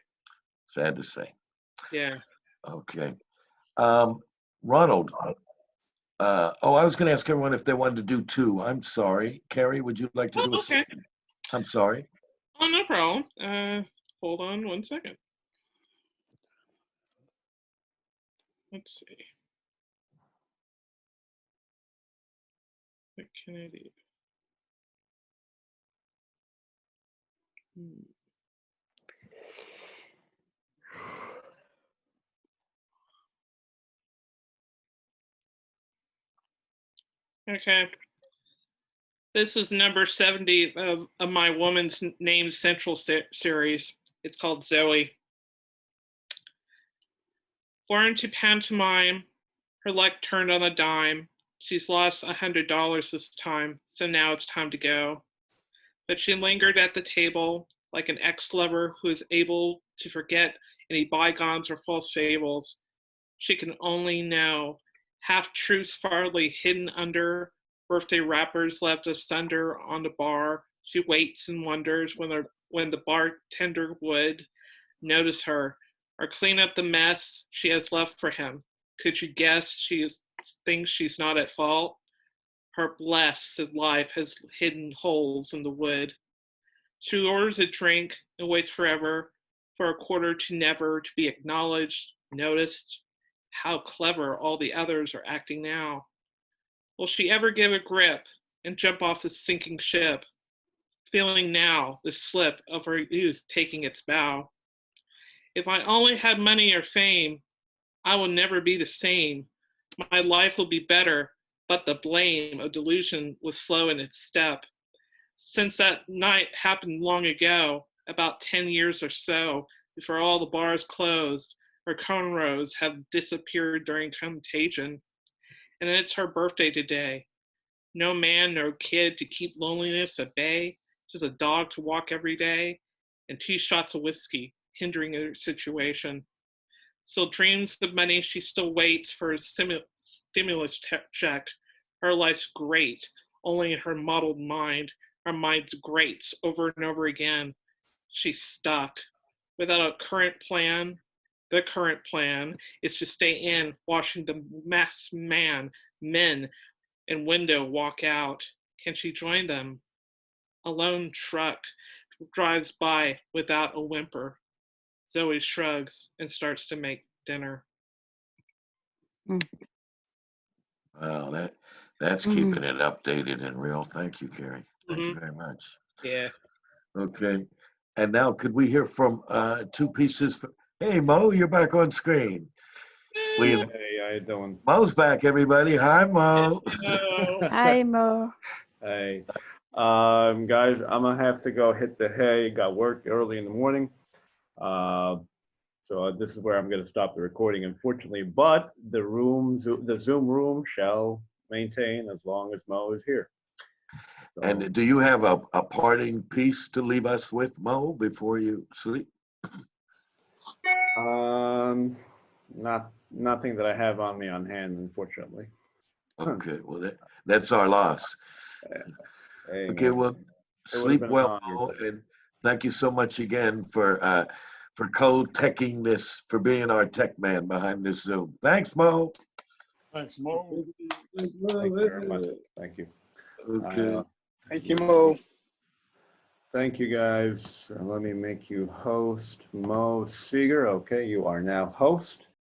Sad to say. Yeah. Okay. Ronald, I was going to ask everyone if they wanted to do two. I'm sorry. Carrie, would you like to do a second? I'm sorry. Oh, no problem. Hold on 1 second. Let's see. What can I do? Okay. This is number 70 of my Woman's Name Central series. It's called Zoe. Born to pantomime, her luck turned on a dime. She's lost $100 this time, so now it's time to go. But she lingered at the table, like an ex-lover who is able to forget any bygones or false fables. She can only know half-truths farly hidden under birthday wrappers left asunder on the bar. She waits and wonders when the bartender would notice her or clean up the mess she has left for him. Could you guess thinks she's not at fault? Her blessed life has hidden holes in the wood. She orders a drink and waits forever for a quarter to never to be acknowledged, noticed. How clever all the others are acting now. Will she ever give a grip and jump off the sinking ship, feeling now the slip of her youth taking its bow? If I only had money or fame, I will never be the same. My life will be better, but the blame of delusion was slow in its step. Since that night happened long ago, about 10 years or so, before all the bars closed, her cornrows have disappeared during contagion. And it's her birthday today. No man, no kid to keep loneliness at bay, just a dog to walk every day, and 2 shots of whiskey hindering her situation. Still dreams of money, she still waits for a stimulus check. Her life's great, only in her muddled mind. Her mind grates over and over again. She's stuck without a current plan. The current plan is to stay in, watching the masked men and window walk out. Can she join them? A lone truck drives by without a whimper. Zoe shrugs and starts to make dinner. Wow, that's keeping it updated and real. Thank you, Carrie. Thank you very much. Yeah. Okay. And now could we hear from 2 pieces? Hey, Mo, you're back on screen. Hey, how you doing? Mo's back, everybody. Hi, Mo. Hi, Mo. Hey. Guys, I'm gonna have to go hit the hay. Got work early in the morning. So this is where I'm gonna stop the recording, unfortunately, but the Zoom room shall maintain as long as Mo is here. So, And do you have a parting piece to leave us with, Mo, before you sleep? nothing that I have on me on hand, unfortunately. Okay, well, that's our loss. Hey, Okay, man. well, It would've sleep been an well, honor. Mo, and thank you so much again for co-teching this, for being our tech man behind this Zoom. Thanks, Mo. Thanks, Mo. Thank you very much. Thank you. Okay. Thank you, Mo. Thank you, guys. Let me make you host, Mo Seeger. Okay, you are now host.